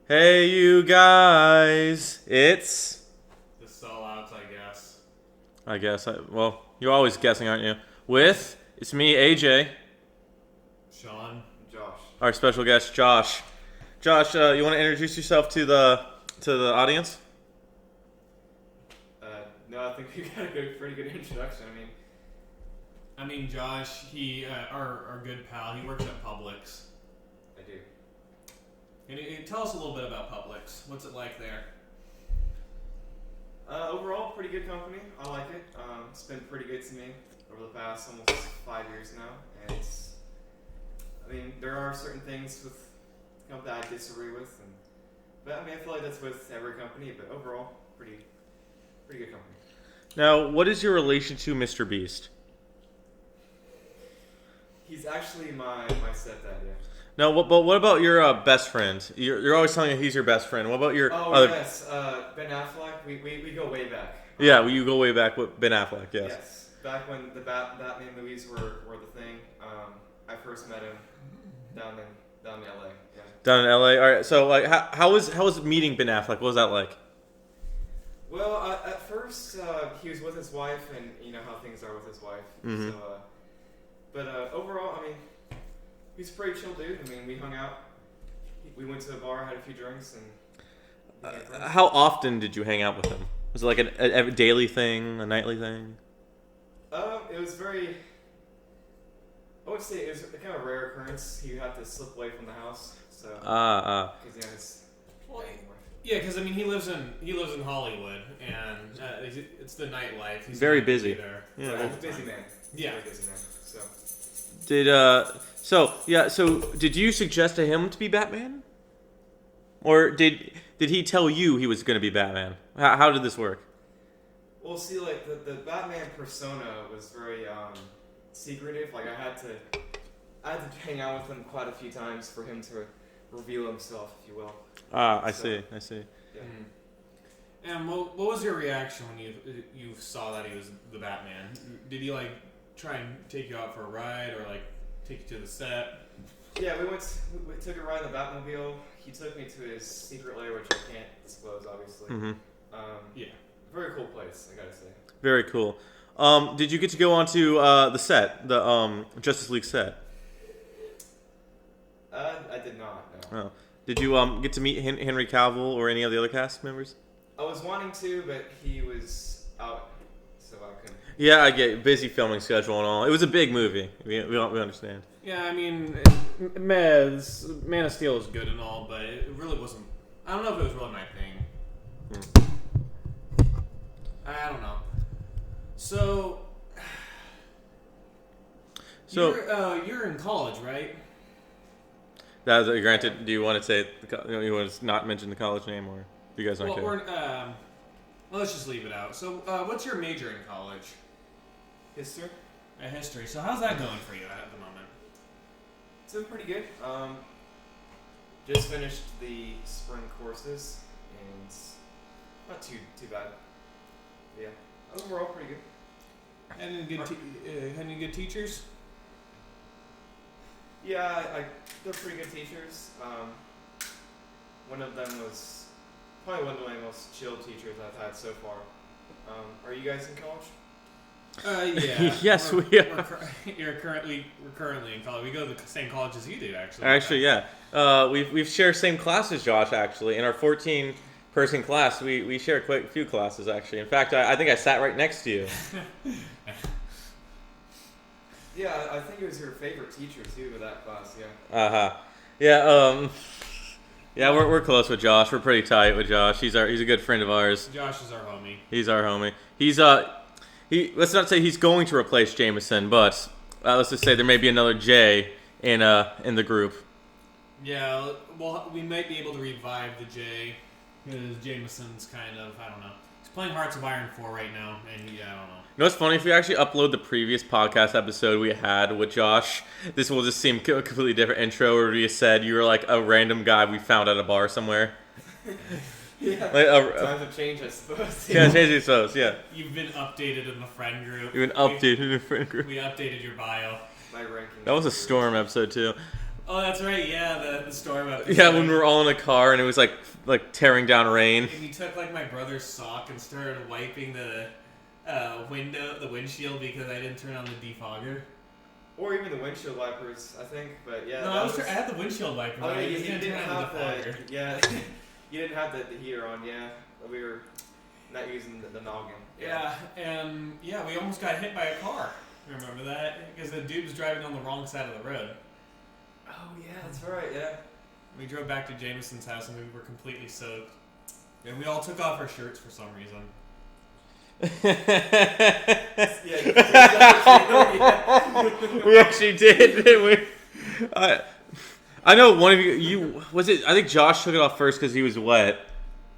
Hey, you guys. It's... The sellouts, I guess. I guess. Well, you're always guessing, aren't you? It's me, AJ. Sean. Josh. Our special guest, Josh. Josh, you want to introduce yourself to the audience? No, I think we got a pretty good introduction. I mean, Josh, he, our good pal, he works at Publix. I do. And tell us a little bit about Publix. What's it like there? Overall, pretty good company. I like it. It's been pretty good to me over the past almost 5 years now. And there are certain things with the company that I disagree with, but I feel like that's with every company. But overall, pretty good company. Now, what is your relation to Mr. Beast? He's actually my stepdad. Yeah. No, but what about your best friend? You're always telling me he's your best friend. What about your other... Yes, Ben Affleck. We go way back. Yeah, you go way back with Ben Affleck, yes. Yes, back when the Batman movies were the thing. I first met him down in LA. Yeah. Down in LA? Alright, so like, how was meeting Ben Affleck? What was that like? Well, at first, he was with his wife, and you know how things are with his wife. Mm-hmm. So, but overall, he's a pretty chill dude. We hung out. We went to a bar, had a few drinks, and became friends. How often did you hang out with him? Was it like a daily thing, a nightly thing? It was very... I would say it was a kind of rare occurrence. He had to slip away from the house, so... Because, it's... Yeah, because he lives in Hollywood, and it's the nightlife. He's very not busy. There. Yeah, He's a busy man. Yeah. Very busy man. So did you suggest to him to be Batman? Or did he tell you he was going to be Batman? How did this work? Well, see, like, the Batman persona was very secretive. Like, I had to hang out with him quite a few times for him to reveal himself, if you will. I see. Yeah. Mm-hmm. And what was your reaction when you saw that he was the Batman? Did he try and take you out for a ride, or take you to the set? Yeah, we took a ride in the Batmobile. He took me to his secret lair, which I can't disclose, obviously. Mm-hmm. Yeah, very cool place, I gotta say. Very cool. Did you get to go onto the set, the Justice League set? I did not. No. Oh. Did you get to meet Henry Cavill or any of the other cast members? I was wanting to, but he was out, so I couldn't. Yeah, I get busy filming schedule and all. It was a big movie. We understand. Yeah, Man of Steel is good and all, but it really wasn't. I don't know if it was really my thing. I don't know. So you're in college, right? That was granted. Do you want to say? You want to not mention the college name, or do you guys not care? Well, let's just leave it out. So, what's your major in college? History. History. So, how's that going for you at the moment? It's been pretty good. Just finished the spring courses, and not too bad. Yeah, overall pretty good. Had any good teachers? Yeah, they're pretty good teachers. One of them was probably one of my most chill teachers I've had so far. Are you guys in college? Yeah. Yes, we are. We're currently in college. We go to the same college as you do, actually. Actually, yeah. We've shared same classes, Josh. Actually, in our 14-person class, we share quite a few classes. Actually, in fact, I think I sat right next to you. Yeah, I think it was your favorite teacher too with that class. Yeah. Yeah. Yeah. We're close with Josh. We're pretty tight with Josh. He's a good friend of ours. Josh is our homie. He's our homie. Let's not say he's going to replace Jameson, but let's just say there may be another J in the group. Yeah. Well, we might be able to revive the J because Jameson's kind of, I don't know. He's playing Hearts of Iron 4 right now, and I don't know. You know what's funny? If we actually upload the previous podcast episode we had with Josh, this will just seem a completely different intro where we said you were like a random guy we found at a bar somewhere. Yeah. Times have changed, I suppose. Yeah, changed, I suppose, yeah. You've been updated in the friend group. You've been updated in the friend group. We updated your bio. My ranking. That was a Storm episode, too. Oh, that's right. Yeah, the story about. Yeah, when we were all in a car and it was like tearing down rain. And you took like my brother's sock and started wiping the windshield because I didn't turn on the defogger. Or even the windshield wipers, I think. But yeah. No, I had the windshield wipers. Oh, I you just didn't turn on have the defogger. yeah. You didn't have the heater on. Yeah, we were not using the noggin. Yeah, and we almost got hit by a car. Remember that? Because the dude was driving on the wrong side of the road. Oh yeah, that's right. Yeah. We drove back to Jameson's house and we were completely soaked. And we all took off our shirts for some reason. We actually did, didn't we? I know one of you was it. I think Josh took it off first because he was wet,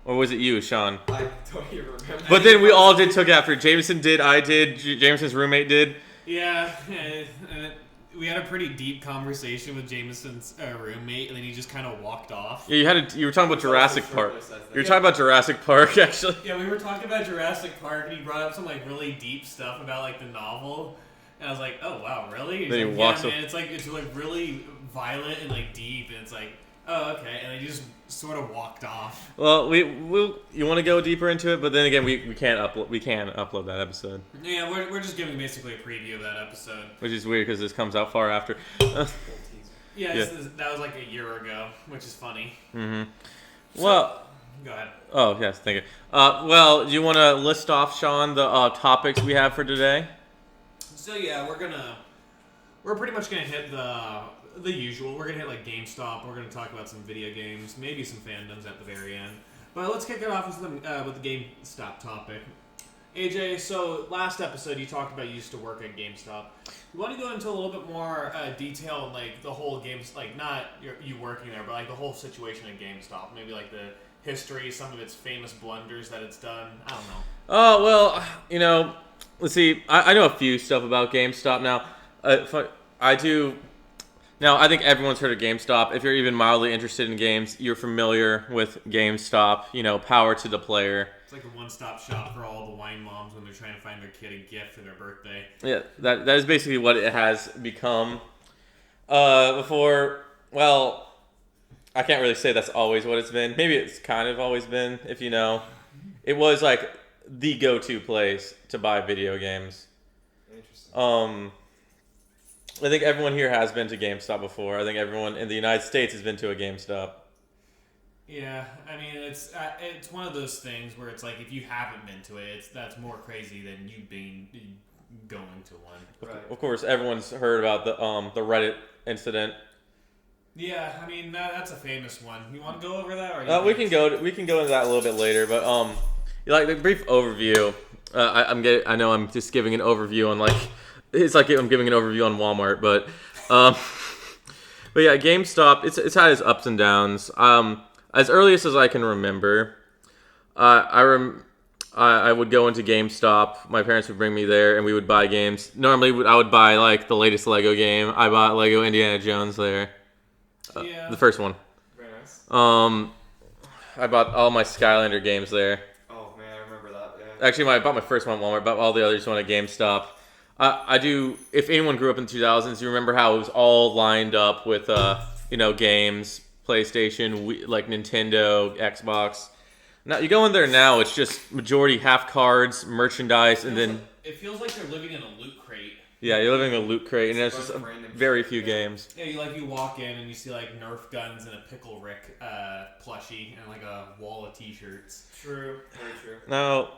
or was it you, Sean? I don't even remember. But then we all took it after. Jameson did. I did. Jameson's roommate did. Yeah, and we had a pretty deep conversation with Jameson's roommate, and then he just kind of walked off. Yeah, you were talking about Jurassic Park. You were talking about Jurassic Park, actually. Yeah, we were talking about Jurassic Park, and he brought up some like really deep stuff about like the novel, and I was like, "Oh wow, really?" He's then like, he walks man, it's like really violent and like deep, and it's like, "Oh okay," and then he just sort of walked off. Well, you want to go deeper into it, but then again, we can't upload that episode. Yeah, we're just giving basically a preview of that episode, which is weird because this comes out far after. That was like a year ago, which is funny. Mm-hmm. So, well, go ahead. Oh yes, thank you. Well, do you want to list off, Sean, the topics we have for today? So yeah, we're pretty much gonna hit the usual. We're gonna hit like GameStop. We're gonna talk about some video games, maybe some fandoms at the very end. But let's kick it off with the GameStop topic. AJ, so last episode you talked about you used to work at GameStop. You want to go into a little bit more detail on like the whole games, like not you working there, but like the whole situation at GameStop. Maybe like the history, some of its famous blunders that it's done. I don't know. Oh well, let's see. I know a few stuff about GameStop now. I do. Now, I think everyone's heard of GameStop. If you're even mildly interested in games, you're familiar with GameStop. Power to the player. It's like a one-stop shop for all the wine moms when they're trying to find their kid a gift for their birthday. Yeah, that is basically what it has become. Well, I can't really say that's always what it's been. Maybe it's kind of always been, if you know. It was like the go-to place to buy video games. Interesting. I think everyone here has been to GameStop before. I think everyone in the United States has been to a GameStop. Yeah, I mean it's one of those things where it's like if you haven't been to it, that's more crazy than you being going to one. Right. Of course, everyone's heard about the Reddit incident. Yeah, I mean that's a famous one. You want to go over that, or we can go into that a little bit later, but like the brief overview. I know I'm just giving an overview on like. It's like I'm giving an overview on Walmart, but yeah, GameStop. It's had its ups and downs. As earliest as I can remember, I would go into GameStop. My parents would bring me there, and we would buy games. Normally, I would buy like the latest Lego game. I bought Lego Indiana Jones there, the first one. Very nice. I bought all my Skylander games there. Oh man, I remember that. Yeah. Actually, I bought my first one at Walmart, but all the others went at GameStop. I do. If anyone grew up in the 2000s, you remember how it was all lined up with, games, PlayStation, like Nintendo, Xbox. Now you go in there now, it's just majority half cards, merchandise, and then it feels like they're living in a loot crate. Yeah, you're living in a loot crate, and there's just very few games. Yeah, you walk in and you see like Nerf guns and a Pickle Rick plushie and like a wall of T-shirts. True, very true. Now.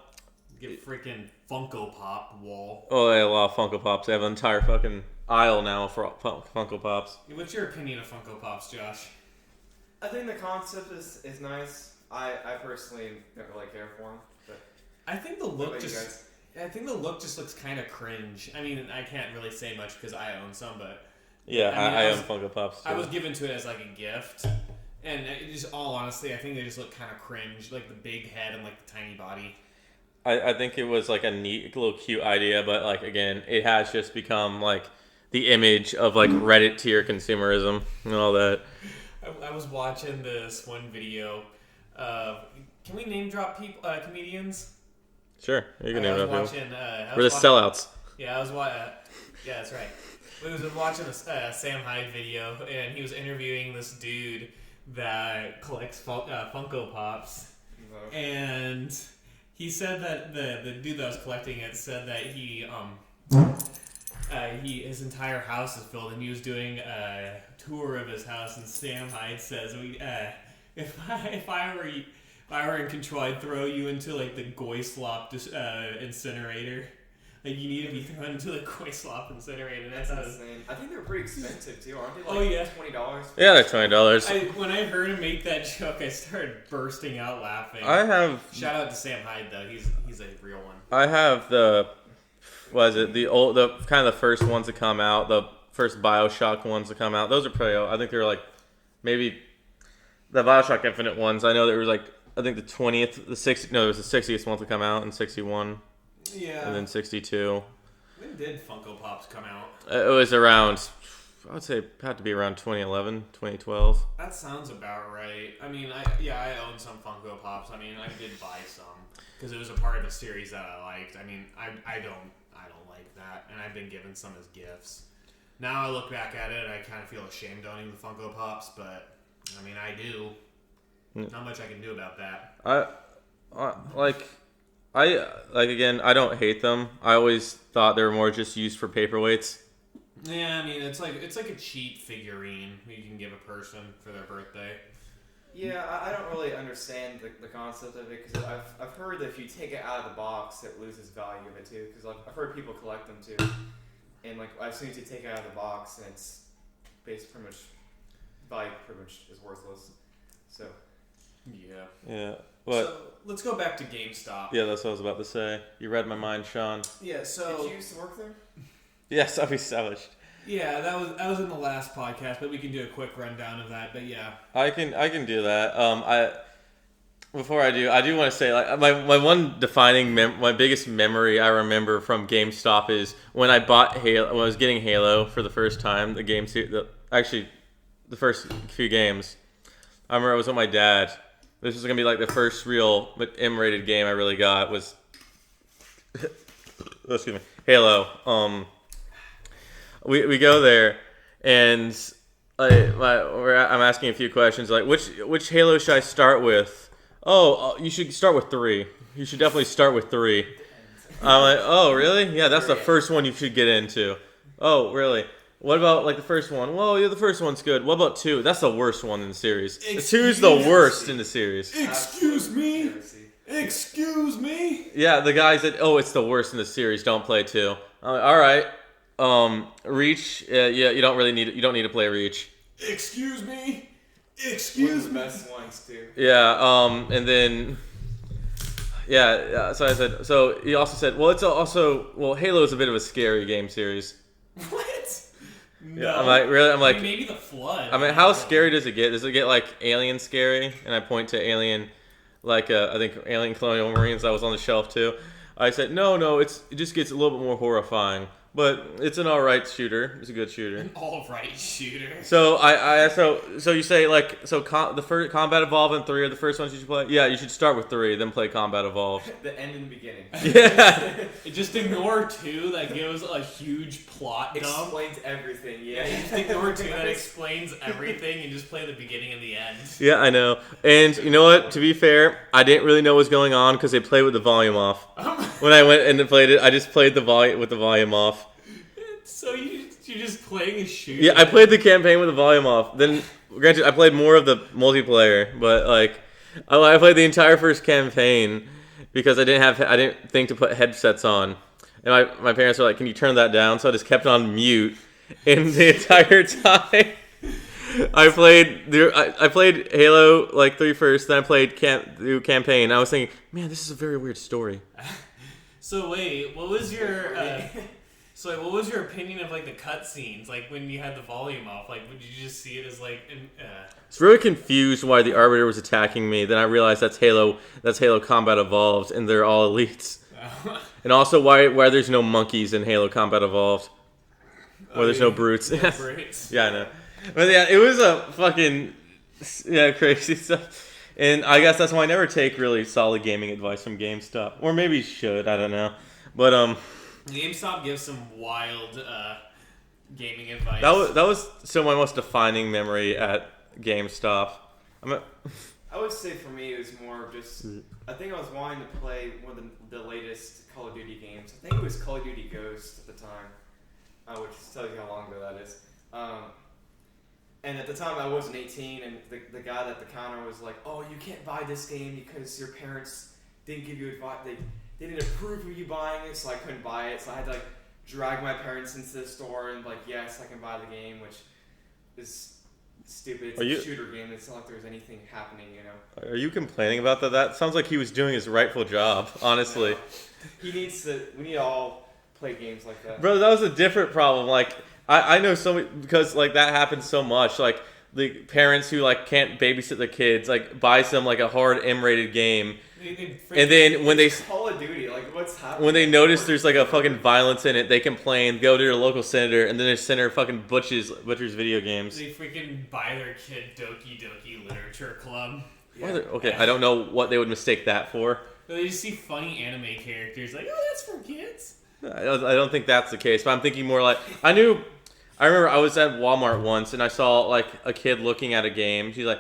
Get freaking Funko Pop wall. Oh, they have a lot of Funko Pops. They have an entire fucking aisle now for Funko Pops. What's your opinion of Funko Pops, Josh? I think the concept is nice. I personally don't really care for them. But I think the look just looks kind of cringe. I mean, I can't really say much because I own some, but yeah, I own Funko Pops too. I was given to it as like a gift, and just all honesty, I think they just look kind of cringe, like the big head and like the tiny body. I think it was like a neat, little cute idea, but like again, it has just become like the image of like Reddit tier consumerism and all that. I was watching this one video. Can we name drop people, comedians? Sure, you can name drop people. We're the sellouts. Yeah, I was watching. Yeah, that's right. We was watching a Sam Hyde video, and he was interviewing this dude that collects Funko Pops, and he said that the dude that was collecting it said that his entire house is filled, and he was doing a tour of his house, and Sam Hyde says, if I were in control, I'd throw you into like the Goyslop incinerator. Like, you need to be thrown into the Goyslop incinerator. That's insane. I think they're pretty expensive too, aren't they? Like $20. Yeah, they're $20. When I heard him make that joke, I started bursting out laughing. Shout out to Sam Hyde though. He's a real one. I have the kind of the first ones to come out, the first BioShock ones to come out. Those are pretty old. I think they're like maybe the BioShock Infinite ones. I know there was like I think the 20th, there was the 60th one to come out in 61. Yeah. And then 62. When did Funko Pops come out? It was around, I would say it had to be around 2011, 2012. That sounds about right. I mean, I own some Funko Pops. I mean, I did buy some because it was a part of a series that I liked. I mean, I don't like that, and I've been given some as gifts. Now I look back at it, and I kind of feel ashamed owning the Funko Pops, but I mean, I do. Not much I can do about that. Again, I don't hate them. I always thought they were more just used for paperweights. Yeah, I mean, it's like a cheap figurine you can give a person for their birthday. Yeah, I don't really understand the concept of it because I've heard that if you take it out of the box, it loses value of it too. Because I've heard people collect them too, and like as soon as you take it out of the box, and it's basically value pretty much is worthless. So. Yeah. Yeah. So let's go back to GameStop. Yeah, that's what I was about to say. You read my mind, Sean. Yeah. So did you used to work there? Yes, I've established. Yeah, that was in the last podcast, but we can do a quick rundown of that. But yeah, I can do that. Before I do want to say like my one defining my biggest memory I remember from GameStop is when I bought Halo. When I was getting Halo for the first time, the first few games. I remember I was with my dad. This was gonna be like the first real M-rated game I really got was excuse me, Halo. We go there and I'm asking a few questions like which Halo should I start with? Oh, you should start with 3. You should definitely start with 3. I'm like, oh really? Yeah, that's the first one you should get into. Oh really? What about like the first one? Well, yeah, the first one's good. What about 2? That's the worst one in the series. 2's the worst in the series. Excuse me. Excuse me. Yeah, the guy said, "Oh, it's the worst in the series. Don't play 2." I'm like, all right. Reach. Yeah, you don't need to play Reach. Excuse me. One Excuse of the me. best ones too. Yeah. And then. Yeah. So I said. So he also said, well, Halo is a bit of a scary game series. What? No. Yeah, I'm like, really? I'm like, I mean, maybe the Flood. I mean, how scary does it get? Does it get like Alien scary? And I point to Alien, like I think Alien Colonial Marines that was on the shelf too. I said, no, it just gets a little bit more horrifying. But it's an alright shooter. It's a good shooter. An alright shooter. So so you say like the first Combat Evolved and 3 are the first ones you should play? Yeah, you should start with 3, then play Combat Evolved. The end and the beginning. Yeah. Just ignore 2 that gives a huge plot dump. Explains everything. Yeah. You just ignore 2 that explains everything and just play the beginning and the end. Yeah, I know. And you know what? To be fair, I didn't really know what was going on because they played with the volume off. When I went and played it, I just played the volume off. So you're just playing a shooter? Yeah, I played the campaign with the volume off. Then, granted, I played more of the multiplayer, but like, I played the entire first campaign because I didn't think to put headsets on, and my parents were like, "Can you turn that down?" So I just kept it on mute, and the entire time I played Halo like 3 first, then I played the campaign. I was thinking, man, this is a very weird story. So wait, what was your what was your opinion of like the cutscenes? Like when you had the volume off, like would you just see it as like? I was really confused why the Arbiter was attacking me. Then I realized that's Halo Combat Evolved, and they're all elites. And also why there's no monkeys in Halo Combat Evolved, or there's no brutes. No brutes. Yeah, I know. But yeah, it was a fucking crazy stuff. And I guess that's why I never take really solid gaming advice from GameStop. Or maybe should, I don't know. But GameStop gives some wild gaming advice. That was still my most defining memory at GameStop. I would say for me it was more of just, I think I was wanting to play one of the latest Call of Duty games. I think it was Call of Duty Ghost at the time, which tells you how long ago that is. And at the time I wasn't 18, and the guy at the counter was like, "Oh, you can't buy this game because your parents didn't give you advice. They didn't approve of you buying it, so I couldn't buy it. So I had to like drag my parents into the store and like, yes, I can buy the game," which is stupid. It's a shooter game. It's not like there's anything happening, you know. Are you complaining about that? That sounds like he was doing his rightful job, honestly. No. He needs to. We need to all play games like that. Bro, that was a different problem. Like, I know so many, because like that happens so much. Like the parents who like can't babysit their kids, like buys them like a hard M-rated game, and then when they Call of Duty, like what's happening? when they notice there's like a fucking violence in it, they complain, go to their local senator, and then their senator fucking butchers video games. They freaking buy their kid Doki Doki Literature Club. Yeah. Okay, I don't know what they would mistake that for. They just see funny anime characters like, oh, that's for kids. I don't think that's the case, but I'm thinking more like I remember I was at Walmart once and I saw like a kid looking at a game. She's like,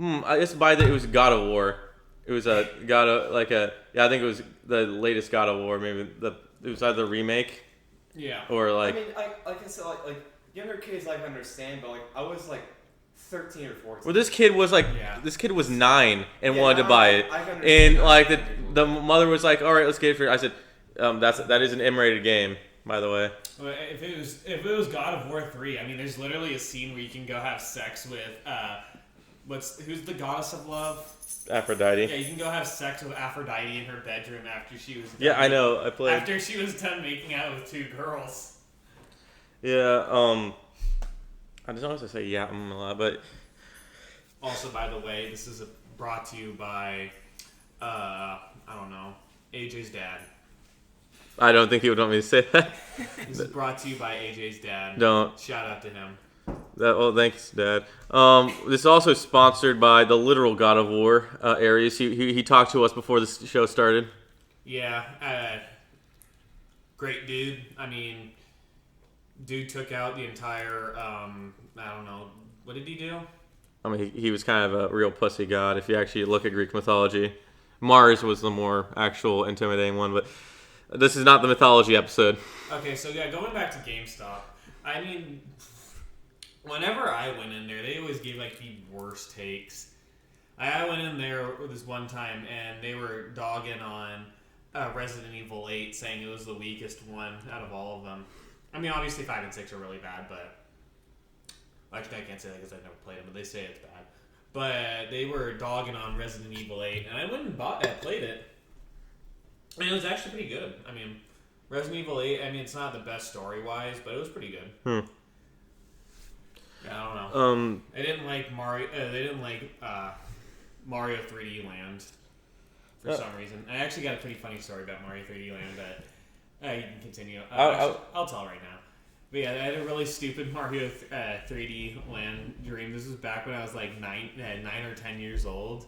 I just buy that. It was God of War. It was I think it was the latest God of War. Maybe it was either a remake. Yeah. Or like. I mean, like I said, like younger kids I understand, but like I was like 13 or 14. Well, this kid was like, this kid was 9 and wanted to buy it, I can and understand like the mother was like, all right, let's get it for you. I said, that is an M-rated game, by the way. Well, if it was God of War 3, I mean, there's literally a scene where you can go have sex with who's the goddess of love? Aphrodite. Yeah, you can go have sex with Aphrodite in her bedroom after she was done. Yeah, I know. I played. After she was done making out with 2 girls. Yeah. I don't know if I say a lot, but. Also, by the way, this is brought to you by I don't know, AJ's dad. I don't think he would want me to say that. This is brought to you by AJ's dad. Don't. Shout out to him. Well, thanks, Dad. This is also sponsored by the literal God of War areas. He talked to us before the show started. Yeah, great dude. I mean, dude took out the entire, I don't know, what did he do? I mean, he was kind of a real pussy god if you actually look at Greek mythology. Mars was the more actual intimidating one, but this is not the mythology episode. Okay, so yeah, going back to GameStop, I mean, whenever I went in there, they always gave like the worst takes. I went in there this one time and they were dogging on Resident Evil 8, saying it was the weakest one out of all of them. I mean, obviously 5 and 6 are really bad, but actually I can't say that because I've never played them, but they say it's bad. But they were dogging on Resident Evil 8, and I went and played it. And it was actually pretty good. I mean, Resident Evil 8, I mean, it's not the best story-wise, but it was pretty good. Yeah, I don't know. I didn't like Mario. They didn't like Mario 3D Land for some reason. I actually got a pretty funny story about Mario 3D Land that you can continue. I'll tell right now. But yeah, I had a really stupid Mario 3D Land dream. This was back when I was like 9 or 10 years old.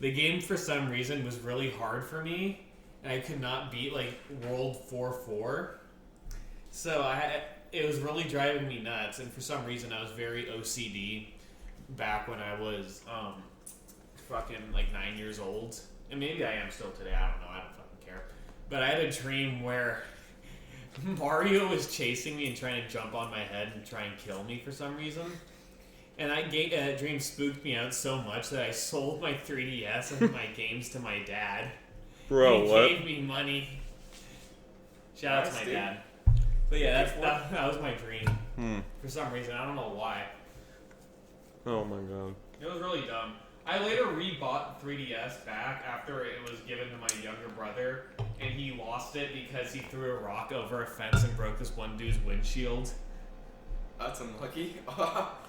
The game, for some reason, was really hard for me, and I could not beat like World 4-4. So it was really driving me nuts, and for some reason, I was very OCD back when I was fucking like 9 years old, and maybe I am still today. I don't know. I don't fucking care. But I had a dream where Mario was chasing me and trying to jump on my head and try and kill me for some reason. And that dream spooked me out so much that I sold my 3DS and my games to my dad. Bro, he what? gave me money. Shout out to my dad. But yeah, that was my dream. For some reason, I don't know why. Oh my god. It was really dumb. I later rebought 3DS back after it was given to my younger brother, and he lost it because he threw a rock over a fence and broke this one dude's windshield. That's unlucky.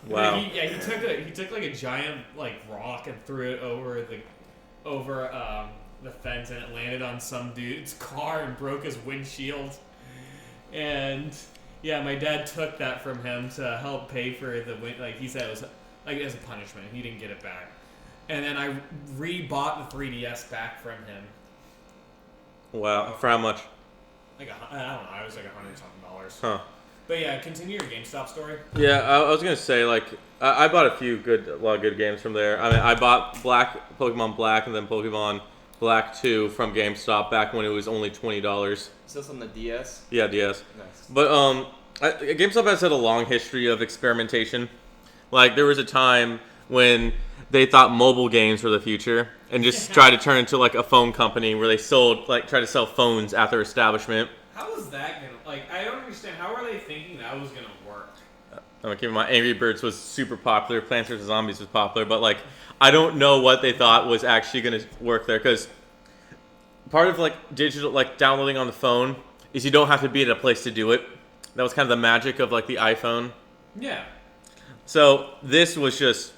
Wow. He took like a giant like rock and threw it over the fence, and it landed on some dude's car and broke his windshield. And yeah, my dad took that from him to help pay for the he said it was like as a punishment. He didn't get it back. And then I rebought the 3DS back from him. Wow. For how much? I don't know. I was like $100-something. Huh. But yeah, continue your GameStop story. Yeah, I was gonna say like I bought a lot of good games from there. I mean, I bought Pokemon Black and then Pokemon Black 2 from GameStop back when it was only $20. Is this on the DS? Yeah, DS. Nice. But GameStop has had a long history of experimentation. Like there was a time when they thought mobile games were the future and just tried to turn into like a phone company where they tried to sell phones at their establishment. How was that gonna, like, I don't understand, how are they thinking that was gonna work? I'm keeping my Angry Birds was super popular, Plants vs Zombies was popular, but like I don't know what they thought was actually gonna work there because part of like digital, like downloading on the phone, is you don't have to be at a place to do it. That was kind of the magic of like the iPhone. Yeah. So this was just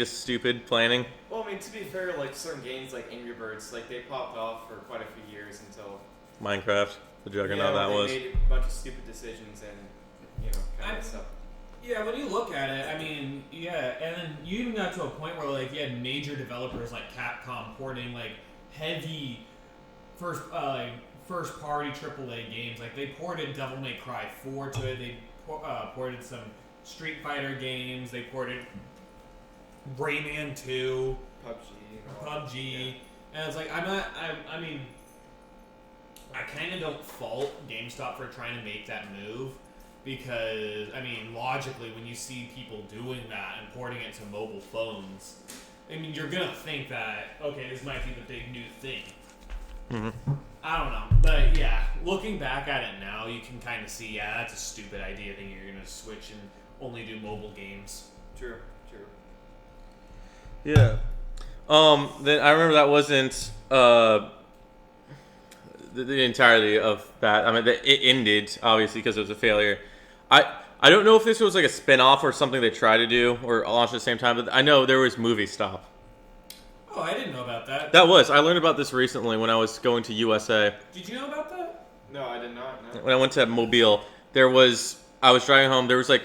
stupid planning. Well, I mean, to be fair, like certain games like Angry Birds, like they popped off for quite a few years until Minecraft, the juggernaut that was. They made a bunch of stupid decisions and kind of stuff. Yeah, when you look at it, I mean, yeah, and then you even got to a point where like you had major developers like Capcom porting like heavy first party AAA games. Like they ported Devil May Cry 4 to it. They ported some Street Fighter games. They ported Rayman 2, PUBG, and it's like I mean, I kind of don't fault GameStop for trying to make that move because I mean, logically, when you see people doing that and porting it to mobile phones, I mean, you're gonna think that okay, this might be the big new thing. Mm-hmm. I don't know, but yeah, looking back at it now, you can kind of see, yeah, that's a stupid idea. I think you're gonna switch and only do mobile games. True. Yeah. Then I remember that wasn't the entirety of that. I mean, it ended obviously because it was a failure. I don't know if this was like a spin-off or something they tried to do or launch at the same time, but I know there was Movie Stop. Oh, I didn't know about that. I learned about this recently when I was going to USA. Did you know about that? No, I did not. No. When I went to Mobile, I was driving home. There was like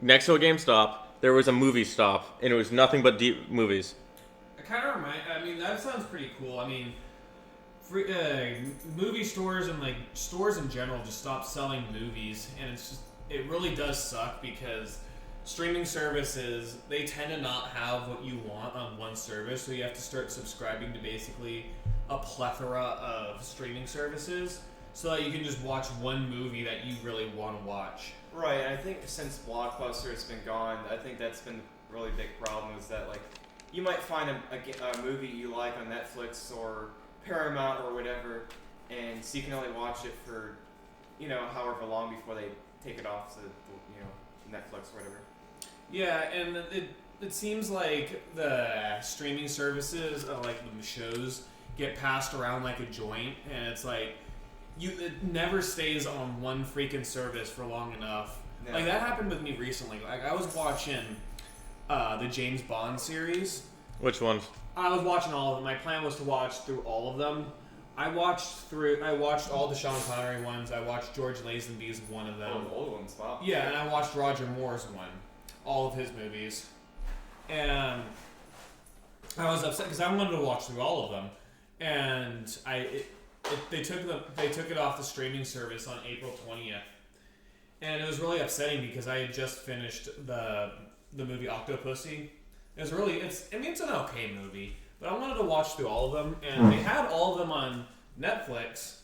next to a GameStop, there was a Movie Stop, and it was nothing but deep movies. I mean, that sounds pretty cool. I mean, movie stores and like stores in general just stopped selling movies, and it really does suck because streaming services, they tend to not have what you want on one service, so you have to start subscribing to basically a plethora of streaming services so that you can just watch one movie that you really want to watch. Right, I think since Blockbuster's been gone, I think that's been a really big problem is that like you might find a movie you like on Netflix or Paramount or whatever, and so you can only watch it for, however long before they take it off to, Netflix or whatever. Yeah, and it seems like the streaming services, like the shows, get passed around like a joint, and it's like it never stays on one freaking service for long enough. No. Like that happened with me recently. Like I was watching the James Bond series. Which one? I was watching all of them. My plan was to watch through all of them. I watched all the Sean Connery ones. I watched George Lazenby's one of them. Oh, the old ones, wow. Yeah, and I watched Roger Moore's one. All of his movies. And I was upset because I wanted to watch through all of them. And they took it off the streaming service on April 20th. And it was really upsetting because I had just finished the movie Octopussy. It's an okay movie, but I wanted to watch through all of them, and they had all of them on Netflix.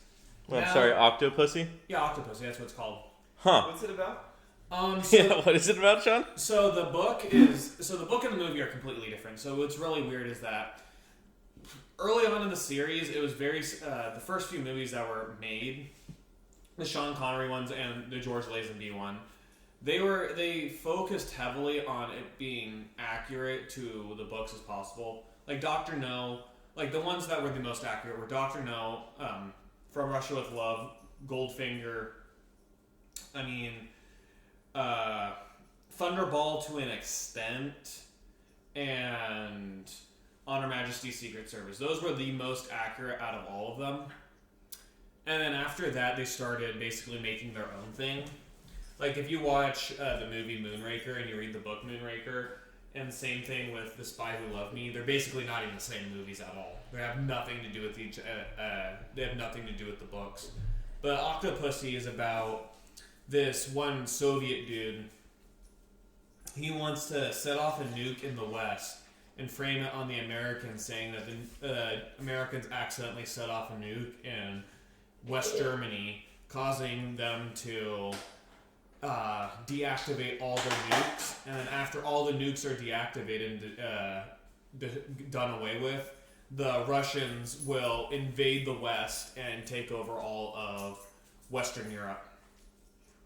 I'm sorry, Octopussy? Yeah, Octopussy, that's what it's called. Huh. What's it about? What is it about, Sean? So the book and the movie are completely different. So what's really weird is that early on in the series, it was very the first few movies that were made, the Sean Connery ones and the George Lazenby one, they focused heavily on it being accurate to the books as possible. Like Dr. No, like the ones that were the most accurate were Dr. No, From Russia with Love, Goldfinger. I mean, Thunderball to an extent, and On Her Majesty's Secret Service. Those were the most accurate out of all of them. And then after that, they started basically making their own thing. Like if you watch the movie Moonraker and you read the book Moonraker, and same thing with The Spy Who Loved Me, they're basically not even the same movies at all. They have nothing to do with they have nothing to do with the books. But Octopussy is about this one Soviet dude, he wants to set off a nuke in the West and frame it on the Americans, saying that the Americans accidentally set off a nuke in West Germany, causing them to deactivate all the nukes. And then after all the nukes are deactivated and done away with, the Russians will invade the West and take over all of Western Europe.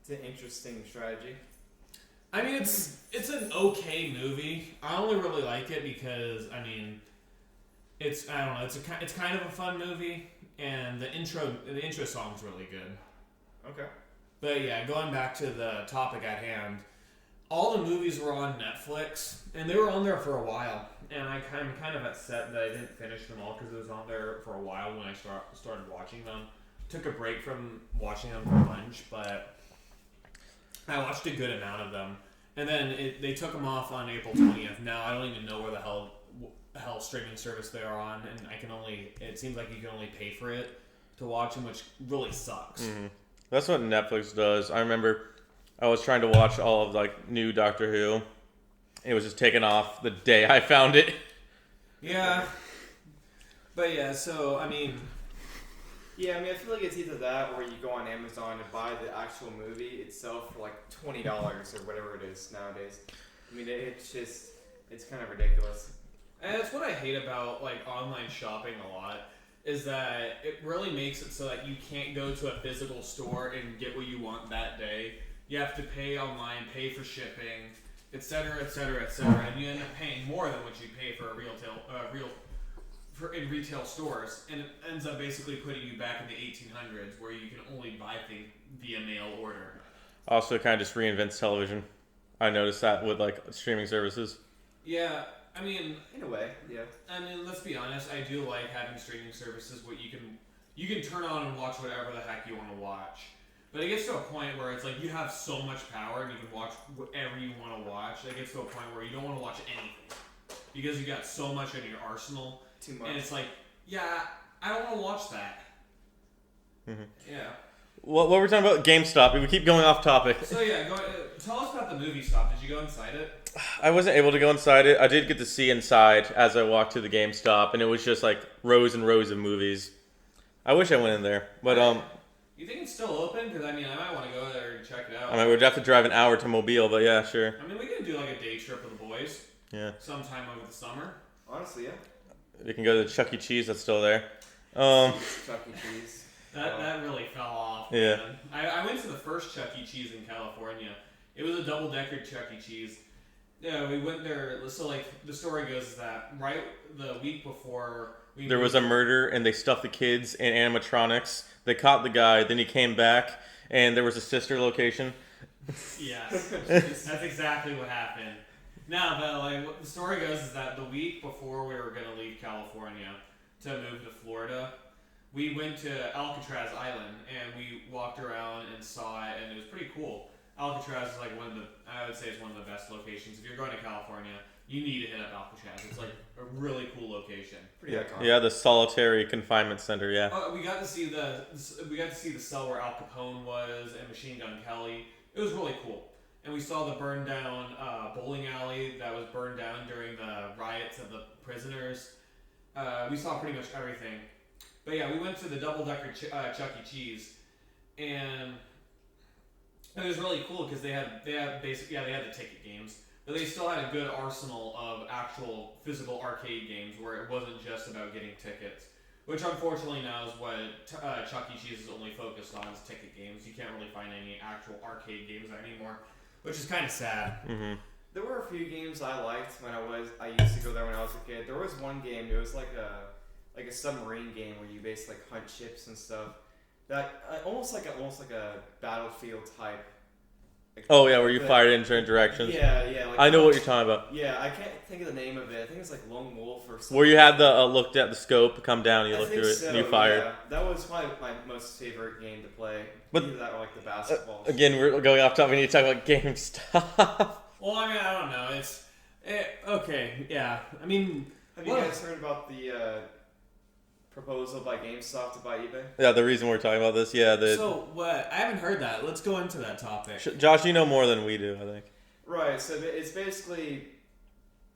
It's an interesting strategy. I mean, it's an okay movie. I only really like it because it's I don't know. It's kind of a fun movie, and the intro song's really good. Okay. But yeah, going back to the topic at hand, all the movies were on Netflix, and they were on there for a while. And I'm kind of upset that I didn't finish them all because it was on there for a while when I started watching them. Took a break from watching them for lunch, but I watched a good amount of them. And then they took them off on April 20th. Now I don't even know where the hell streaming service they are on, and it seems like you can only pay for it to watch them, which really sucks. Mm-hmm. That's what Netflix does. I remember I was trying to watch all of like new Doctor Who. It was just taken off the day I found it. Yeah. But yeah, so Yeah, I feel like it's either that or you go on Amazon and buy the actual movie itself for like $20 or whatever it is nowadays. It's kind of ridiculous. And that's what I hate about like online shopping a lot, is that it really makes it so that you can't go to a physical store and get what you want that day. You have to pay online, pay for shipping, etc., etc., etc., and you end up paying more than what you pay for in retail stores, and it ends up basically putting you back in the 1800s, where you can only buy things via mail order. Also, it kind of just reinvents television. I noticed that with like streaming services. Yeah, in a way, yeah. Let's be honest. I do like having streaming services where you can turn on and watch whatever the heck you want to watch. But it gets to a point where it's like you have so much power and you can watch whatever you want to watch. It gets to a point where you don't want to watch anything because you got so much in your arsenal. Too much. And it's like, yeah, I don't want to watch that. Mm-hmm. Yeah. What we're talking about GameStop. We keep going off topic. So yeah, tell us about the movie stop. Did you go inside it? I wasn't able to go inside it. I did get to see inside as I walked to the GameStop, and it was just like rows and rows of movies. I wish I went in there, but You think it's still open? Because I might want to go there and check it out. we'd have to drive an hour to Mobile, but yeah, sure. We can do like a day trip with the boys. Yeah. Sometime over the summer. Honestly, yeah. We can go to the Chuck E. Cheese that's still there. Chuck E. Cheese. That really fell off. Yeah. Man. I went to the first Chuck E. Cheese in California. It was a double-decker Chuck E. Cheese. Yeah, we went there. So like the story goes is that right the week before there was a murder and they stuffed the kids in animatronics. They caught the guy, then he came back, and there was a sister location. Yes, that's exactly what happened. No, but like what the story goes is that the week before we were gonna leave California to move to Florida, we went to Alcatraz Island and we walked around and saw it, and it was pretty cool. Alcatraz is like I would say it's one of the best locations. If you're going to California, you need to hit up Alcatraz. It's like a really cool location. Pretty iconic. Yeah, the solitary confinement center. Yeah. We got to see the cell where Al Capone was and Machine Gun Kelly. It was really cool. And we saw the burned down bowling alley that was burned down during the riots of the prisoners. We saw pretty much everything. But yeah, we went to the double-decker Chuck E. Cheese, and it was really cool because they had the ticket games, but they still had a good arsenal of actual physical arcade games where it wasn't just about getting tickets. Which unfortunately now is what Chuck E. Cheese is only focused on, is ticket games. You can't really find any actual arcade games anymore, which is kind of sad. Mm-hmm. There were a few games I liked when I used to go there when I was a kid. There was one game, it was like a submarine game where you basically like hunt ships and stuff. That almost like a Battlefield type. Like, Oh yeah, where you fired in certain directions. Yeah. Like, I know what you're talking about. Yeah, I can't think of the name of it. I think it's like Lone Wolf or something. Where you had the looked at the scope, come down, you look through it, and you fired. Yeah. That was probably my most favorite game to play. But either that or like the basketball. Again, we're going off topic. We need to talk about GameStop. Well, I don't know. Okay, yeah. Have you guys heard about the proposal by GameStop to buy eBay? Yeah, the reason we're talking about this, yeah. So what? I haven't heard that. Let's go into that topic. Josh, you know more than we do, I think. Right. So it's basically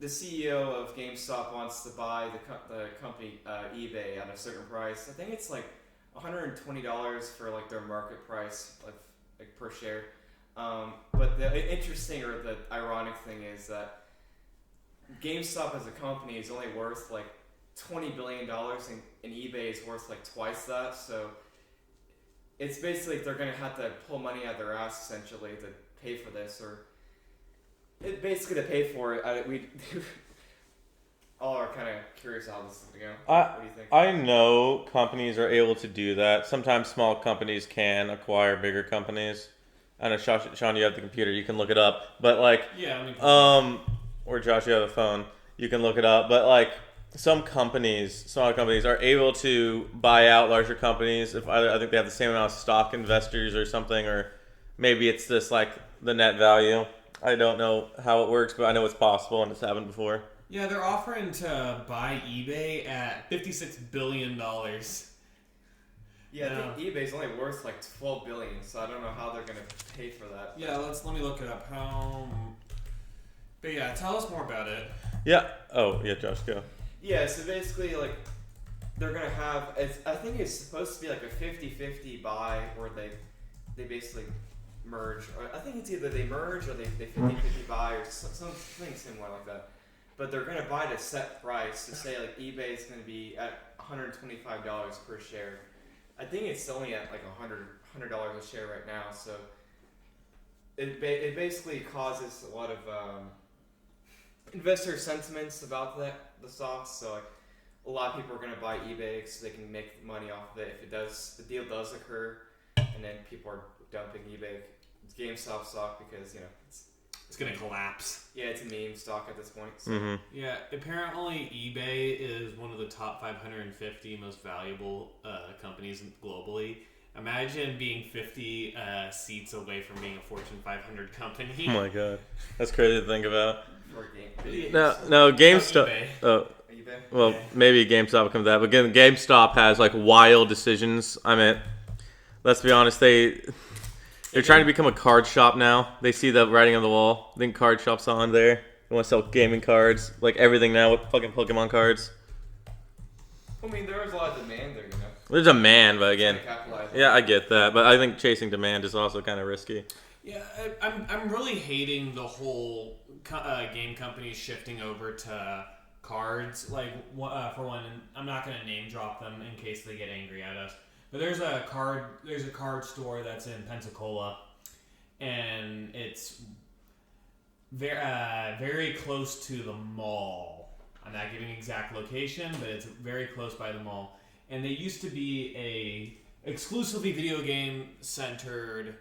the CEO of GameStop wants to buy the company eBay at a certain price. I think it's like $120 for like their market price, like per share. But the interesting or the ironic thing is that GameStop as a company is only worth like $20 billion, and eBay is worth like twice that. So it's basically they're going to have to pull money out of their ass essentially to pay for this, or basically to pay for it. We all are kind of curious how this is going to go. What do you think? I know companies are able to do that. Sometimes small companies can acquire bigger companies. I know, Sean, you have the computer. You can look it up. But like, or Josh, you have a phone. You can look it up. But like, some companies, smaller companies, are able to buy out larger companies if I think they have the same amount of stock investors or something, or maybe it's just like the net value. I don't know how it works, but I know it's possible and it's happened before. Yeah, they're offering to buy eBay at $56 billion. Yeah, I think eBay's only worth like $12 billion, so I don't know how they're gonna pay for that. Yeah, let me look it up. But yeah, tell us more about it. Yeah. Oh, yeah, Josh, go. Yeah, so basically, like, they're gonna have. I think it's supposed to be like a 50-50 buy, where they basically merge. Or I think it's either they merge or they 50-50 buy or something similar like that. But they're gonna buy at a set price. To say like eBay is gonna be at $125 per share. I think it's only at like $100 a share right now. So it basically causes a lot of investor sentiments about the stocks. So like, a lot of people are going to buy eBay so they can make money off of it if the deal does occur, and then people are dumping eBay GameStop stock because it's going to collapse. Yeah, it's a meme stock at this point. So. Mm-hmm. Yeah, apparently eBay is one of the top 550 most valuable companies globally. Imagine being 50 seats away from being a Fortune 500 company. Oh my god, that's crazy to think about. No, GameStop. eBay. Well, maybe GameStop will come to that, but again, GameStop has like wild decisions. I mean, let's be honest, they're trying to become a card shop now. They see the writing on the wall. I think card shop's on there. They want to sell gaming cards, like everything now with fucking Pokemon cards. I mean, there is a lot of demand there, There's a demand, but again, yeah, I get that, but I think chasing demand is also kind of risky. Yeah, I'm really hating the whole game companies shifting over to cards. Like, for one, I'm not going to name drop them in case they get angry at us. But there's a card store that's in Pensacola, and it's very close to the mall. I'm not giving exact location, but it's very close by the mall. And they used to be a exclusively video game centered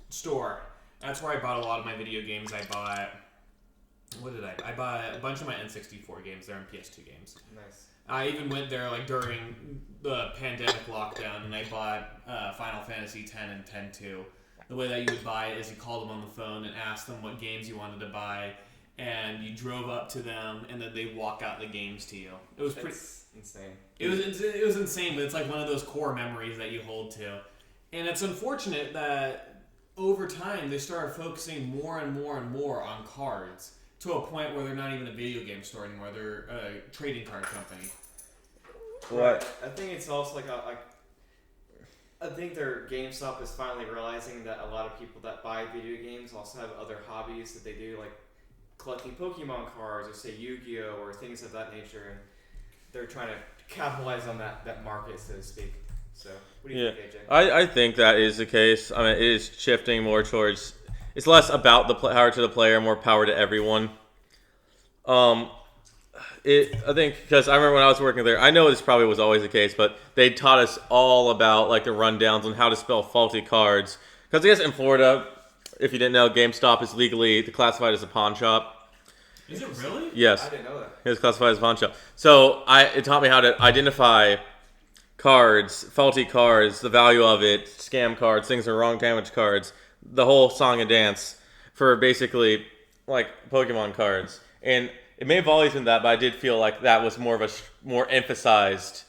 store. That's where I bought a lot of my video games. I bought I bought a bunch of my N64 games. They're in PS2 games. Nice. I even went there like during the pandemic lockdown, and I bought Final Fantasy X and X-2. The way that you would buy it is you called them on the phone and asked them what games you wanted to buy, and you drove up to them, and then they walk out the games to you. It was pretty insane. It was insane, but it's like one of those core memories that you hold to, and it's unfortunate that over time they started focusing more and more and more on cards. To a point where they're not even a video game store anymore. They're a trading card company. Right. I think it's also like I think their GameStop is finally realizing that a lot of people that buy video games also have other hobbies that they do, like collecting Pokemon cards or say Yu-Gi-Oh! Or things of that nature, and they're trying to capitalize on that market, so to speak. So, what do you think, AJ? I think that is the case. I mean, it is shifting more towards. It's less about the power to the player, more power to everyone. I think because I remember when I was working there, I know this probably was always the case, but they taught us all about like the rundowns on how to spell faulty cards. Because I guess in Florida, if you didn't know, GameStop is legally classified as a pawn shop. Is it really? Yes. I didn't know that. It's classified as a pawn shop. So it taught me how to identify cards, faulty cards, the value of it, scam cards, things that are wrong damage cards. The whole song and dance for basically like Pokemon cards. And It may have always been that, but I did feel like that was more of a more emphasized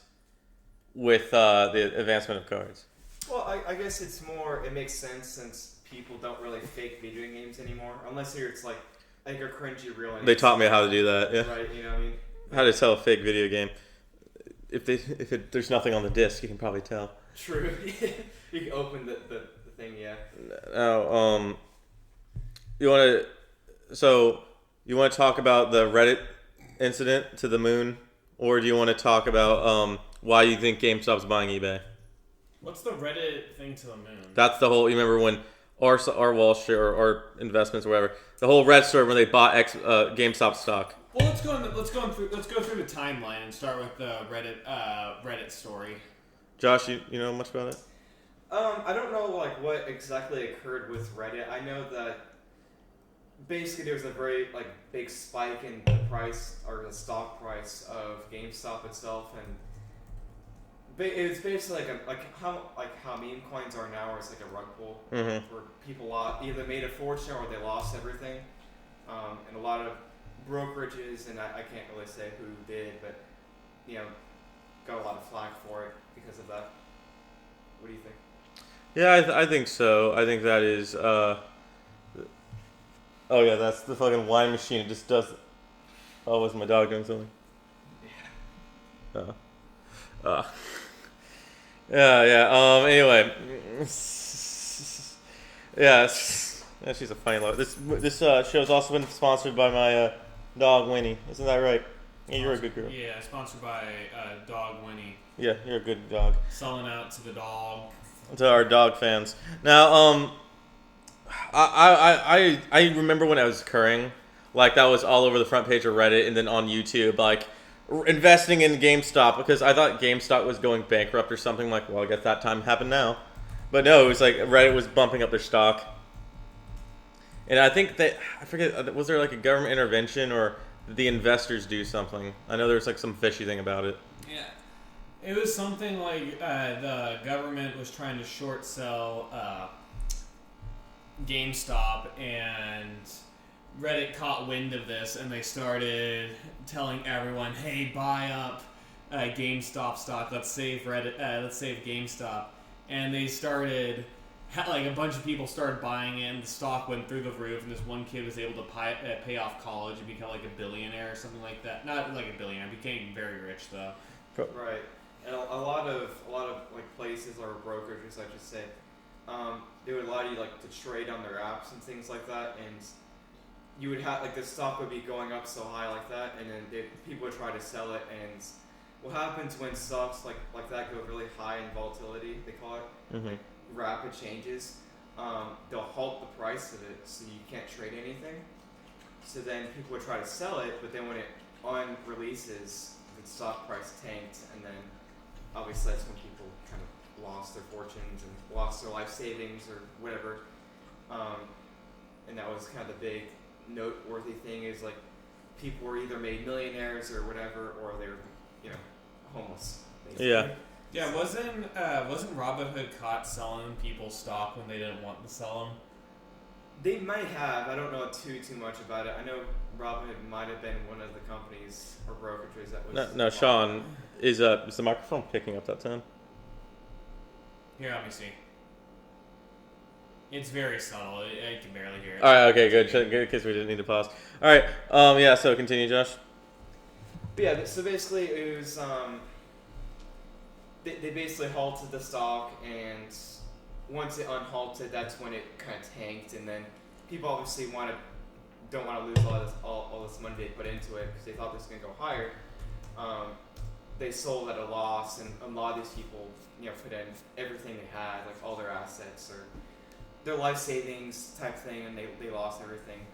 with the advancement of cards. Well, I guess it's more. It makes sense since people don't really fake video games anymore, unless it's like a cringy real. They taught me how to do that. Yeah. Right. You know what I mean? How to tell a fake video game. There's nothing on the disc, you can probably tell. True. You can open the thing. Yeah. Now, you want to talk about the Reddit incident to the moon, or do you want to talk about why you think GameStop's buying eBay? What's the Reddit thing to the moon? That's the whole. You remember when our Wall Street or investments or whatever, the whole Reddit story when they bought GameStop stock. Well, let's go through the timeline and start with the Reddit story. Josh, you know much about it? I don't know like what exactly occurred with Reddit. I know that basically there was a very like big spike in the price or the stock price of GameStop itself, and it's basically like how meme coins are now, where it's like a rug pull where people either made a fortune or they lost everything, and a lot of brokerages, and I can't really say who did, but got a lot of flack for it because of that. What do you think? Yeah, I think so. I think that is. Oh yeah, that's the fucking wine machine. It just does. Oh, was my dog doing something? Yeah. Yeah. Anyway. Yeah. She's a funny little. This show's also been sponsored by my dog Winnie. Isn't that right? Yeah, you're a good girl. Yeah, sponsored by Dog Winnie. Yeah, you're a good dog. Selling out to the dog. To our dog fans. Now, I remember when it was occurring, like that was all over the front page of Reddit and then on YouTube, like investing in GameStop because I thought GameStop was going bankrupt or something. Like, well, I guess that time happened now, but no, it was like Reddit was bumping up their stock, and I think that I forget, was there like a government intervention or did the investors do something? I know there was like some fishy thing about it. Yeah. It was something like the government was trying to short sell GameStop, and Reddit caught wind of this, and they started telling everyone, "Hey, buy up GameStop stock. Let's save let's save GameStop." And they started, like a bunch of people started buying it, and the stock went through the roof. And this one kid was able to pay off college and become like a billionaire or something like that. Not like a billionaire, became very rich though. Right. And a lot of like places or brokerages, I should say, they would allow you like to trade on their apps and things like that, and you would have like the stock would be going up so high like that, and then people would try to sell it. And what happens when stocks like that go really high in volatility, they call it, like rapid changes, they'll halt the price of it, so you can't trade anything. So then people would try to sell it, but then when it releases, the stock price tanked, and then obviously that's when people kind of lost their fortunes and lost their life savings or whatever. And that was kind of the big noteworthy thing, is like people were either made millionaires or whatever, or they were, homeless. Basically. Yeah. Yeah, wasn't Robinhood caught selling people stock when they didn't want to sell them? They might have. I don't know too much about it. I know Robinhood might have been one of the companies or brokerages that was. No, Sean, is the microphone picking up that tone? Here, let me see. It's very subtle. I can barely hear it. All right. Okay. Good. Because we didn't need to pause. All right. Yeah. So continue, Josh. But yeah. So basically, it was. They basically halted the stock, and once it unhalted, that's when it kind of tanked, and then people obviously don't want to lose all this money they put into it because they thought this was going to go higher. They sold at a loss, and a lot of these people, put in everything they had, like all their assets or their life savings type thing, and they lost everything.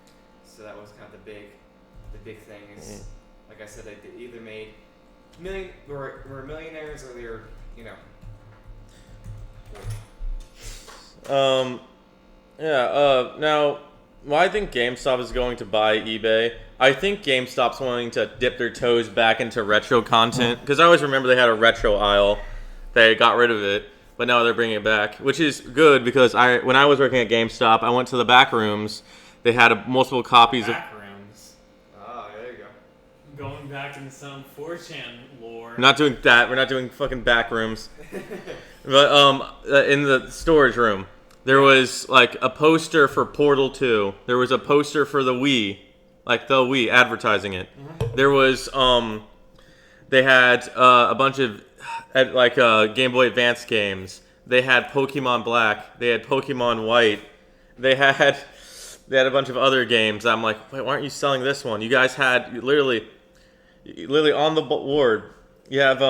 So that was kind of the big thing is, like I said, they either made were millionaires or they were, Now, I think GameStop is going to buy eBay. I think GameStop's wanting to dip their toes back into retro content, because I always remember they had a retro aisle. They got rid of it, but now they're bringing it back, which is good because when I was working at GameStop, I went to the back rooms. They had multiple copies of. Back rooms. Ah, there you go. back into some 4chan lore. We're not doing that. We're not doing fucking back rooms. But in the storage room, there was like a poster for Portal 2. There was a poster for the Wii, like the Wii advertising it. Mm-hmm. There was they had a bunch of like Game Boy Advance games. They had Pokemon Black. They had Pokemon White. They had a bunch of other games. I'm like, wait, why aren't you selling this one? You guys had literally on the board. You have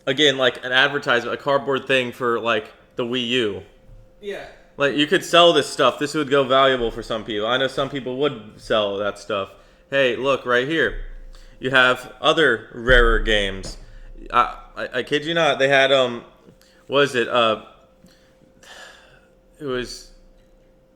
again like an advertisement, a cardboard thing for like the Wii U. Yeah. Like you could sell this stuff. This would go valuable for some people. I know some people would sell that stuff. Hey, look right here. You have other rarer games. I kid you not. They had what is it? It was.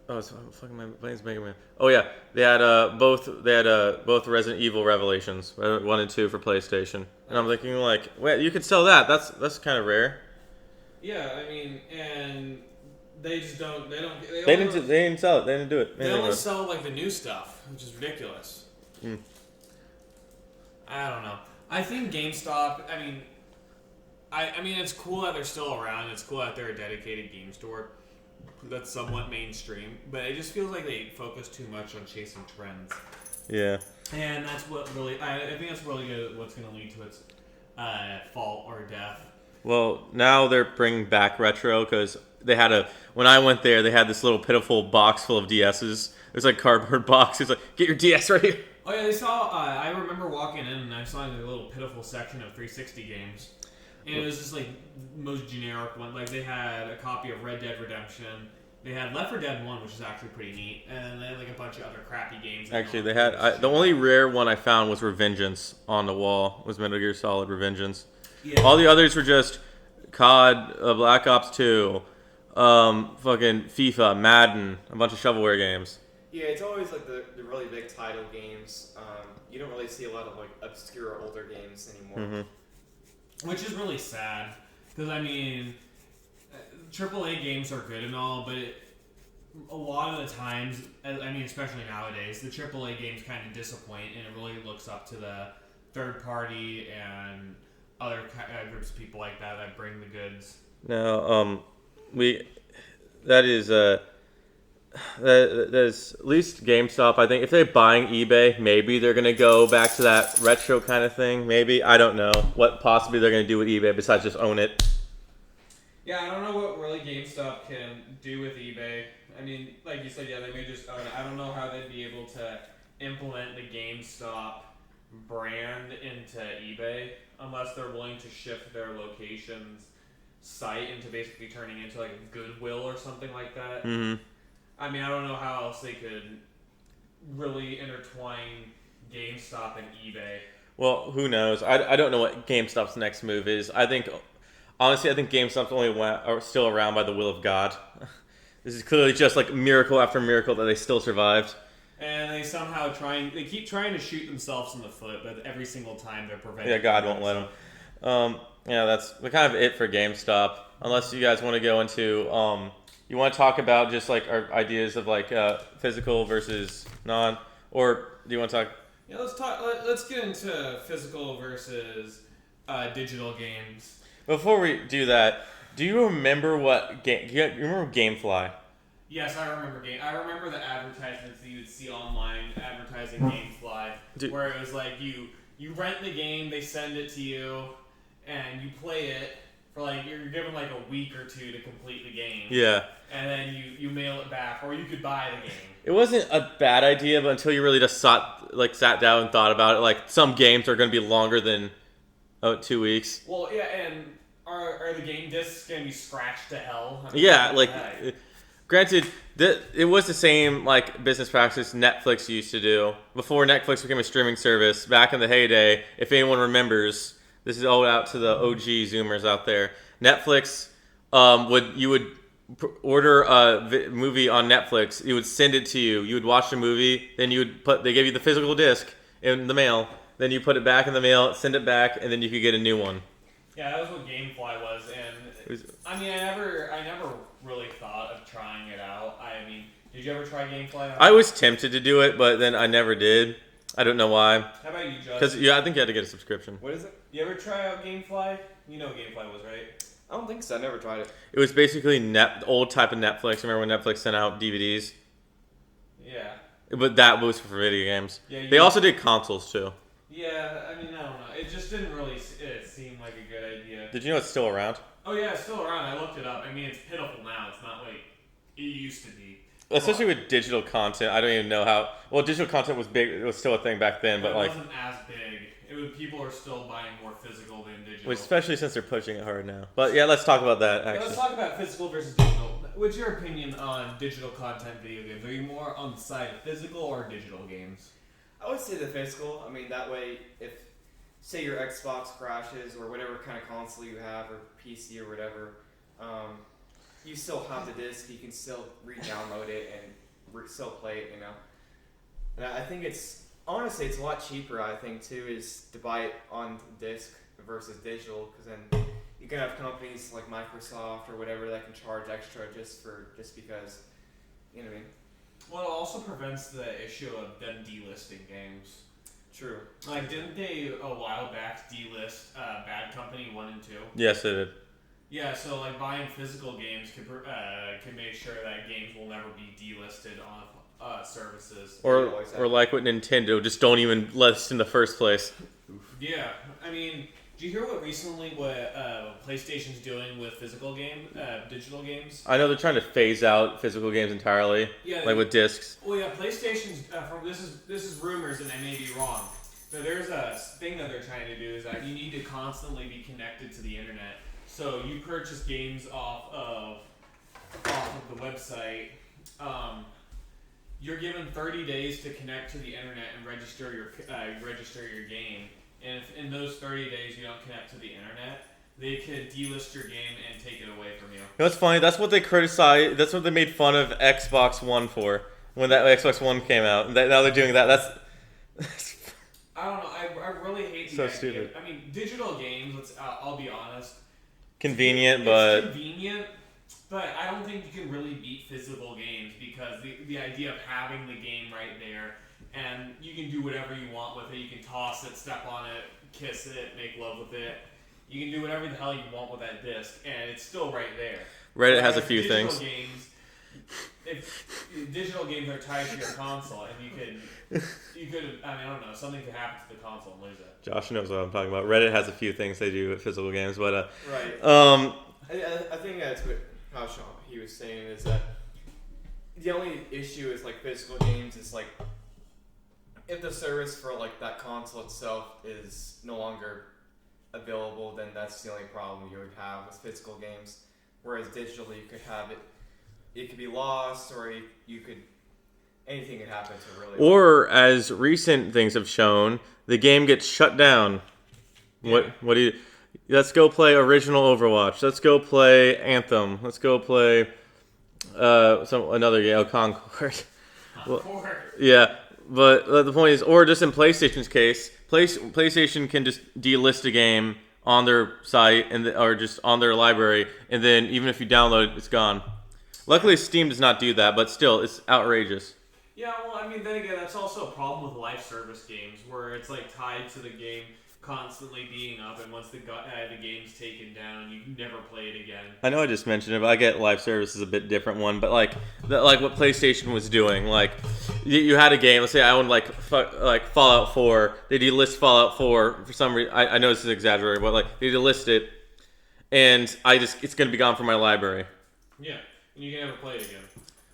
Oh, it's fucking my brain's making me. Oh yeah, they had both. They had both Resident Evil Revelations 1 and 2 for PlayStation. And I'm thinking like, wait, you could sell that. That's kind of rare. Yeah, I mean, and they just don't. They didn't sell it. They didn't do it. They only sell like the new stuff, which is ridiculous. Mm. I don't know. I think GameStop. I mean, it's cool that they're still around. It's cool that they're a dedicated game store that's somewhat mainstream, but it just feels like they focus too much on chasing trends. Yeah. And that's what really. I think that's really good. What's going to lead to its fall or death. Well, now they're bringing back retro because they had when I went there, they had this little pitiful box full of DSs. There's like cardboard box. It's like, get your DS right here. Oh yeah, they saw. I remember walking in and I saw a little pitiful section of 360 games, and it was just like most generic one. Like they had a copy of Red Dead Redemption. They had Left 4 Dead 1, which is actually pretty neat, and they had like a bunch of other crappy games. Actually, they had the only rare one I found was Revengeance on the wall. Was Metal Gear Solid Revengeance. Yeah. All the others were just COD, Black Ops 2, fucking FIFA, Madden, a bunch of shovelware games. Yeah, it's always like the really big title games. You don't really see a lot of like obscure older games anymore. Mm-hmm. Which is really sad, because I mean, AAA games are good and all, but a lot of the times, I mean, especially nowadays, the AAA games kind of disappoint, and it really looks up to the third party and other groups of people like that bring the goods. Now, that is at least GameStop. I think if they're buying eBay, maybe they're gonna go back to that retro kind of thing. Maybe, I don't know what possibly they're gonna do with eBay besides just own it. Yeah, I don't know what really GameStop can do with eBay. I mean, like you said, yeah, they may just own it. I don't know how they'd be able to implement the GameStop brand into eBay unless they're willing to shift their location's site into basically turning into like a Goodwill or something like that. Mm-hmm. I mean, I don't know how else they could really intertwine GameStop and eBay. Well, who knows? I don't know what GameStop's next move is. Honestly, I think GameStop's are still around by the will of God. This is clearly just like miracle after miracle that they still survived. And they somehow they keep trying to shoot themselves in the foot, but every single time they're prevented. Yeah, God won't let them. Yeah, that's kind of it for GameStop. Unless you guys want to go into, you want to talk about just like our ideas of like physical versus non, or do you want to talk? Yeah, let's get into physical versus digital games. Before we do that, do you remember what game? You remember GameFly? Yes, I remember I remember the advertisements that you would see online advertising GameFly, where it was like you rent the game, they send it to you, and you play it for like you're given like a week or two to complete the game. Yeah. And then you mail it back, or you could buy the game. It wasn't a bad idea, but until you really just sat down and thought about it, like some games are going to be longer than 2 weeks. Well, yeah, and are the game discs going to be scratched to hell? I mean, yeah, like, granted, it was the same like business practice Netflix used to do before Netflix became a streaming service. Back in the heyday, if anyone remembers, this is all out to the OG Zoomers out there. Netflix you would order a movie on Netflix. It would send it to you. You would watch the movie, then they gave you the physical disc in the mail. Then you put it back in the mail, send it back, and then you could get a new one. Yeah, that was what GameFly was, and I mean, I never really thought of trying it out. I mean, did you ever try GameFly? I was tempted to do it, but then I never did. I don't know why. How about you, Justin? Because I think you had to get a subscription. What is it? You ever try out GameFly? You know what GameFly was, right? I don't think so. I never tried it. It was basically old type of Netflix. Remember when Netflix sent out DVDs? Yeah. But that was for video games. Yeah. They also did consoles too. Yeah, I mean, I don't know. It just didn't really seem like a good idea. Did you know it's still around? Oh yeah, it's still around. I looked it up. I mean, it's pitiful now. It's not like it used to be. Especially with digital content, I don't even know how. Well, digital content was big. It was still a thing back then, but it like, wasn't as big. People are still buying more physical than digital. especially since they're pushing it hard now. But yeah, let's talk about that. Yeah, Actually, let's talk about physical versus digital. What's your opinion on digital content video games? Are you more on the side of physical or digital games? I would say the physical. I mean, that way, if say your Xbox crashes or whatever kind of console you have or PC or whatever, you still have the disc. You can still re-download it and still play it. You know, and I think honestly it's a lot cheaper. I think too is to buy it on disc versus digital, because then you can have companies like Microsoft or whatever that can charge extra just because, you know what I mean. Well, it also prevents the issue of them delisting games. True. Like, didn't they a while back delist Bad Company 1 and 2? yes, it did. Yeah, so like buying physical games can make sure that games will never be delisted on services. Or like with Nintendo, just don't even list in the first place. Yeah, I mean, do you hear what PlayStation's doing with digital games? I know they're trying to phase out physical games entirely, Yeah, like with discs. Well, yeah, PlayStation's this is rumors and I may be wrong, but there's a thing that they're trying to do is that you need to constantly be connected to the internet. So you purchase games off of the website. You're given 30 days to connect to the internet and register your game. And if in those 30 days you don't connect to the internet, they could delist your game and take it away from you. You know what's funny? That's what they criticized. That's what they made fun of Xbox One for when that Xbox One came out. Now they're doing that. That's I don't know. I really hate the so idea. stupid. I mean, digital games. I'll be honest. convenient, it's convenient, but I don't think you can really beat physical games because the idea of having the game right there, and you can do whatever you want with it. You can toss it, step on it, kiss it, make love with it. You can do whatever the hell you want with that disc, and it's still right there. Reddit has a few things. Digital games are tied to your console, and you could, I mean, I don't know, something could happen to the console and lose it. Josh knows what I'm talking about. Reddit has a few things they do with physical games, but right. I think that's what he was saying is that the only issue is like physical games is like if the service for like that console itself is no longer available, then that's the only problem you would have with physical games. Whereas digitally, you could have it. It could be lost, or you could. Anything could happen to really. Or as recent things have shown, the game gets shut down. Yeah. What do you? Let's go play original Overwatch. Let's go play Anthem. Let's go play another game, Concord. Concord. Yeah, but the point is, or just in PlayStation's case, PlayStation can just delist a game on their site or just on their library, and then even if you download it, it's gone. Luckily, Steam does not do that, but still, it's outrageous. Yeah, well, I mean, then again, that's also a problem with live service games, where it's like tied to the game constantly being up, and once the game's taken down, you can never play it again. I know I just mentioned it, but I get live service is a bit different one. But like what PlayStation was doing, like you had a game. Let's say I owned like Fallout 4. They delist Fallout 4 for some reason. I know this is exaggerated, but like they delist it, and it's gonna be gone from my library. Yeah, and you can never play it again.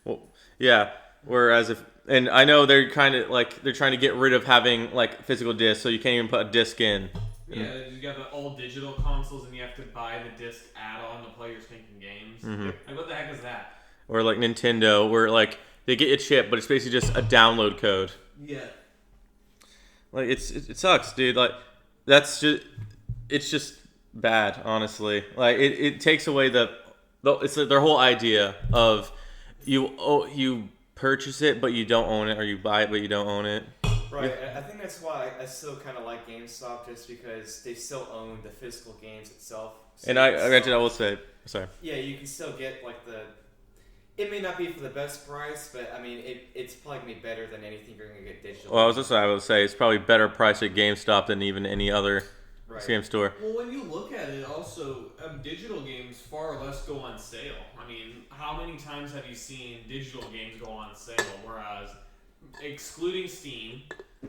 Well, yeah. Whereas and I know they're trying to get rid of having like physical discs, so you can't even put a disc in. Yeah, you got the old digital consoles, and you have to buy the disc add-on to play your stinking games. Mm-hmm. Like, what the heck is that? Or like Nintendo, where like they get a chip, but it's basically just a download code. Yeah. Like it sucks, dude. Like it's just bad, honestly. Like it takes away it's their whole idea of you purchase it but you don't own it, or you buy it but you don't own it. Right. I think that's why I still kind of like GameStop, just because they still own the physical games itself. So and I will say, sorry. Yeah, you can still get like the It may not be for the best price, but I mean, it's probably gonna be better than anything you're gonna get digital. Well, I would say it's probably better price at GameStop than even any other game store. Well, when you look at it, also digital games far less go on sale. I mean, how many times have you seen digital games go on sale? Whereas, excluding Steam,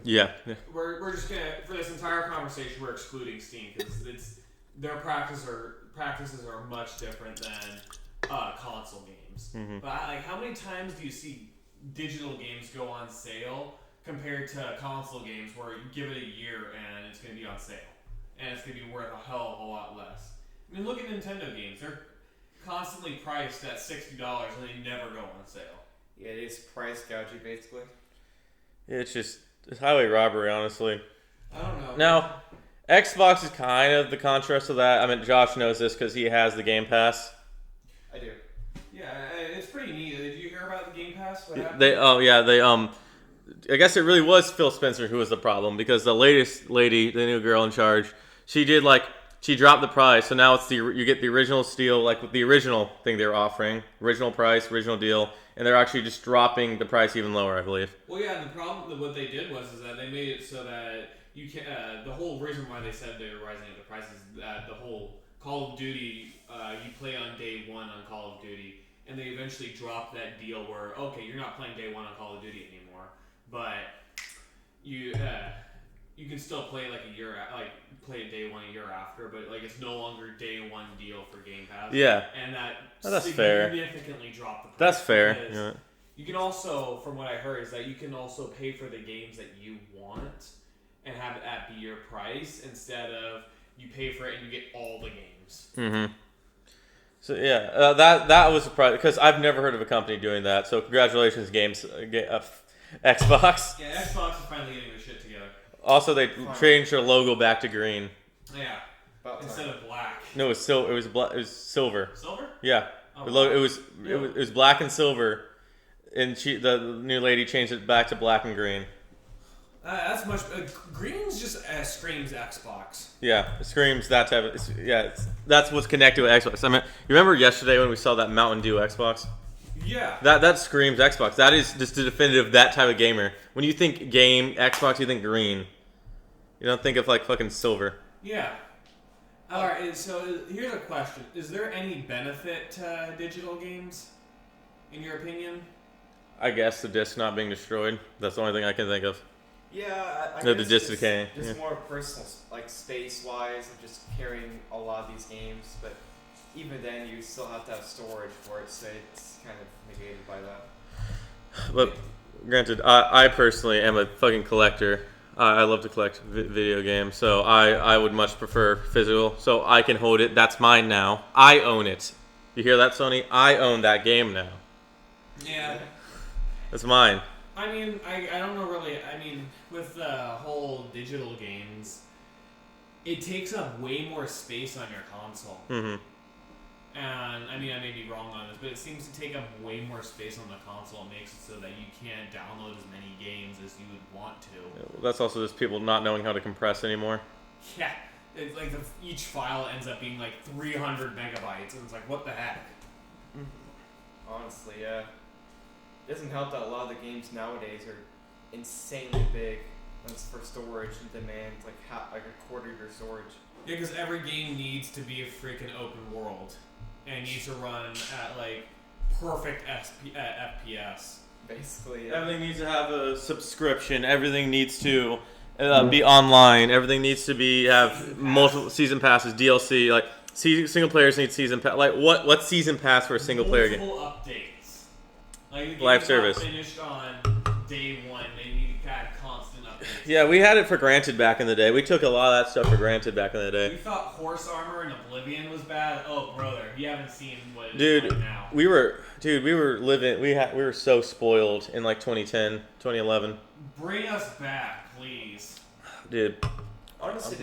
Yeah. we're just gonna for this entire conversation we're excluding Steam because their practices are much different than console games. Mhm. But like, how many times do you see digital games go on sale compared to console games where you give it a year and it's gonna be on sale? And it's going to be worth a hell of a lot less. I mean, look at Nintendo games. They're constantly priced at $60 and they never go on sale. Yeah, it is price gouging, basically. It's highway robbery, honestly. I don't know. Now, Xbox is kind of the contrast to that. I mean, Josh knows this because he has the Game Pass. I do. Yeah, it's pretty neat. Did you hear about the Game Pass? What happened? I guess it really was Phil Spencer who was the problem because the latest lady, the new girl in charge, she dropped the price, so now you get the original deal, like with the original thing they were offering, original price, original deal, and they're actually just dropping the price even lower, I believe. Well, yeah, the problem, what they did was that they made it so that you can. The whole reason why they said they were rising up the price is that the whole Call of Duty, you play on day one on Call of Duty, and they eventually dropped that deal where okay, you're not playing day one on Call of Duty anymore, but you can still play like a year, play it day one a year after, but like it's no longer day one deal for Game Pass. Yeah, and that's fair. Significantly dropped the price. That's fair. Yeah. You can also, from what I heard, is that you can also pay for the games that you want and have it at your price instead of you pay for it and you get all the games. Mm-hmm. So yeah, that was surprising because I've never heard of a company doing that. So congratulations, Xbox. Yeah, Xbox is finally getting their shit together. Also, they changed their logo back to green. Yeah, instead of black. No, it was silver. It was silver. Silver? Yeah, oh, it was black and silver, and the new lady changed it back to black and green. That's much. Green's just screams Xbox. Yeah, it screams that type of. That's what's connected with Xbox. I mean, you remember yesterday when we saw that Mountain Dew Xbox? Yeah. That screams Xbox. That is just the definitive that type of gamer. When you think Xbox, you think green. You don't think of like fucking silver. Yeah. All right. So here's a question: is there any benefit to digital games, in your opinion? I guess the disc not being destroyed. That's the only thing I can think of. Yeah, I the guess disc decay. Just more personal, like space-wise, of just carrying a lot of these games. But even then, you still have to have storage for it, so it's kind of negated by that. But granted, I personally am a fucking collector. I love to collect video games, so I would much prefer physical. So I can hold it. That's mine now. I own it. You hear that, Sony? I own that game now. Yeah. It's mine. I mean, I don't know really. I mean, with the whole digital games, it takes up way more space on your console. Mm-hmm. And I mean, I may be wrong on this, but it seems to take up way more space on the console. It makes it so that you can't download as many games as you would want to. Yeah, well, that's also just people not knowing how to compress anymore. Yeah, it's like each file ends up being like 300 megabytes, and it's like, what the heck? Honestly, yeah. It doesn't help that a lot of the games nowadays are insanely big. That's for storage and demand, like a quarter of your storage. Yeah, because every game needs to be a freaking open world, and needs to run at like perfect FPS. Basically, yeah. Everything needs to have a subscription. Everything needs to be online. Everything needs to have multiple season passes, DLC. Like single players need season pass. Like what season pass for a single player game? Multiple updates. Like the Live game's service. Not finished on day one. They need to have constant updates. Yeah, we had it for granted back in the day. We took a lot of that stuff for granted back in the day. You thought Horse Armor in Oblivion was bad? Oh, brother, you haven't seen what it Dude, is like now. we were so spoiled in like 2010, 2011. Bring us back, please. Dude. Honestly,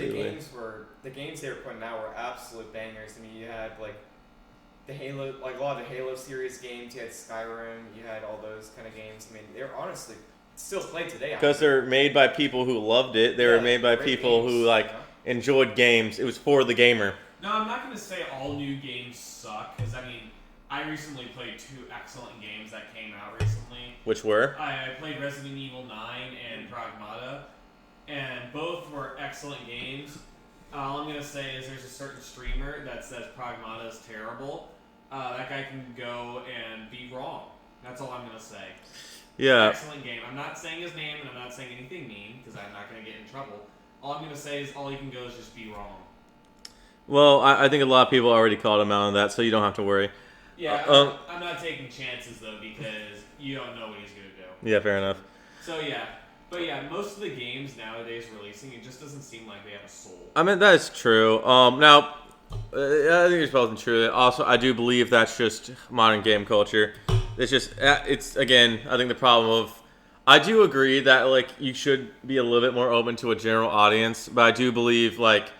the games they were putting out were absolute bangers. I mean, you had like the Halo, like a lot of the Halo series games. You had Skyrim. You had all those kind of games. I mean, they're honestly still played today. Because they're made by people who loved it. They were made by people games, who like enjoyed games. It was for the gamer. No, I'm not going to say all new games suck, because I mean, I recently played 2 excellent games that came out recently. Which were? I played Resident Evil 9 and Pragmata, and both were excellent games. All I'm going to say is there's a certain streamer that says Pragmata is terrible. That guy can go and be wrong. That's all I'm going to say. Yeah. Excellent game. I'm not saying his name, and I'm not saying anything mean, because I'm not going to get in trouble. All I'm going to say is all you can go is just be wrong. Well, I think a lot of people already called him out on that, so you don't have to worry. Yeah, I'm not taking chances, though, because you don't know what he's going to do. Yeah, fair enough. So, yeah. But, yeah, most of the games nowadays releasing, it just doesn't seem like they have a soul. I mean, that is true. Now, I think it's both true. Also, I do believe that's just modern game culture. It's just, it's, again, I think the problem of, I do agree that, like, you should be a little bit more open to a general audience, but I do believe, like,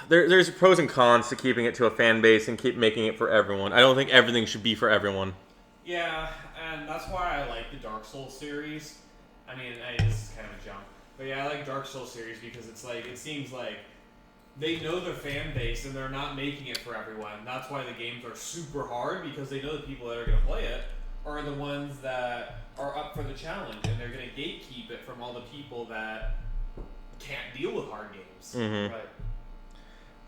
there's pros and cons to keeping it to a fan base and keep making it for everyone. I don't think everything should be for everyone. Yeah, and that's why I like the Dark Souls series. I mean, this is kind of a jump. But yeah, I like Dark Souls series because it's like, it seems like they know their fan base and they're not making it for everyone. That's why the games are super hard, because they know the people that are going to play it are the ones that are up for the challenge, and they're going to gatekeep it from all the people that can't deal with hard games. Mm-hmm. Right.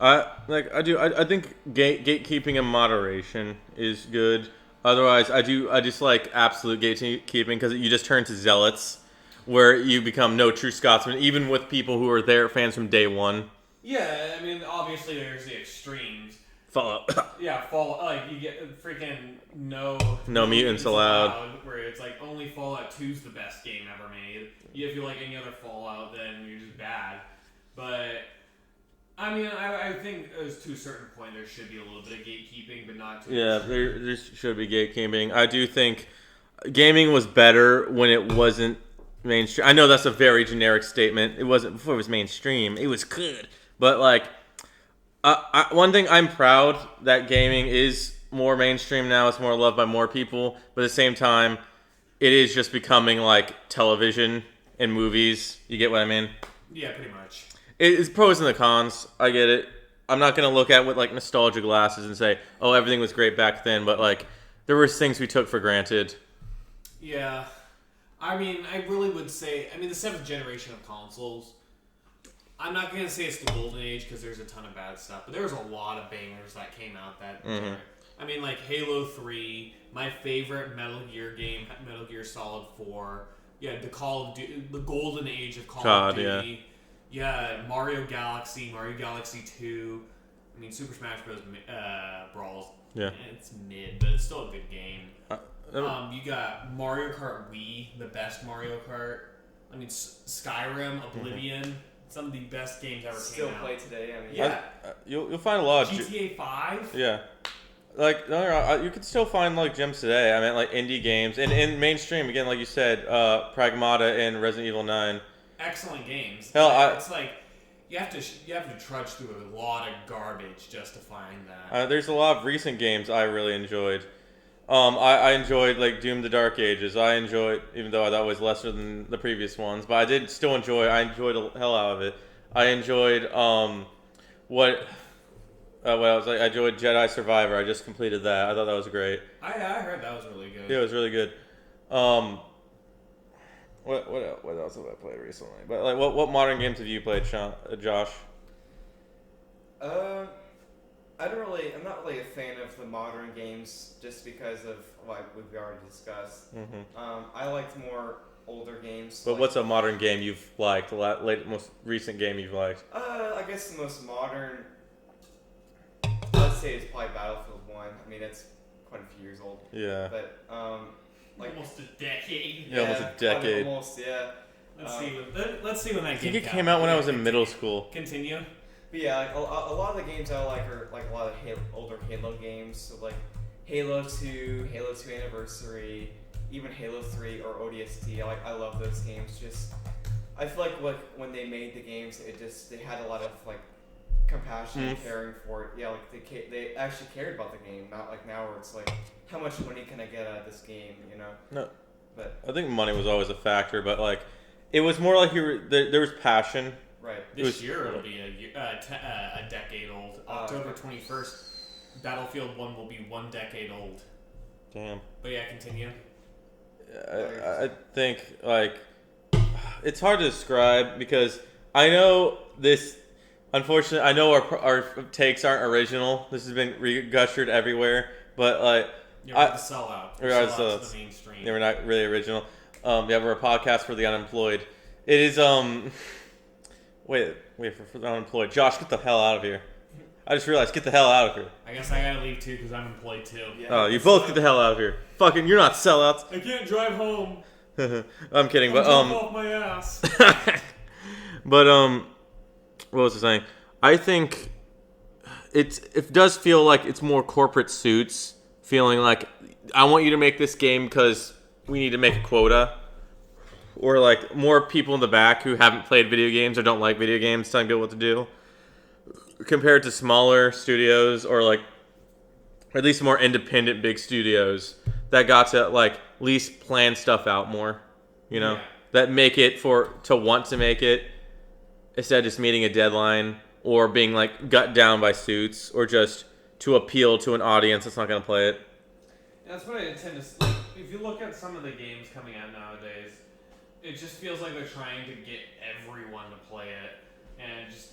I think gatekeeping in moderation is good. Otherwise, I just like absolute gatekeeping, because you just turn to Sellouts, where you become no true Scotsman, even with people who are there fans from day one. Yeah, I mean, obviously there's the extremes. Fallout. Yeah, like you get freaking no mutants allowed. Where it's like only Fallout 2's the best game ever made. If you like any other Fallout, then you're just bad. But I mean, I think to a certain point there should be a little bit of gatekeeping, but not too much. There should be gatekeeping. I do think gaming was better when it wasn't mainstream. I know that's a very generic statement. It wasn't before it was mainstream. It was good. But, like, one thing, I'm proud that gaming is more mainstream now. It's more loved by more people. But at the same time, it is just becoming, like, television and movies. You get what I mean? Yeah, pretty much. It's pros and the cons. I get it. I'm not going to look at it with, like, nostalgia glasses and say, oh, everything was great back then. But, like, there were things we took for granted. Yeah. I mean, I really would say, the 7th generation of consoles, I'm not going to say it's the golden age because there's a ton of bad stuff, but there was a lot of bangers that came out that Mm-hmm. I mean, like Halo 3, my favorite Metal Gear game, Metal Gear Solid 4, yeah, the golden age of Call of Duty, yeah, Mario Galaxy 2, I mean, Super Smash Bros. Brawls, Yeah. It's mid, but it's still a good game. You got Mario Kart Wii, the best Mario Kart. I mean, Skyrim, Oblivion, some of the best games ever Still came out. play today. I mean, Yeah. You'll find a lot of GTA 5? Yeah. Like, no, you could still find, like, gems today. I mean, like, indie games. And in mainstream, again, like you said, Pragmata and Resident Evil 9. Excellent games. Hell, it's like, you have to trudge through a lot of garbage just to find that. There's a lot of recent games I really enjoyed. I enjoyed, like, Doom the Dark Ages. I enjoyed, even though I thought it was lesser than the previous ones, but I enjoyed the hell out of it. I enjoyed, what else? I enjoyed Jedi Survivor. I just completed that. I thought that was great. I heard that was really good. Yeah, it was really good. What else have I played recently? But, like, what modern games have you played, Josh? I'm not really a fan of the modern games just because of what we've already discussed. Mm-hmm. I liked more older games. But what's a modern game you've liked? The most recent game you've liked? I guess the most modern, I'd say, is probably Battlefield 1. I mean, it's quite a few years old. Yeah. But, like... Almost a decade. Yeah, almost a decade. Almost, yeah. Let's see when that I think game it came out when I was in middle school. Continue. But yeah, like, a lot of the games I like are like a lot of older Halo games. So like Halo 2, Halo 2 Anniversary, even Halo 3 or ODST. I love those games. Just I feel like when they made the games, they had a lot of like compassion and caring for it. Yeah, like they actually cared about the game, not like now where it's like, how much money can I get out of this game? You know. No. But I think money was always a factor, but like it was more like there was passion. right. This year it'll be a decade old. October 21st. Battlefield 1 will be 1 decade old. Damn. But yeah, continue. I think like it's hard to describe because I know this. Unfortunately, I know our takes aren't original. This has been gushered everywhere, but like You're the sellout. You're sellout to the mainstream. Yeah, we're not really original. Yeah, we're a podcast for the unemployed. It is Wait for the unemployed. Josh, get the hell out of here. I just realized, get the hell out of here. I guess I gotta leave too because I'm employed too. Yeah, Oh, you both get the hell out of here. Fucking, you're not sellouts. I can't drive home. I'm kidding, but jump off my ass. but what was I saying? I think it does feel like it's more corporate suits, feeling like I want you to make this game because we need to make a quota, or like more people in the back who haven't played video games or don't like video games telling people what to do, compared to smaller studios or like at least more independent big studios that got to like at least plan stuff out more, you know, that make it to want to make it instead of just meeting a deadline or being like gut down by suits or just to appeal to an audience that's not going to play it. That's what I intend to. Like, if you look at some of the games coming out nowadays, it just feels like they're trying to get everyone to play it, and it just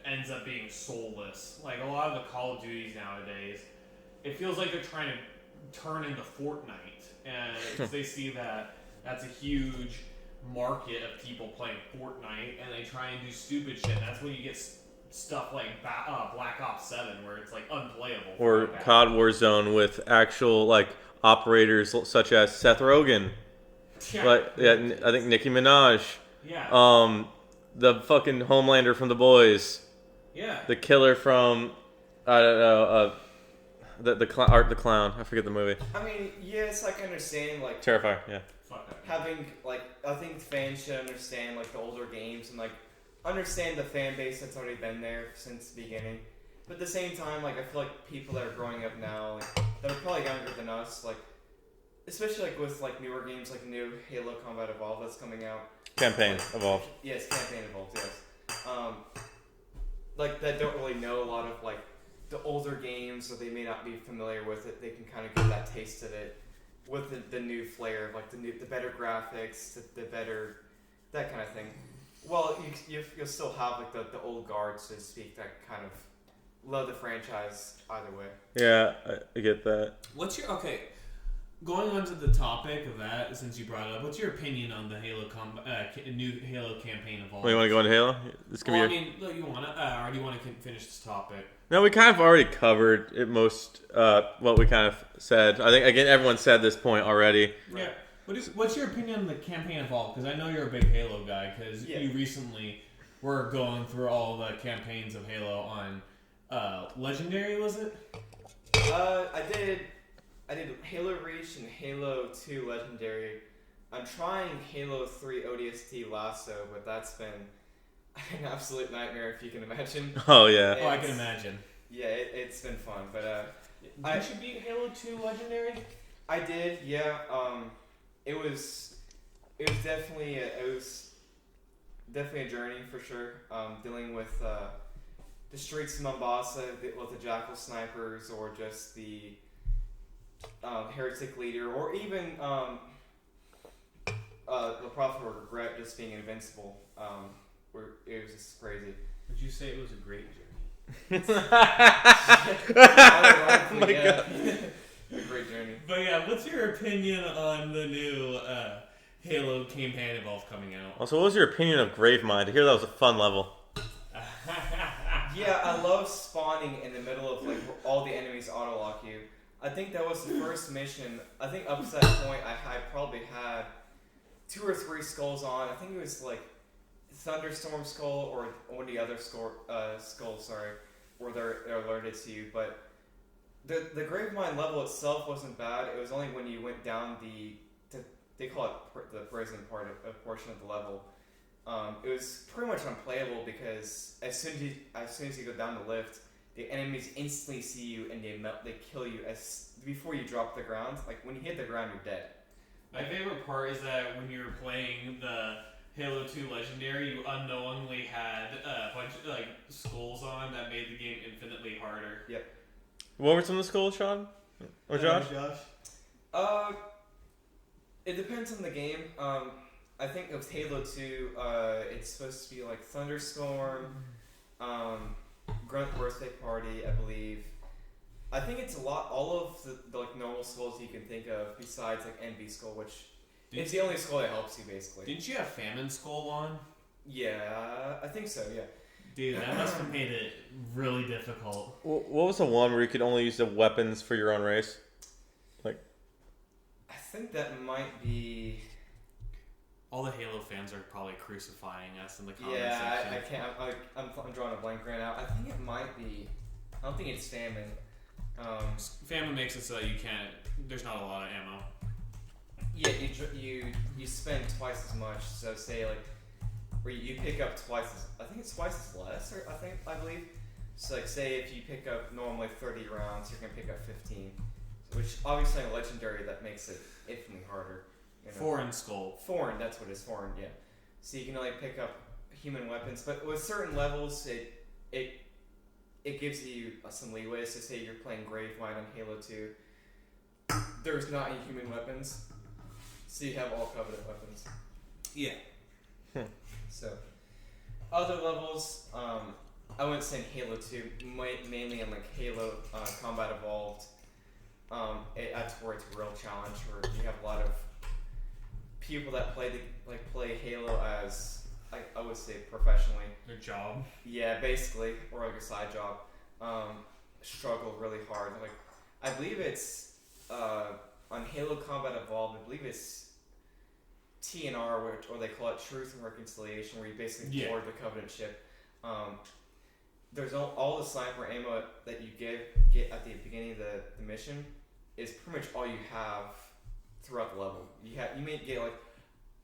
ends up being soulless. Like a lot of the Call of Duties nowadays, it feels like they're trying to turn into Fortnite, and because they see that that's a huge market of people playing Fortnite, and they try and do stupid shit. That's when you get stuff like Black Ops 7, where it's like unplayable. Or COD Warzone with actual like operators such as Seth Rogen. Yeah. Like I think Nicki Minaj. Yeah. The fucking Homelander from The Boys. Yeah. The killer from I don't know. Art the Clown. I forget the movie. I mean, yeah, it's like understanding like Terrifier. Yeah. having like I think fans should understand like the older games and like understand the fan base that's already been there since the beginning. But at the same time, like I feel like people that are growing up now, like that are probably younger than us, like especially like with like newer games like new Halo Combat Evolved that's coming out. Campaign Evolved. Yes, Campaign Evolved. Yes. Like that don't really know a lot of like the older games, or they may not be familiar with it. They can kind of get that taste of it with the new flair of like the better graphics, the better that kind of thing. Well, you'll still have like the old guard, so to speak, that kind of love the franchise either way. Yeah, I get that. What's your going on to the topic of that, since you brought it up, what's your opinion on the new Halo campaign Evolved? Well, you want to go into Halo? This can be I mean, look, you want to, or do you want to finish this topic? No, we kind of already covered it most. What we kind of said. I think again, everyone said this point already. Yeah. What's your opinion on the campaign Evolved? Because I know you're a big Halo guy. Because you recently were going through all the campaigns of Halo on Legendary, was it? I did Halo Reach and Halo 2 Legendary. I'm trying Halo 3 ODST Lasso, but that's been an absolute nightmare, if you can imagine. Oh yeah. I can imagine. Yeah, it's been fun, but did you beat Halo 2 Legendary? I did, yeah. It was definitely a journey for sure. Dealing with the streets of Mombasa with the Jackal snipers, or just the heretic leader, or even the Prophet of Regret just being invincible. It was just crazy. Would you say it was a great journey? Oh my God. A great journey. But yeah, what's your opinion on the new Halo campaign Evolved coming out? Also, what was your opinion of Gravemind? I hear that was a fun level. Yeah, I love spawning in the middle of like where all the enemies auto-lock you. I think that was the first mission. I think up to that point, I probably had 2 or 3 skulls on. I think it was like Thunderstorm Skull or one of the other skulls, where they're alerted to you. But the Gravemind level itself wasn't bad. It was only when you went down they call it the prison portion of the level. It was pretty much unplayable because as soon as you go down the lift, the enemies instantly see you and they kill you before you drop to the ground. Like when you hit the ground, you're dead. My favorite part is that when you were playing the Halo 2 Legendary, you unknowingly had a bunch of like skulls on that made the game infinitely harder. Yep. What were some of the schools, Sean? Or Josh? It depends on the game. I think with Halo 2, it's supposed to be like Thunderstorm, Grunt Birthday Party, I believe. I think it's a lot, all of the like normal skulls you can think of besides like Envy Skull, which it's the only skull that helps you basically. Didn't you have Famine Skull on? Yeah, I think so, yeah. Dude, that must have made it really difficult. What was the one where you could only use the weapons for your own race? Like, I think that might be... All the Halo fans are probably crucifying us in the comment yeah, section. I can't, I'm drawing a blank right now. I think it might be, I don't think it's Famine. Famine makes it so that you can't, there's not a lot of ammo. Yeah, you spend twice as much. So say like, where you pick up twice as, I think it's twice as less, or I believe. So like, say if you pick up normally 30 rounds, you're gonna pick up 15, which obviously in a legendary that makes it infinitely harder. You know? Foreign skull. Foreign, that's what it is. Foreign, yeah. So you can only pick up human weapons, but with certain levels, it gives you some leeway. So say you're playing Gravemind on Halo 2, there's not any human weapons, so you have all Covenant weapons. Yeah. So, other levels, I wouldn't say in Halo 2, mainly in like Halo Combat Evolved. That's where it's a real challenge, where you have a lot of people that play Halo as, I would say, professionally. Their job. Yeah, basically, or like a side job. Struggle really hard. Like, I believe it's on Halo Combat Evolved. I believe it's TNR, or they call it Truth and Reconciliation, where you basically board the Covenant ship. There's all the sniper ammo that you get at the beginning of the mission is pretty much all you have throughout the level. You may get like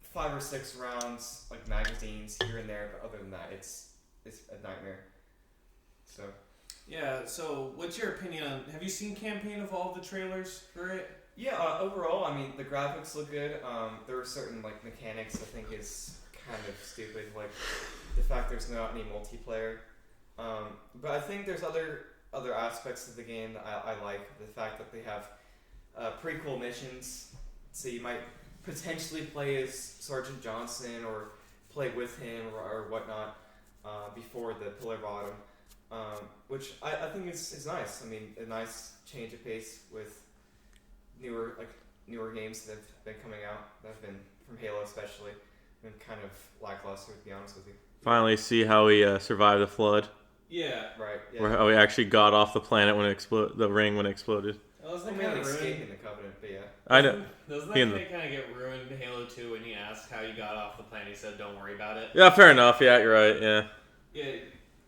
5 or 6 rounds, like magazines here and there, but other than that, it's a nightmare. So. Yeah. So, what's your opinion on? Have you seen Campaign Evolve, the trailers for it? Yeah, overall, I mean, the graphics look good. There are certain like mechanics I think is kind of stupid, like the fact there's not any multiplayer. But I think there's other aspects of the game that I like. The fact that they have prequel missions, so you might potentially play as Sergeant Johnson or play with him or whatnot before the Pillar Bottom, which I think is nice. I mean, a nice change of pace with newer games that have been coming out, that have been from Halo especially, been kind of lackluster, to be honest with you. Finally see how he survived the flood. Yeah. Right. Yeah. Or how he actually got off the planet when the ring when it exploded. Doesn't Mainly escaping the Covenant, but yeah. I know. Doesn't that kind of get ruined in Halo 2 when he asked how you got off the planet? He said, "Don't worry about it." Yeah, fair enough. Yeah, you're right. Yeah. Yeah.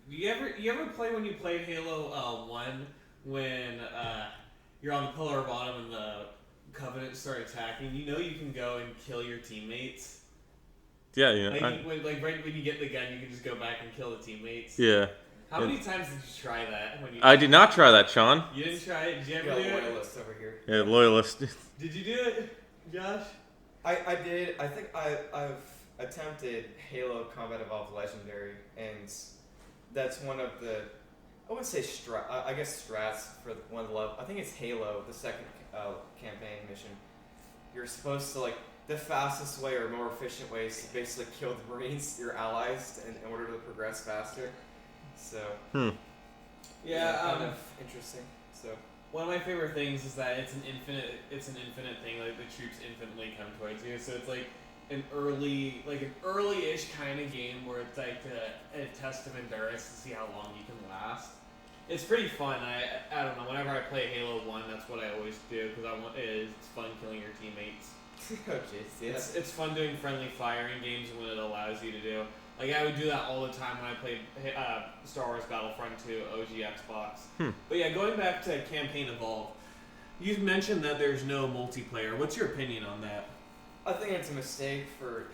You ever play when you played Halo 1 when you're on the Pillar Bottom and the Covenant start attacking? You know you can go and kill your teammates. Yeah, yeah. Right when you get the gun, you can just go back and kill the teammates. Yeah. How many times did you try that? I did not try that, Sean. You didn't try it? Did you ever got do it? loyalists over here. Yeah, loyalist. Did you do it, Josh? I did. I think I've attempted Halo Combat Evolved Legendary, and that's one of the, I wouldn't say strats for one of the level. I think it's Halo, the second campaign mission. You're supposed to, like, the fastest way or more efficient way is to basically kill the Marines, your allies, in order to progress faster. So. Yeah. Kind of interesting. So. One of my favorite things is that it's an infinite thing. Like, the troops infinitely come towards you. So it's like an early-ish kind of game where it's like a test of endurance to see how long you can last. It's pretty fun. I don't know. Whenever I play Halo 1, that's what I always do because it's fun killing your teammates. Oh jeez. Yeah. It's fun doing friendly fire in games when it allows you to do. Like, I would do that all the time when I played Star Wars Battlefront 2, OG Xbox. But yeah, going back to Campaign Evolve, you mentioned that there's no multiplayer. What's your opinion on that? I think it's a mistake for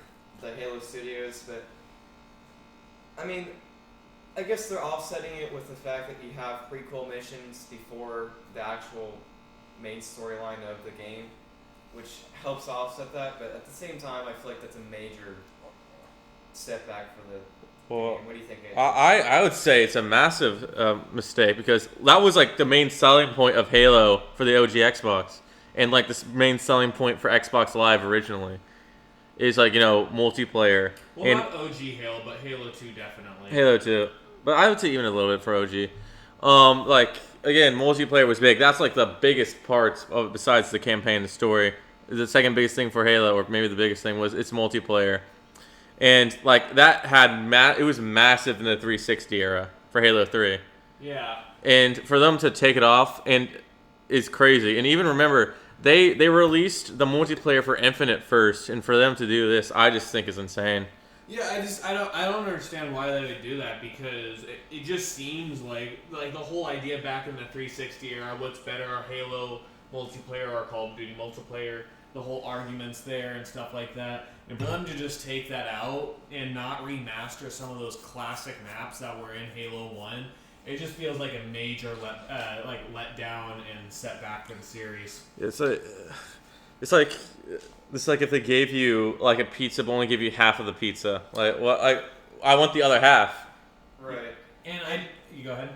the Halo Studios, but I mean, I guess they're offsetting it with the fact that you have prequel missions before the actual main storyline of the game, which helps offset that, but at the same time, I feel like that's a major setback for Well, What do you think? AJ? I would say it's a massive mistake because that was like the main selling point of Halo for the OG Xbox, and like the main selling point for Xbox Live originally is like multiplayer. Well, And not OG Halo, but Halo 2 definitely. Halo 2, but I would say even a little bit for OG. Like again, multiplayer was big. That's like the biggest parts of besides the campaign and the story. The second biggest thing for Halo, or maybe the biggest thing, was its multiplayer. And like that had it was massive in the 360 era for Halo 3. Yeah. And for them to take it off and is crazy. And even remember they released the multiplayer for Infinite first, and for them to do this, I just think is insane. Yeah, I don't understand why they would do that, because it just seems like the whole idea back in the 360 era, what's better, Halo multiplayer or Call of Duty multiplayer, the whole arguments there and stuff like that. And for them to just take that out and not remaster some of those classic maps that were in Halo 1, it just feels like a major letdown and setback for the series. It's like if they gave you like a pizza but only give you half of the pizza. Like, well, I want the other half. Right. And you go ahead.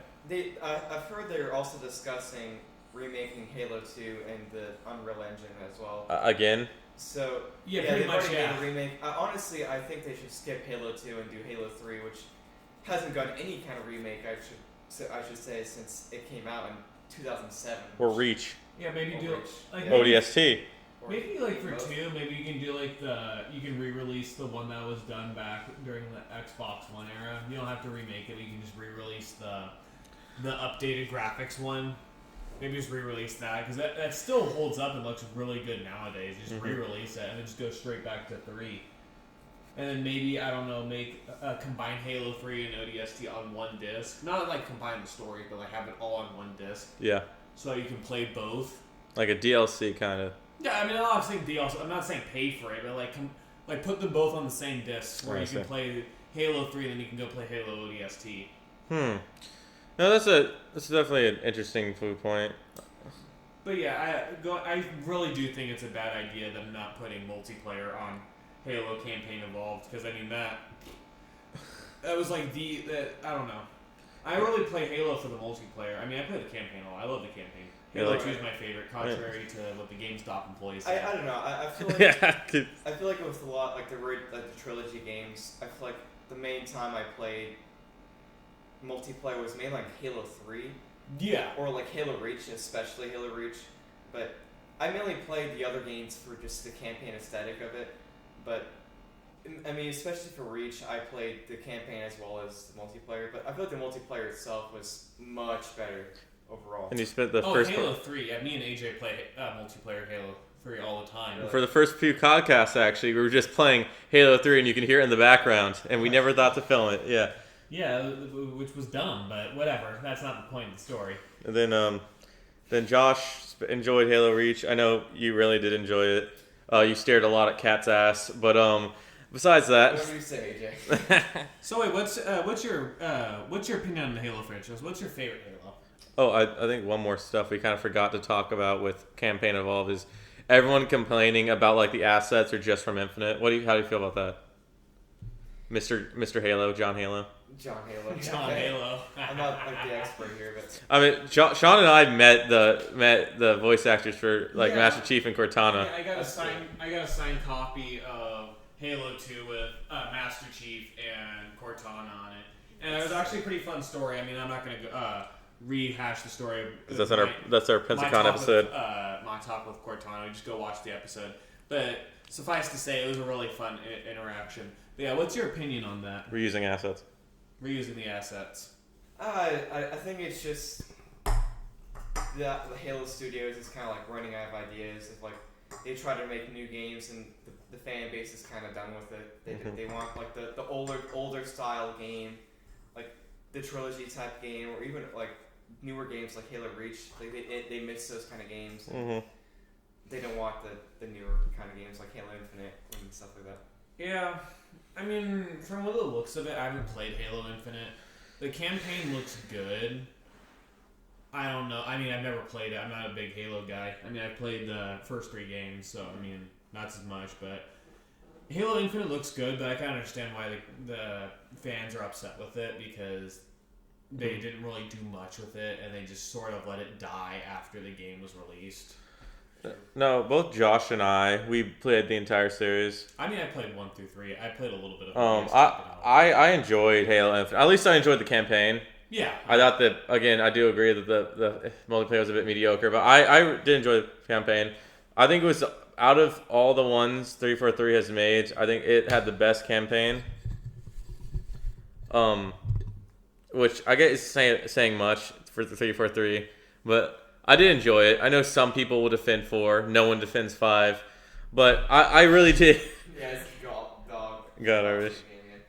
I've heard they're also discussing remaking Halo 2 in the Unreal Engine as well. Again. So yeah, pretty they've much, already yeah. made a remake. Honestly, I think they should skip Halo 2 and do Halo 3, which hasn't gotten any kind of remake. I should say since it came out in 2007. Or Reach. Yeah, maybe do like ODST. Maybe like for 2, maybe you can do like you can re-release the one that was done back during the Xbox One era. You don't have to remake it. You can just re-release the updated graphics one. Maybe just re-release that, because that still holds up and looks really good nowadays. Just re-release it and then just go straight back to 3. And then maybe, I don't know, combine Halo 3 and ODST on one disc. Not like combine the story, but like have it all on one disc. Yeah. So you can play both. Like a DLC kind of. Yeah, I mean, I'm not saying DLC. I'm not saying pay for it, but like put them both on the same disc where you can play Halo 3 and then you can go play Halo ODST. No, that's definitely an interesting point. But yeah, I really do think it's a bad idea them not putting multiplayer on Halo Campaign Evolved, because I mean that was like I don't know. I really play Halo for the multiplayer. I mean, I play the campaign a lot. I love the campaign. Halo 2 is my favorite, contrary to what the GameStop employees say. I don't know. I feel like I feel like it was a lot like the trilogy games. I feel like the main time I played multiplayer was mainly like Halo 3. Yeah. Or like Halo Reach, especially Halo Reach. But I mainly played the other games for just the campaign aesthetic of it. But I mean, especially for Reach, I played the campaign as well as the multiplayer. But I feel like the multiplayer itself was much better overall. And you spent the first Halo 3. Yeah, me and AJ play multiplayer Halo 3 all the time. For the first few podcasts, actually, we were just playing Halo 3, and you can hear it in the background, and we never thought to film it. Yeah. Yeah, which was dumb, but whatever. That's not the point of the story. And then Josh enjoyed Halo Reach. I know you really did enjoy it. You stared a lot at Cat's ass, but besides that. Whatever you say, AJ. So wait, what's your opinion on the Halo franchise? What's your favorite Halo? Oh, I think one more stuff we kind of forgot to talk about with Campaign Evolved is everyone complaining about like the assets are just from Infinite. How do you feel about that? Mr. Halo, John Halo. John Halo. John Halo. I'm not like the expert here, but I mean, Sean and I met the voice actors for like Master Chief and Cortana. Yeah, I got a signed copy of Halo 2 with Master Chief and Cortana on it, and it was actually a pretty fun story. I mean, I'm not gonna rehash the story. That's our Pensacon episode. My talk with Cortana. Just go watch the episode. But suffice to say, it was a really fun interaction. But yeah, what's your opinion on that? Reusing assets. Reusing the assets. I think it's just the Halo Studios is kind of like running out of ideas. If like they try to make new games and the fan base is kind of done with it. They want like the older style game, like the trilogy type game, or even like newer games like Halo Reach. Like they miss those kind of games. They don't want the newer kind of games like Halo Infinite and stuff like that. Yeah. I mean, from the looks of it, I haven't played Halo Infinite. The campaign looks good. I don't know. I mean, I've never played it. I'm not a big Halo guy. I mean, I've played the first 3 games, so, I mean, not as much. But Halo Infinite looks good, but I can understand why the fans are upset with it because they didn't really do much with it, and they just sort of let it die after the game was released. No, both Josh and we played the entire series. I mean, I played 1 through 3. I played a little bit of. I enjoyed Halo Infinite. At least I enjoyed the campaign. Yeah. I thought that, again, I do agree that the multiplayer was a bit mediocre, but I did enjoy the campaign. I think it was, out of all the ones 343 has made, I think it had the best campaign. Which I guess is saying much for the 343, but I did enjoy it. I know some people will defend 4, no one defends 5, but I really did. Yeah, it's dog. God, I wish.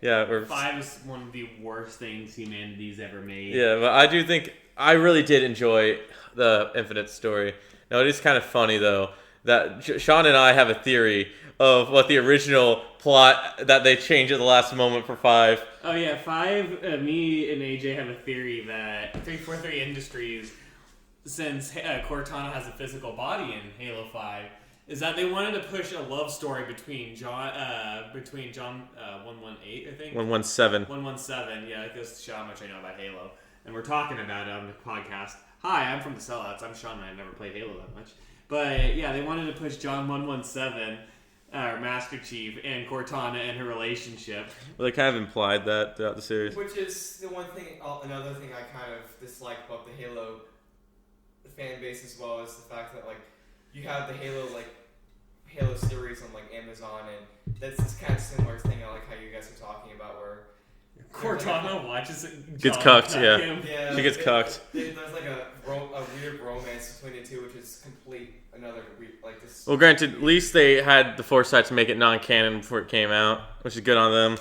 Yeah, 5 is one of the worst things humanity's ever made. Yeah, but I do think I really did enjoy the Infinite story. Now, it is kind of funny, though, that Sean and I have a theory of what the original plot that they changed at the last moment for 5. Oh, yeah, 5, me and AJ have a theory that 343 Industries, since Cortana has a physical body in Halo 5, is that they wanted to push a love story between John 118, I think? 117. 117, yeah, that goes to show how much I know about Halo. And we're talking about it on the podcast. Hi, I'm from the Sellouts. I'm Sean, and I've never played Halo that much. But, yeah, they wanted to push John 117, or Master Chief, and Cortana and her relationship. Well, they kind of implied that throughout the series. Which is the one thing, another thing I kind of dislike about the Halo fan base as well, is the fact that, like, you have the Halo series on, like, Amazon, and that's this kind of similar thing, I like how you guys are talking about, where Cortana watches it. Gets cucked, yeah. She gets cucked. There's like a weird romance between the two, which is another like this. Well, granted, at least they had the foresight to make it non-canon before it came out, which is good on them.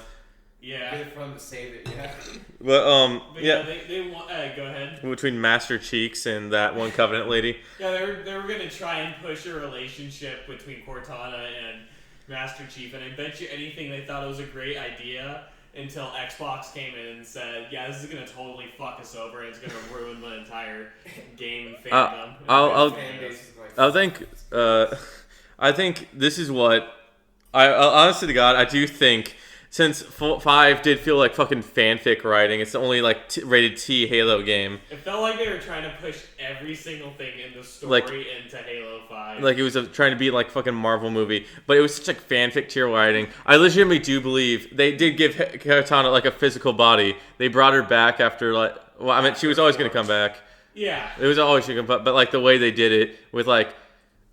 Yeah. Good for them to save it, yeah. But yeah, they want. Go ahead. Between Master Cheeks and that one Covenant lady. Yeah, they were gonna try and push a relationship between Cortana and Master Chief, and I bet you anything they thought it was a great idea until Xbox came in and said, "Yeah, this is gonna totally fuck us over, and it's gonna ruin the entire game fandom." I think this is what honestly to God, I do think. Since 5 did feel like fucking fanfic writing, it's the only like rated T Halo game. It felt like they were trying to push every single thing in the story into Halo 5. Like it was trying to be like fucking Marvel movie, but it was such like fanfic tier writing. I legitimately do believe they did give Cortana like a physical body. They brought her back after like, well, I mean, she was always gonna come back. Yeah. It was always gonna come back, but like the way they did it with like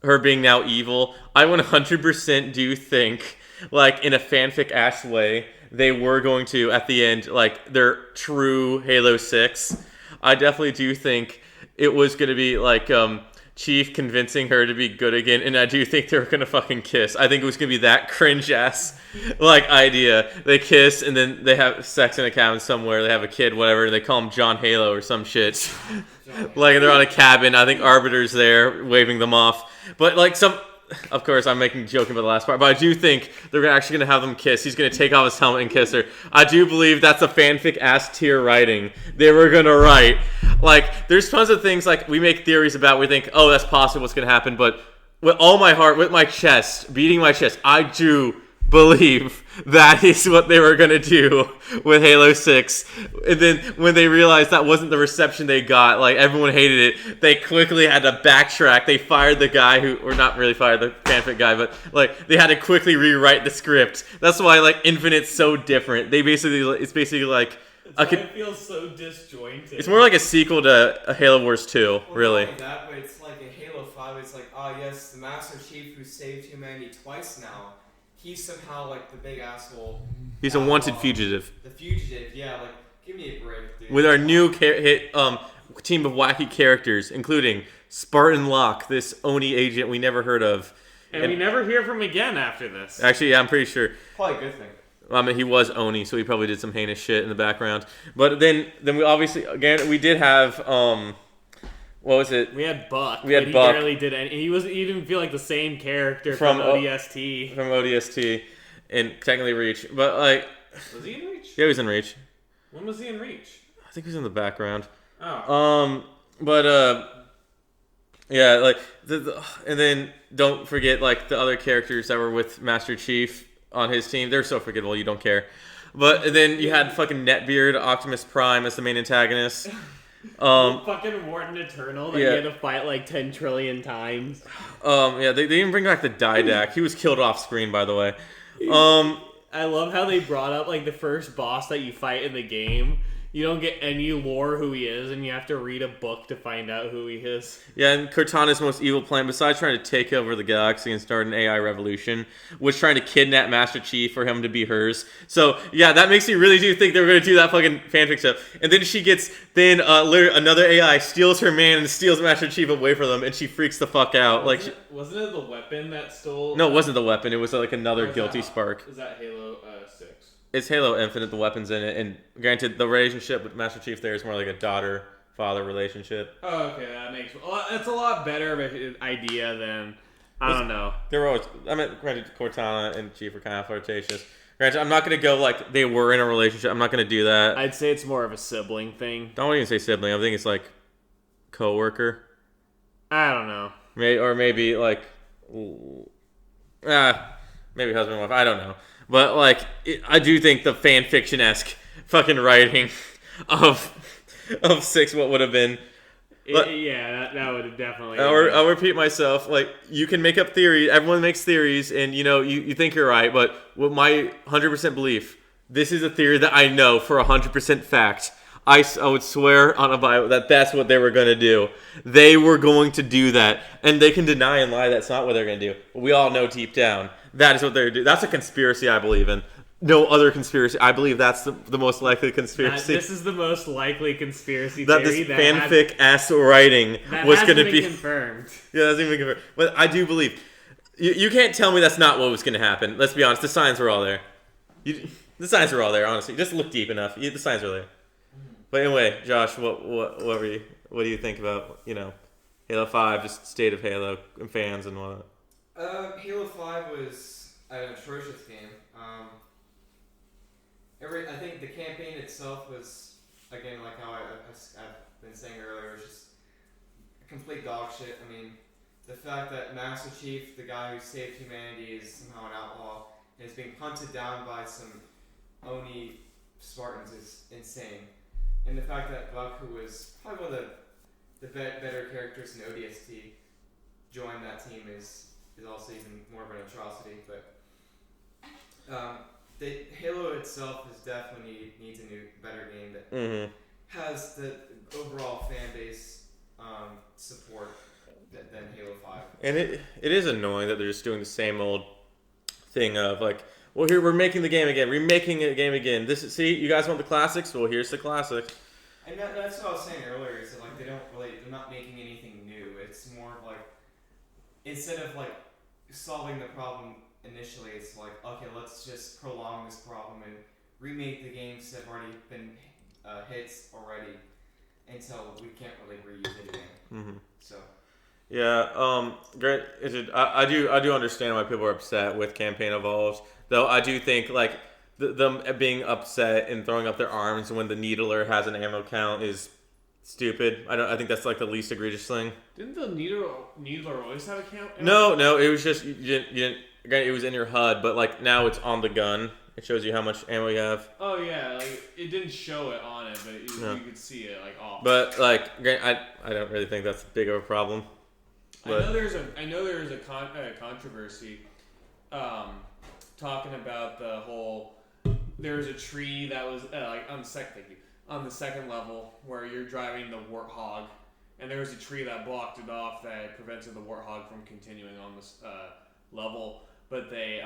her being now evil, I 100% do think. Like, in a fanfic-ass way, they were going to, at the end, like, their true Halo 6. I definitely do think it was going to be, like, Chief convincing her to be good again, and I do think they were going to fucking kiss. I think it was going to be that cringe-ass, like, idea. They kiss, and then they have sex in a cabin somewhere, they have a kid, whatever, and they call him John Halo or some shit. Like, they're on a cabin, I think Arbiter's there, waving them off. But, like, of course, I'm joking about the last part, but I do think they're actually going to have them kiss. He's going to take off his helmet and kiss her. I do believe that's a fanfic-ass tier writing they were going to write. Like, there's tons of things, like, we make theories about, we think, oh, that's possible, what's going to happen, but with all my heart, with my chest, beating my chest, I do believe that is what they were going to do with Halo 6. And then when they realized that wasn't the reception they got, like everyone hated it, they quickly had to backtrack. They fired the guy or not really fired the fanfic guy, but like they had to quickly rewrite the script. That's why like Infinite's so different. It's basically like it feels so disjointed. It's more like a sequel to a Halo Wars 2, really. Not only that, but it's like in Halo 5, it's like, oh yes, the Master Chief who saved humanity twice now. He's somehow like the big asshole. He's a wanted fugitive. The fugitive, yeah. Like, give me a break, dude. With our new team of wacky characters, including Spartan Locke, this Oni agent we never heard of, and we never hear from him again after this. Actually, yeah, I'm pretty sure. Probably a good thing. I mean, he was Oni, so he probably did some heinous shit in the background. But then we obviously again we did have what was it? We had Buck. He barely did any. He didn't feel like the same character from ODST. From ODST, and technically Reach, but like. Was he in Reach? Yeah, he was in Reach. When was he in Reach? I think he was in the background. Oh. Yeah, like and then don't forget like the other characters that were with Master Chief on his team. They're so forgettable, you don't care. But then you had fucking Netbeard, Optimus Prime as the main antagonist. Fucking Morton Eternal that you had to fight like 10 trillion times. Yeah, they didn't bring back the Didac. He was killed off screen, by the way. I love how they brought up like the first boss that you fight in the game. You don't get any lore who he is, and you have to read a book to find out who he is. Yeah, and Cortana's most evil plan, besides trying to take over the galaxy and start an AI revolution, was trying to kidnap Master Chief for him to be hers. So, yeah, that makes me really do think they were going to do that fucking fanfic stuff. And then she gets, another AI steals her man and steals Master Chief away from them, and she freaks the fuck out. Wasn't it the weapon that stole... No, it wasn't the weapon. It was like another guilty spark. Is that Halo 6? It's Halo Infinite, the weapons in it, and granted, the relationship with Master Chief there is more like a daughter-father relationship. Oh, okay, that makes... Well, that's a lot better of an idea than... I don't know. They were always... I mean, granted, Cortana and Chief are kind of flirtatious. Granted, I'm not going to go like they were in a relationship. I'm not going to do that. I'd say it's more of a sibling thing. Don't even say sibling. I think it's like co-worker. I don't know. Maybe like... maybe husband and wife. I don't know. But, like, I do think the fan fiction-esque fucking writing of 6 what would have been. That would have definitely... I'll repeat myself. Like, you can make up theories. Everyone makes theories, and, you think you're right. But with my 100% belief, this is a theory that I know for 100% fact. I would swear on a Bible that that's what they were going to do. They were going to do that. And they can deny and lie that's not what they're going to do. But we all know deep down that is what they're doing. That's a conspiracy I believe in. No other conspiracy. I believe that's the most likely conspiracy. This is the most likely conspiracy that theory. This fanfic-ass writing was going to be confirmed. Yeah, that's even confirmed. But I do believe. You can't tell me that's not what was going to happen. Let's be honest. The signs were all there. The signs were all there, honestly. Just look deep enough. The signs were there. But anyway, Josh, what do you think about Halo 5, just state of Halo and fans and whatnot? Halo 5 was an atrocious game. I think the campaign itself was, again, like how I've been saying earlier, was just complete dog shit. I mean, the fact that Master Chief, the guy who saved humanity, is somehow an outlaw and is being hunted down by some Oni Spartans is insane. And the fact that Buck, who was probably one of the better characters in ODST, joined that team is also even more of an atrocity. But the Halo itself is definitely needs a better game that has the overall fan base support than Halo 5. And it is annoying that they're just doing the same old thing of like, well, here we're making the game again, remaking the game again. See, you guys want the classics? Well, here's the classics. And that's what I was saying earlier. Is that like they're not making anything new. It's more of like instead of like solving the problem initially, it's like okay, let's just prolong this problem and remake the games that have already been hits already until we can't really reuse it again. Mm-hmm. So. Yeah, great. I do understand why people are upset with Campaign Evolved, though I do think like them being upset and throwing up their arms when the Needler has an ammo count is stupid. I think that's like the least egregious thing. Didn't the Needler always have a count? No, it was just you didn't. It was in your HUD, but like now it's on the gun. It shows you how much ammo you have. Oh yeah, like it didn't show it on it, but you could see it like off. But like I don't really think that's big of a problem. But I know there's a controversy talking about the whole. There was a tree that was on the second level where you're driving the Warthog, and there was a tree that blocked it off that prevented the Warthog from continuing on this level. But they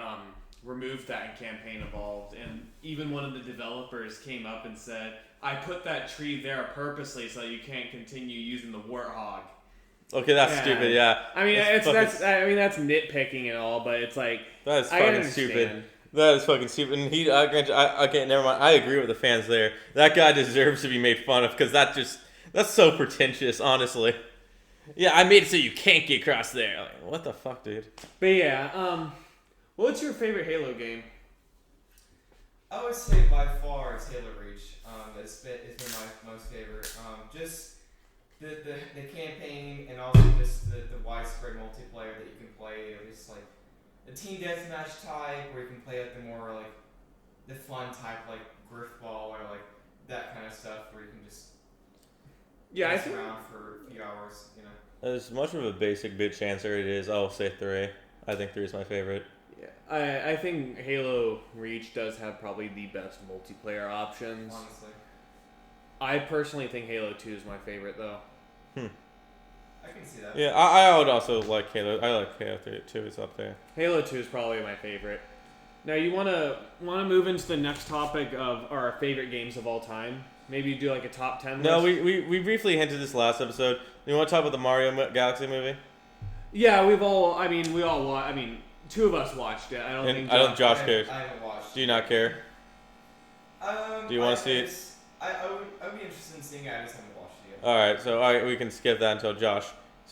removed that in Campaign Evolved, and even one of the developers came up and said, "I put that tree there purposely so you can't continue using the Warthog." Okay, that's stupid. Yeah, I mean that's nitpicking and all, but it's like that is fucking stupid. That is fucking stupid. And okay, never mind. I agree with the fans there. That guy deserves to be made fun of because that's so pretentious, honestly. Yeah, I made it so you can't get across there. Like, what the fuck, dude? But yeah, what's your favorite Halo game? I would say by far it's Halo Reach. It's been my most favorite. Just the campaign and also just the widespread multiplayer that you can play. It's like a team deathmatch type where you can play like the more like the fun type like griffball or like that kind of stuff where you can just dance around for a few hours, you know. As much of a basic bitch answer it is, I'll say 3. I think 3 is my favorite. Yeah, I think Halo Reach does have probably the best multiplayer options. Honestly. I personally think Halo 2 is my favorite, though. I can see that. Yeah, I would also like Halo. I like Halo 3 too. It's up there. Halo 2 is probably my favorite. Now, you wanna move into the next topic of our favorite games of all time? Maybe do like a top 10 list? No, we briefly hinted this last episode. You want to talk about the Mario Galaxy movie? Yeah, we all watched. I mean, 2 of us watched it. I don't think Josh cares. I haven't watched. Do you not care? Do you want to see it? I would be interested in seeing it. I just haven't watched it yet. All right, we can skip that until Josh.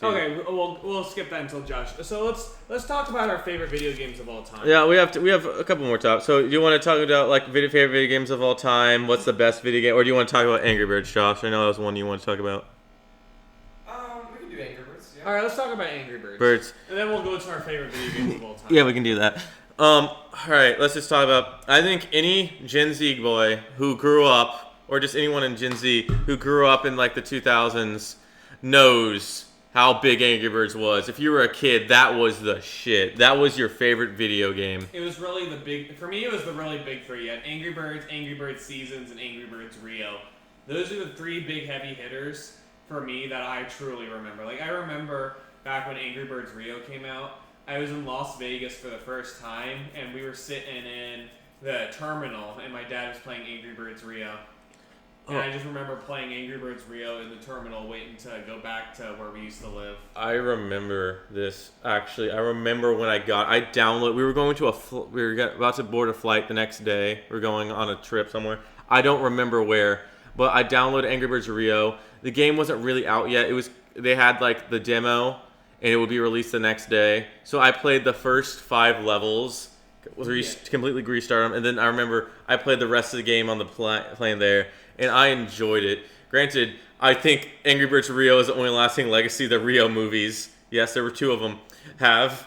Okay, we'll skip that until Josh. So let's talk about our favorite video games of all time. Yeah, we have a couple more topics. So, do you want to talk about like favorite video games of all time? What's the best video game, or do you want to talk about Angry Birds, Josh? I know that was one you want to talk about. We can do Angry Birds. Yeah. All right, let's talk about Angry Birds. Birds. And then we'll go to our favorite video games of all time. Yeah, we can do that. All right, let's just talk about. I think any Gen Z boy who grew up, or just anyone in Gen Z who grew up in like the 2000s, knows how big Angry Birds was. If you were a kid, that was the shit. That was your favorite video game. It was really for me, it was the really big 3. You had Angry Birds Seasons, and Angry Birds Rio. Those are the 3 big heavy hitters for me that I truly remember. Like, I remember back when Angry Birds Rio came out, I was in Las Vegas for the first time, and we were sitting in the terminal, and my dad was playing Angry Birds Rio. And I just remember playing Angry Birds Rio in the terminal, waiting to go back to where we used to live. I remember this, actually. I remember when I downloaded, we were going to we were about to board a flight the next day. We were going on a trip somewhere. I don't remember where, but I downloaded Angry Birds Rio. The game wasn't really out yet. They had like the demo, and it would be released the next day. So I played the first 5 levels, completely restarted them, and then I remember I played the rest of the game on the plane there. And I enjoyed it. Granted, I think Angry Birds Rio is the only lasting legacy the Rio movies, yes, there were 2 of them, have.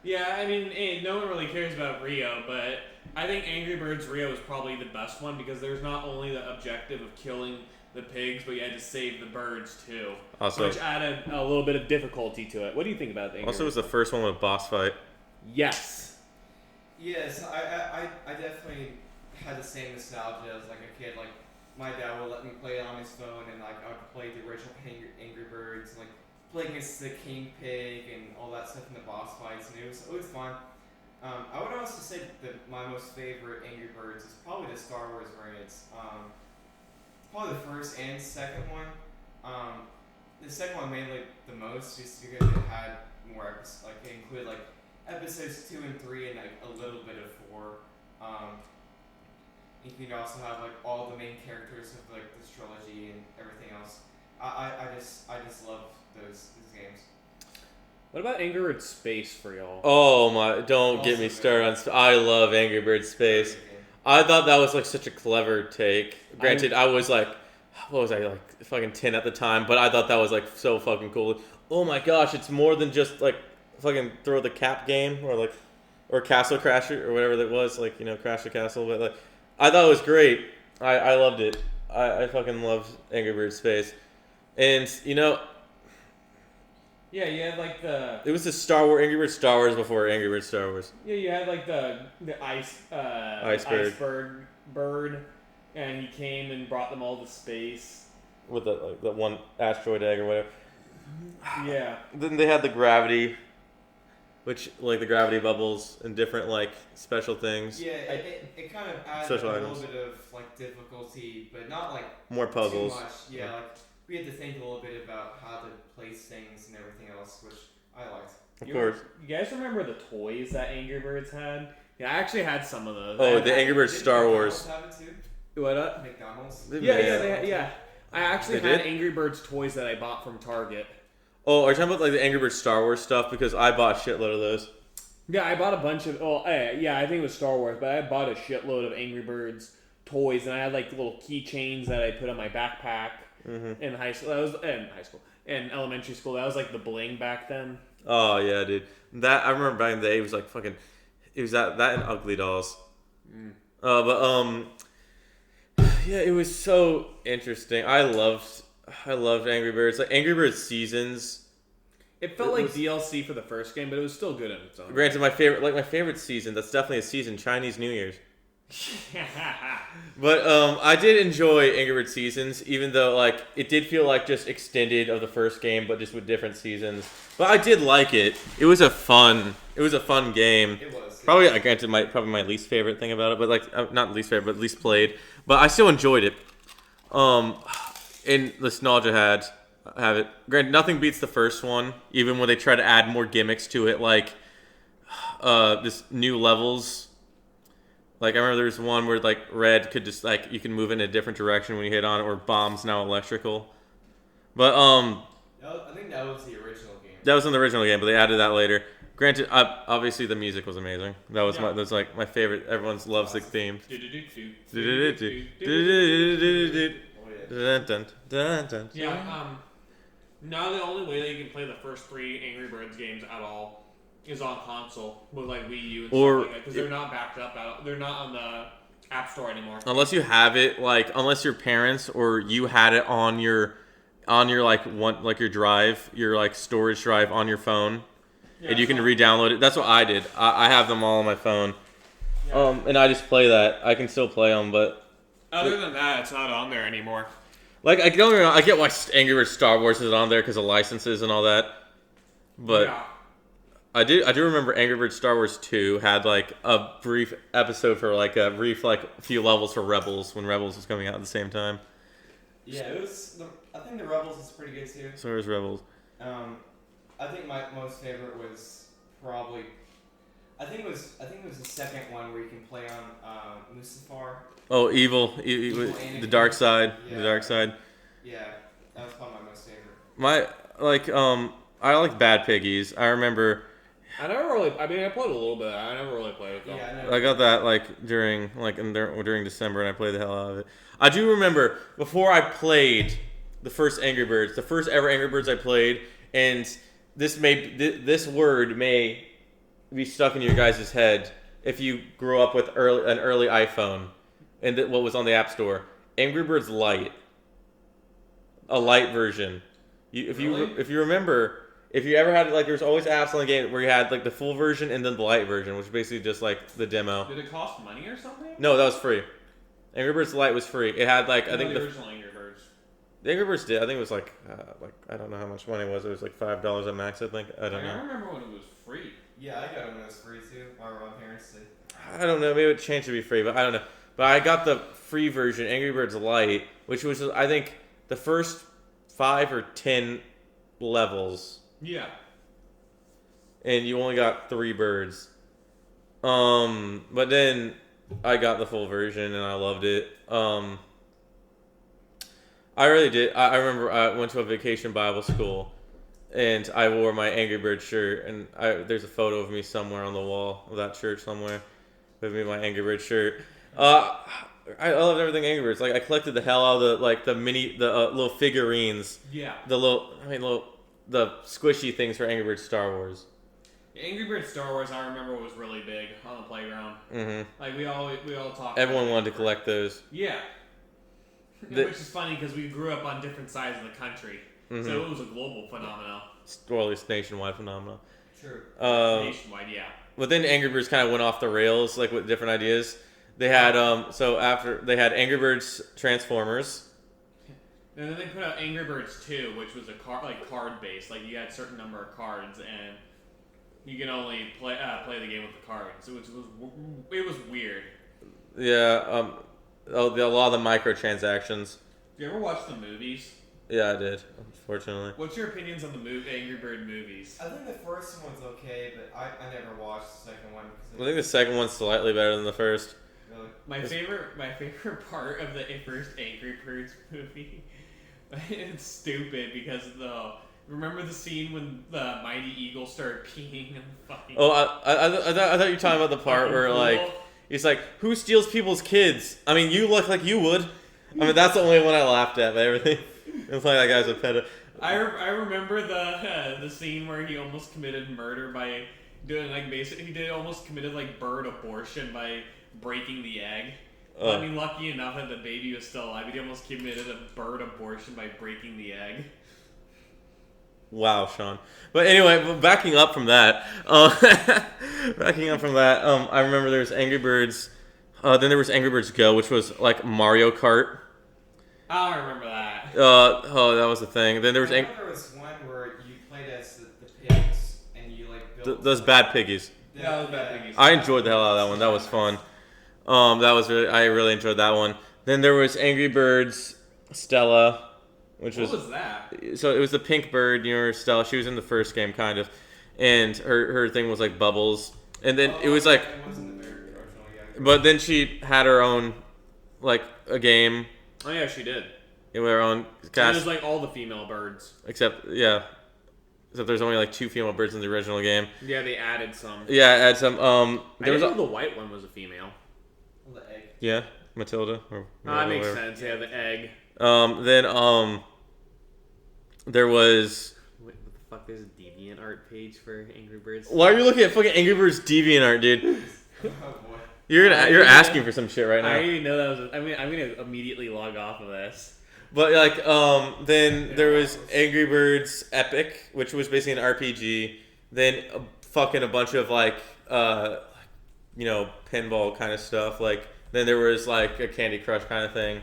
Yeah, I mean, no one really cares about Rio, but I think Angry Birds Rio is probably the best one because there's not only the objective of killing the pigs, but you had to save the birds too, which added a little bit of difficulty to it. What do you think about Angry Birds? Also, it was the first one with a boss fight. Yes. Yes, I definitely had the same nostalgia as like a kid. Like, my dad would let me play it on his phone, and like I would play the original Angry Birds, like play against the King Pig and all that stuff in the boss fights, and it was always fun. I would also say that my most favorite Angry Birds is probably the Star Wars variants. Probably the first and second one. The second one mainly the most, just because it had more episodes. Like, it included like episodes 2 and 3 and like a little bit of 4. You can also have like all the main characters of like this trilogy and everything else. I just love those games. What about Angry Birds Space for y'all? Oh my! Don't get me started on. I love Angry Birds Space. I thought that was like such a clever take. Granted, I was like, what was I like, fucking 10 at the time, but I thought that was like so fucking cool. Oh my gosh! It's more than just like fucking throw the cap game or Castle Crasher or whatever that was, like, you know, Crash the Castle. But like, I thought it was great. I loved it. I fucking loved Angry Birds Space, and you know. Yeah, you had like the. It was the Star Wars Angry Birds Star Wars before Angry Birds Star Wars. Yeah, you had like the iceberg bird, and he came and brought them all to space with the one asteroid egg or whatever. Yeah. Then they had the gravity, which like the gravity bubbles and different like special things. Yeah, it kind of adds a little bit of like difficulty, but not like more puzzles. Too much. Yeah, like we had to think a little bit about how to place things and everything else, which I liked. Of course. You guys remember the toys that Angry Birds had? Yeah, I actually had some of those. Oh, the Angry Birds Star Wars. Have it too? What? McDonald's? Yeah. I actually had Angry Birds toys that I bought from Target. Oh, are you talking about like the Angry Birds Star Wars stuff? Because I bought a shitload of those. Yeah, I bought a bunch of. Oh, yeah, I think it was Star Wars, but I bought a shitload of Angry Birds toys, and I had like little keychains that I put on my backpack. in high school. That was in high school. In elementary school, that was like the bling back then. Oh yeah, dude. That I remember back in the day. It was like fucking. It was that and Ugly Dolls. Yeah, it was so interesting. I loved Angry Birds. Like Angry Birds Seasons. It felt like DLC for the first game, but it was still good in its own. Granted, my favorite season. That's definitely a season. Chinese New Year's. But I did enjoy Angry Birds Seasons, even though like it did feel like just extended of the first game, but just with different seasons. But I did like it. It was a fun game. It was. Probably, granted, probably my least favorite thing about it, but like not least favorite, but least played. But I still enjoyed it. And nostalgia have it. Granted, nothing beats the first one, even when they try to add more gimmicks to it, like this new levels. Like I remember there was one where like red could just like you can move in a different direction when you hit on it, or bombs now electrical. But I think that was the original game. that was in the original game, but they added that later. Granted, obviously the music was amazing. That was my favorite. Everyone loves the theme. Now the only way that you can play the first 3 Angry Birds games at all is on console with like Wii U and stuff like that, because they're not backed up at all. They're not on the App Store anymore. Unless you have it, like unless your parents or you had it on your like your drive, your like storage drive on your phone, and you can re-download it. That's what I did. I have them all on my phone, and I just play that. I can still play them, but other than that, it's not on there anymore. Like I get why Angry Birds Star Wars is on there because of licenses and all that, but. Yeah. I do remember Angry Birds Star Wars 2 had like a brief episode for like a few levels for Rebels when Rebels was coming out at the same time. Yeah, it was. I think the Rebels is pretty good too. So was Rebels. I think my most favorite was probably. I think it was the second one where you can play on Mustafar. Oh, evil the dark side, Yeah. the dark side. Yeah, that was probably my most favorite. I like Bad Piggies. I remember. I never really. I mean, I played a little bit. I never really played it though. Yeah, I got that like during December, and I played the hell out of it. I do remember before I played the first Angry Birds, the first ever Angry Birds I played, and this word may be stuck in your guys' head if you grew up with an early iPhone and what was on the App Store. Angry Birds Lite, a light version. If you remember. If you ever had like, there's always apps on the game where you had like the full version and then the light version, which is basically just like the demo. Did it cost money or something? No, that was free. Angry Birds Lite was free. It had like I think the original Angry Birds. The Angry Birds did. I think it was like I don't know how much money it was. It was like $5 at max. I think I don't know. I remember when it was free. Yeah, I got it when it was free too. Or my parents did. I don't know. Maybe it changed to be free, but I don't know. But I got the free version, Angry Birds Lite, which was I think the first 5 or 10 levels. Yeah. And you only got 3 birds. But then I got the full version and I loved it. I really did. I remember I went to a vacation Bible school and I wore my Angry Bird shirt, and there's a photo of me somewhere on the wall of that church somewhere with me in my Angry Bird shirt. I loved everything Angry Birds. Like I collected the hell out of the little figurines. Yeah. The squishy things for Angry Birds Star Wars. Angry Birds Star Wars, I remember, was really big on the playground. Mm-hmm. Like we all talked. Everyone wanted to collect those. Yeah. Which is funny because we grew up on different sides of the country, so it was a global phenomenon. Or at least nationwide phenomenon. True. Nationwide, yeah. But then Angry Birds kind of went off the rails, like with different ideas. They had after they had Angry Birds Transformers. And then they put out Angry Birds 2, which was a card based. Like you had a certain number of cards, and you can only play the game with the cards. It was weird. Yeah. A lot of the microtransactions. Did you ever watch the movies? Yeah, I did. Unfortunately. What's your opinions on the Angry Bird movies? I think the first one's okay, but I never watched the second one. I think the second one's slightly better than the first. Really? My favorite part of the first Angry Birds movie. It's stupid because remember the scene when the mighty eagle started peeing in the fucking. Oh, I thought you were talking about the part where like he's like, who steals people's kids? I mean, you look like you would. I mean, that's the only one I laughed at, but everything. It's like that guy's a pedo. I remember the scene where he almost committed murder by doing like basically he almost committed like bird abortion by breaking the egg. I mean, lucky enough that the baby was still alive. He almost committed a bird abortion by breaking the egg. Wow, Sean. But anyway, backing up from that, I remember there was Angry Birds. Then there was Angry Birds Go, which was like Mario Kart. I don't remember that. That was the thing. Then there was I know there was one where you played as the pigs and you like built those bad piggies. Yeah, those bad piggies. I enjoyed the hell out of that one. That was fun. I really enjoyed that one. Then there was Angry Birds Stella, which what was that? So it was the pink bird, Stella. She was in the first game, kind of, and her thing was like bubbles. And then it was like, it wasn't the very original, yeah. but then she had her own, like a game. Oh yeah, she did. With her own And cast, there's like all the female birds. except there's only like 2 female birds in the original game. Yeah, they added some. Yeah, add some. I There was didn't know the white one was a female. The egg. yeah, Matilda. Or That makes whatever. sense. Yeah, the egg. Then there was. What the fuck? There's a deviant art page for Angry Birds. Why are you looking at fucking Angry Birds DeviantArt, dude? Oh boy. You're asking for some shit right I now. already know that was. I'm gonna immediately log off of this. But like, then there was Angry Birds Epic, which was basically an RPG. Then a bunch of like, pinball kind of stuff. Like, then there was like a Candy Crush kind of thing,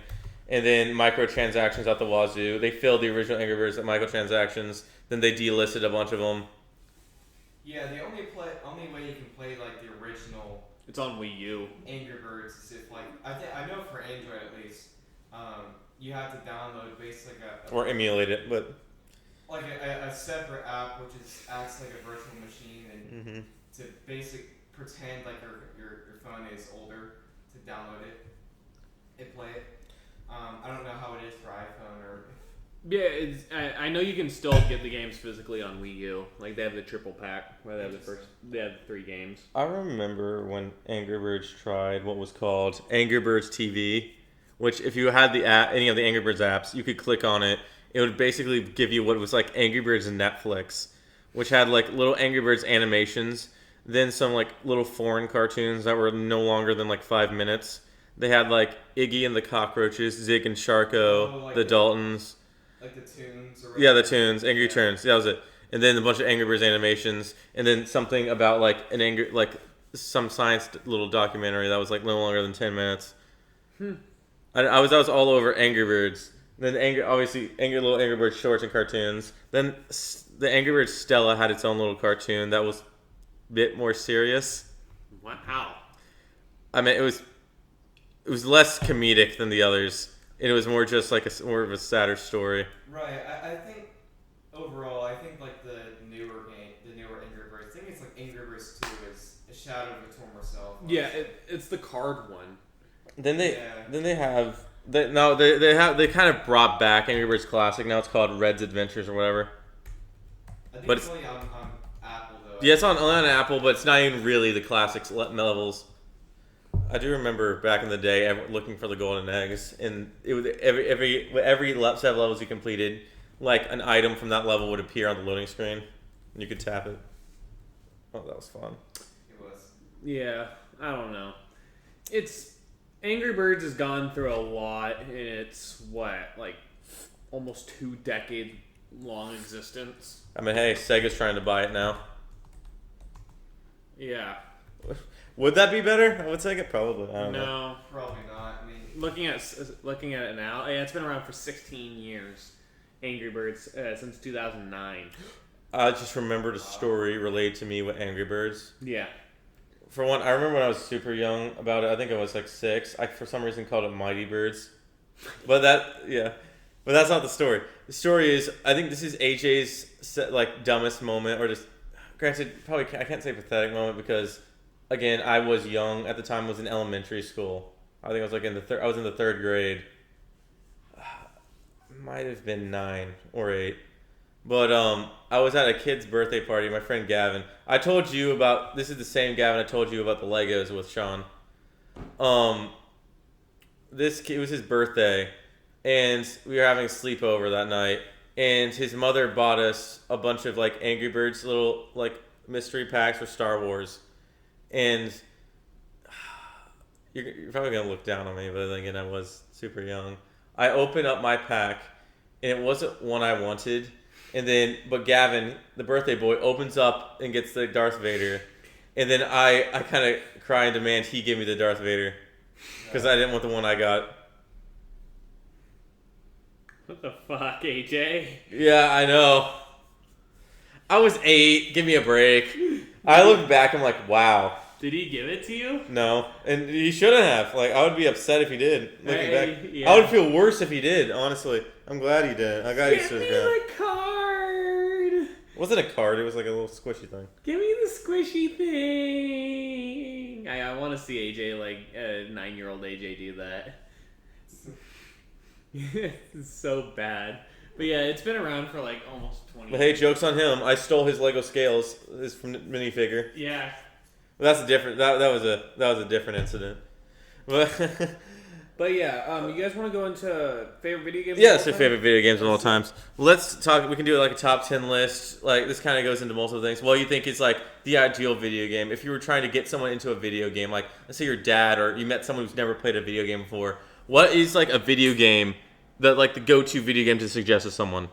and then microtransactions out the wazoo. They filled the original Angry Birds with microtransactions. Then they delisted a bunch of them. Yeah, the only way you can play like the original It's on Wii U. Angry Birds is if like I know for Android at least, you have to download basically Or emulate it, but like a separate app which acts like a virtual machine and to pretend like your phone is older to download it and play it. I don't know how it is for iPhone or. Yeah, I know you can still get the games physically on Wii U. Like they have the triple pack where they have 3 games. I remember when Angry Birds tried what was called Angry Birds TV, which if you had the app, any of the Angry Birds apps, you could click on it. It would basically give you what was like Angry Birds Netflix, which had like little Angry Birds animations, then some like little foreign cartoons that were no longer than like 5 minutes. They had like Iggy and the Cockroaches, Zig and Sharko, the Daltons. Like the tunes or Yeah, the tunes, Angry Turns. That was it. And then a bunch of Angry Birds animations, and then something about like some science little documentary that was like no longer than 10 minutes. I was all over Angry Birds. Then little Angry Birds shorts and cartoons. Then the Angry Birds Stella had its own little cartoon that was a bit more serious. What? How? I mean, it was less comedic than the others. And it was more just like more of a sadder story. Right. I think overall, like the newer Angry Birds. I think it's like Angry Birds 2 is a shadow of its former self. Yeah, it's the card one. Then they kind of brought back Angry Birds Classic. Now it's called Red's Adventures or whatever. I think But it's only on Apple though. Yeah, it's only on Apple, but it's not even really the classics levels. I do remember back in the day looking for the golden eggs, and it was every set of levels you completed, like an item from that level would appear on the loading screen, and you could tap it. Oh, that was fun. It was. Yeah, I don't know. It's Angry Birds has gone through a lot in its like almost 2 decade long existence. I mean, hey, Sega's trying to buy it now. Yeah. Would that be better? I would Sega probably. I don't know. No. Probably not. I mean, Looking at it now, yeah, it's been around for 16 years. Angry Birds since 2009. I just remembered a story related to me with Angry Birds. Yeah. For one, I remember when I was super young about it. I think I was like 6. I for some reason called it Mighty Birds, but that's not the story. The story is I think this is AJ's like dumbest moment, or just granted probably I can't say pathetic moment because again I was young at the time. I was in elementary school. I think I was like I was in the 3rd grade. Might have been 9 or 8. But I was at a kid's birthday party, my friend Gavin. I told you about this is the same Gavin I told you about the Legos with Sean. This kid, it was his birthday, and we were having a sleepover that night. And his mother bought us a bunch of like Angry Birds little like mystery packs for Star Wars, and you're probably gonna look down on me, but then again, I was super young. I opened up my pack, and it wasn't one I wanted. And then, but Gavin, the birthday boy, opens up and gets the Darth Vader, and then I kind of cry and demand he give me the Darth Vader because I didn't want the one I got. What the fuck, AJ? Yeah, I know. I was 8. Give me a break. I look back, I'm like, wow. Did he give it to you? No, and he shouldn't have. Like, I would be upset if he did. Looking back, yeah. I would feel worse if he did. Honestly, I'm glad he did. I got Give used to me it. the card. It wasn't a card. It was like a little squishy thing. Give me the squishy thing. I want to see AJ, like 9-year-old AJ, do that. It's so bad. But yeah, it's been around for like almost 20 But hey, years. joke's on him. I stole his Lego scales. His minifigure. Yeah. Well, that's a different. That was a different incident. But But yeah, you guys want to go into favorite video games? yeah, of it's all your time? favorite video games of all times. Let's talk. We can do like a top 10 list. Like this kind of goes into multiple things. What do you think is like the ideal video game? If you were trying to get someone into a video game, like let's say your dad or you met someone who's never played a video game before, what is like a video game that like the go-to video game to suggest to someone?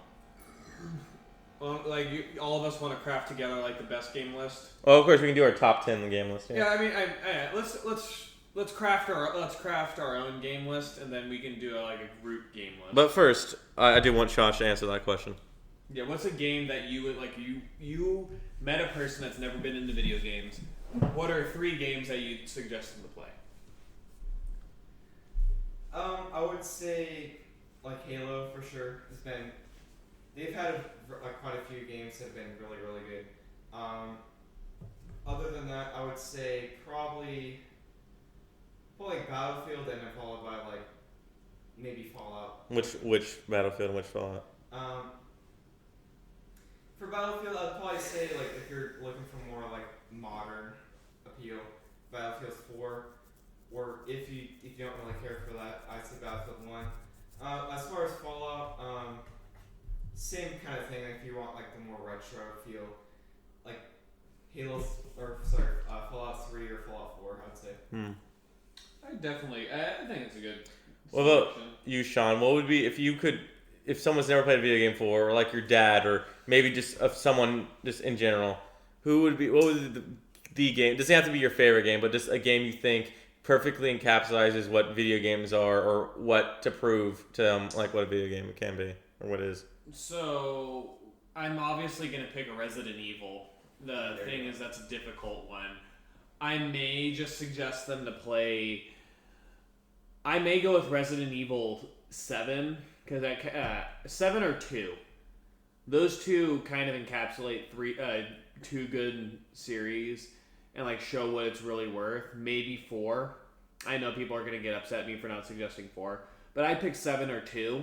Well, like all of us want to craft together like the best game list. Well, of course we can do our top 10 game list. Yeah, I mean, let's craft our own game list, and then we can do like a group game list. But first, I do want Josh to answer that question. Yeah, what's a game that you would like? You met a person that's never been into video games. What are 3 games that you'd suggest them to play? I would say like Halo for sure. They've had quite a few games that have been really really good. Other than that, I would say probably Battlefield, and then followed by like maybe Fallout. Which Battlefield and which Fallout? For Battlefield, I'd probably say like if you're looking for more like modern appeal, Battlefield 4. Or if you don't really care for that, I'd say Battlefield 1. As far as Fallout, same kind of thing. If you want like the more retro feel, like Fallout 3 or Fallout 4, I'd say. I think it's a good. What about selection. you, Sean? What would be if someone's never played a video game before, or like your dad, or maybe just of someone just in general, what would be the game? It doesn't have to be your favorite game, but just a game you think perfectly encapsulates what video games are, or what to prove to them, like what a video game can be, or what it is. So I'm obviously gonna pick a Resident Evil. The thing is that's a difficult one. I may just suggest them to play. I may go with Resident Evil 7 because 7 or 2. Those two kind of encapsulate 2 good series and like show what it's really worth. Maybe 4. I know people are gonna get upset at me for not suggesting 4, but I pick 7 or 2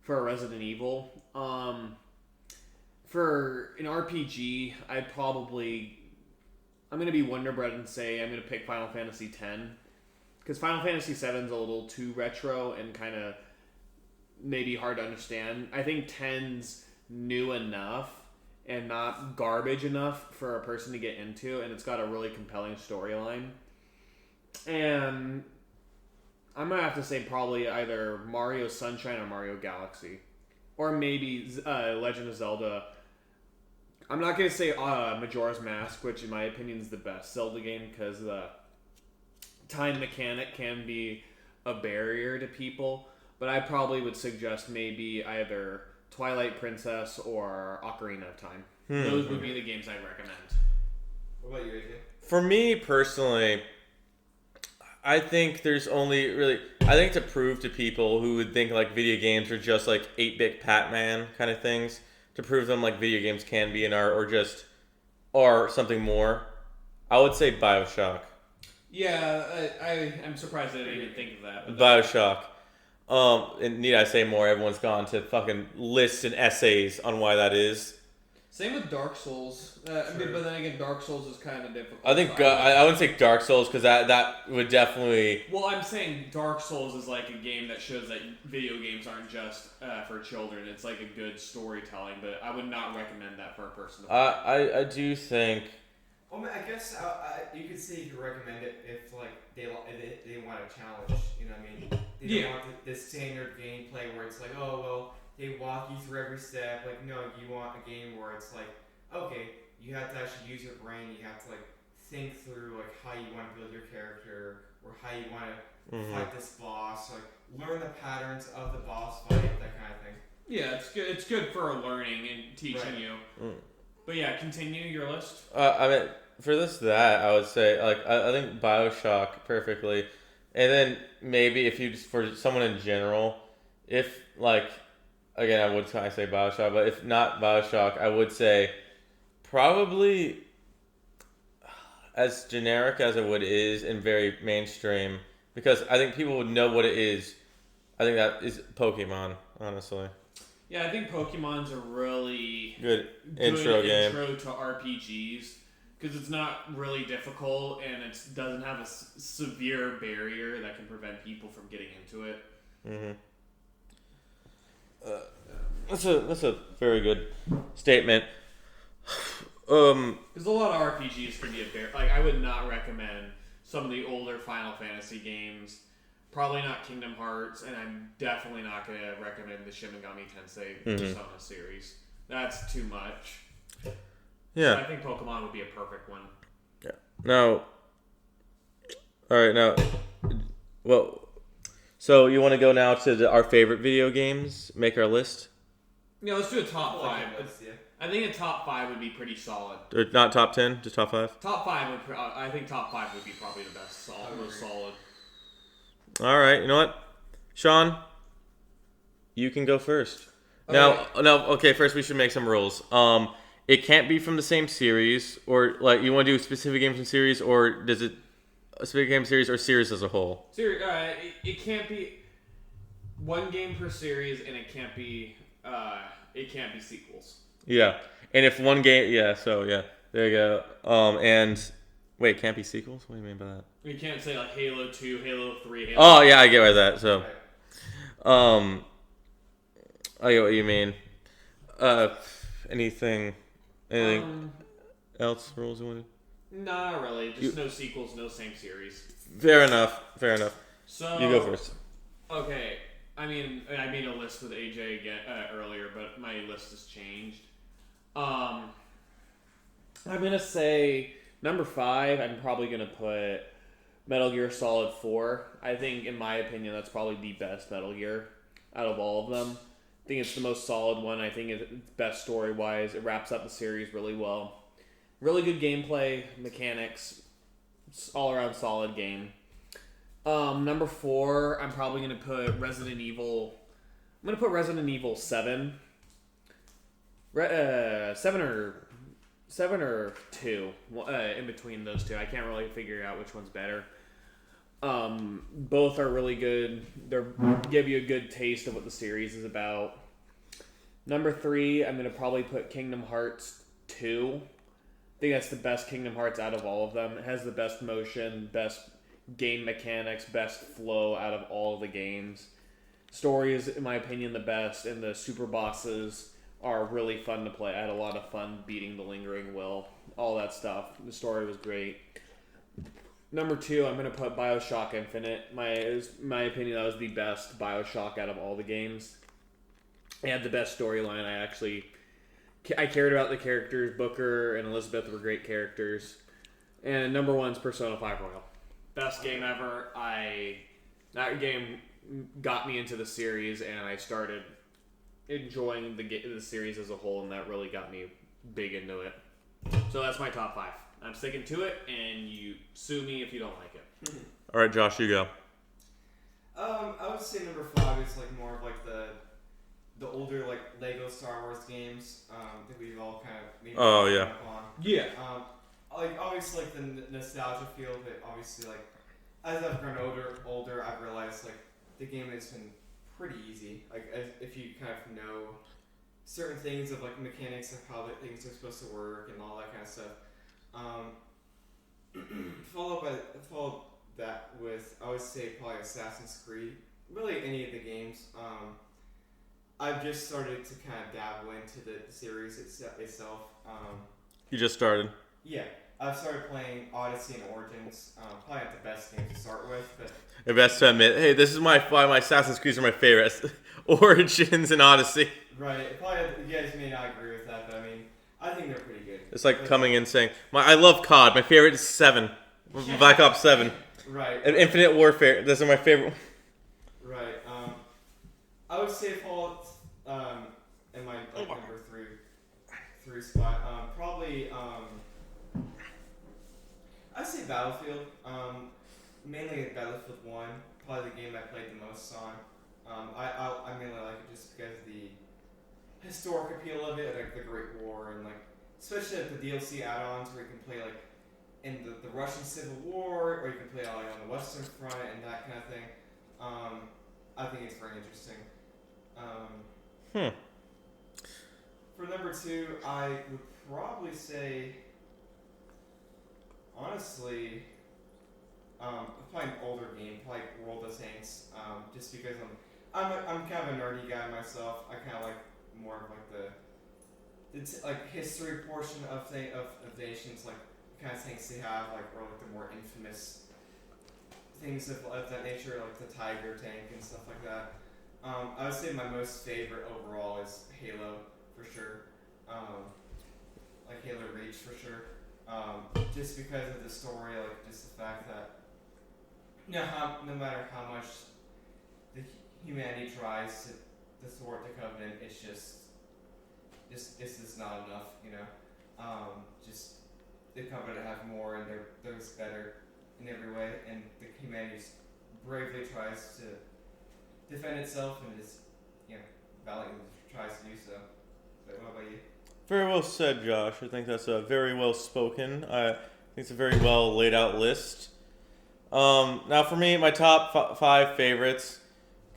for a Resident Evil. For an RPG, I'm gonna be Wonderbread and say I'm gonna pick Final Fantasy X, because Final Fantasy VII is a little too retro and kind of maybe hard to understand. I think 10's new enough and not garbage enough for a person to get into, and it's got a really compelling storyline. And I'm gonna have to say probably either Mario Sunshine or Mario Galaxy, or maybe Legend of Zelda. I'm not gonna say Majora's Mask, which in my opinion is the best Zelda game, because the time mechanic can be a barrier to people. But I probably would suggest maybe either Twilight Princess or Ocarina of Time. Those would be the games I'd recommend. What about you, AJ? For me personally, I think there's only really, I think to prove to people who would think like video games are just like 8-bit Pac-Man kind of things, to prove them like video games can be an art or something more, I would say BioShock. Yeah, I'm surprised I didn't even think of that. But BioShock. And need I say more? Everyone's gone to fucking lists and essays on why that is. Same with Dark Souls. But then again, Dark Souls is kind of difficult. I think I wouldn't say Dark Souls because that would definitely. Well, I'm saying Dark Souls is like a game that shows that video games aren't just for children. It's like a good storytelling, but I would not recommend that for a person to play. I do think. Well, I guess you could say you could recommend it if like they want a challenge. You know what I mean? They don't want the standard gameplay where it's like, oh well, they walk you through every step. Like, no, you want a game where it's like, okay, you have to actually use your brain. You have to like think through like how you want to build your character or how you want to fight this boss. Like, learn the patterns of the boss fight, that kind of thing. Yeah, it's good. It's good for learning and teaching you. But yeah, continue your list. I mean, for that, I would say like I think BioShock perfectly, and then maybe if you just for someone in general, if like again I would kind of say BioShock, but if not BioShock, I would say probably as generic as it is and very mainstream because I think people would know what it is. I think that is Pokemon, honestly. Yeah, I think Pokemon's a really good intro game. Intro to RPGs because it's not really difficult and it doesn't have a severe barrier that can prevent people from getting into it. That's a very good statement. Because a lot of RPGs can be a barrier. Like I would not recommend some of the older Final Fantasy games. Probably not Kingdom Hearts, and I'm definitely not going to recommend the Shin Megami Tensei Persona series. That's too much. Yeah. So I think Pokemon would be a perfect one. Yeah. Now, all right. Now, well, so you want to go now to our favorite video games? Make our list. Yeah, let's do a top 5. I think a top 5 would be pretty solid. Or not top 10, just top 5. Top 5 would. I think top 5 would be probably the best, most solid. All right, you know what, Sean, you can go first. Okay. Okay. First, we should make some rules. It can't be from the same series, or like you want to do specific games from series, or does it a specific game series or series as a whole? It can't be one game per series, and it can't be sequels. Yeah, and if one game, there you go. And wait, can't be sequels? What do you mean by that? You can't say like Halo 2, Halo 3, Halo. Oh yeah, I get that. So, I get what you mean. Anything else? Rules you want to? Nah, not really. Just no sequels, no same series. Fair enough. So you go first. Okay. I mean, I made a list with AJ again earlier, but my list has changed. I'm gonna say number 5. I'm probably gonna put Metal Gear Solid 4. I think, in my opinion, that's probably the best Metal Gear out of all of them. I think it's the most solid one. I think it's best story-wise. It wraps up the series really well. Really good gameplay, mechanics, all-around solid game. Number 4, I'm probably going to put Resident Evil. I'm going to put Resident Evil 7. 7 or 2. In between those two. I can't really figure out which one's better. Both are really good. They give you a good taste of what the series is about. Number 3, I'm going to probably put Kingdom Hearts 2. I think that's the best Kingdom Hearts out of all of them. It has the best motion, best game mechanics, best flow out of all of the games. Story is, in my opinion, the best, and the super bosses are really fun to play. I had a lot of fun beating the Lingering Will, all that stuff. The story was great. Number 2, I'm going to put BioShock Infinite. My opinion, that was the best BioShock out of all the games. It had the best storyline. I cared about the characters. Booker and Elizabeth were great characters. And number 1 is Persona 5 Royal. Best game ever. That game got me into the series, and I started enjoying the series as a whole, and that really got me big into it. So that's my top 5. I'm sticking to it, and you sue me if you don't like it. All right, Josh, you go. I would say number 5 is like more of like the older like Lego Star Wars games that we've all kind of maybe yeah. upon. Yeah. Like obviously like the nostalgia feel, but obviously like as I've grown older, I've realized like the game has been pretty easy. Like if you kind of know certain things of like mechanics of how the things are supposed to work and all that kind of stuff. Follow that with, I would say, probably Assassin's Creed. Really, any of the games. I've just started to kind of dabble into the series itself. You just started. Yeah, I've started playing Odyssey and Origins. Probably not the best game to start with, but If best to admit, hey, this is my Assassin's Creed are my favorites. Origins and Odyssey. right. Probably you guys may not agree with that, but I mean, I think they're pretty good. It's like coming in saying, I love COD. My favorite is 7. Black Ops 7. Right. And Infinite Warfare. Those are my favorite. Right. I would say Fallout in my number three spot. Probably I'd say Battlefield. Mainly Battlefield 1. Probably the game I played the most on. I mainly like it just because of the historic appeal of it, like the Great War, and like especially like the DLC add-ons where you can play like in the Russian Civil War, or you can play like on the Western Front and that kind of thing. I think it's very interesting. For number 2, I would probably say, honestly, probably an older game, like World of Tanks, just because I'm kind of a nerdy guy myself. I kind of like more of like the history portion of nations, like the kind of tanks they have, like or like the more infamous things of that nature, like the Tiger tank and stuff like that. I would say my most favorite overall is Halo, for sure. Like Halo Reach, for sure. Just because of the story, like just the fact that no matter how much the humanity tries to thwart the Covenant, it's just not enough, you know. Just the Covenant have more, and they're just better in every way, and the humanity bravely tries to defend itself and is, valiantly tries to do so. But what about you? Very well said, Josh. I think that's very well spoken. I think it's a very well laid out list. Now for me, my top 5 favorites.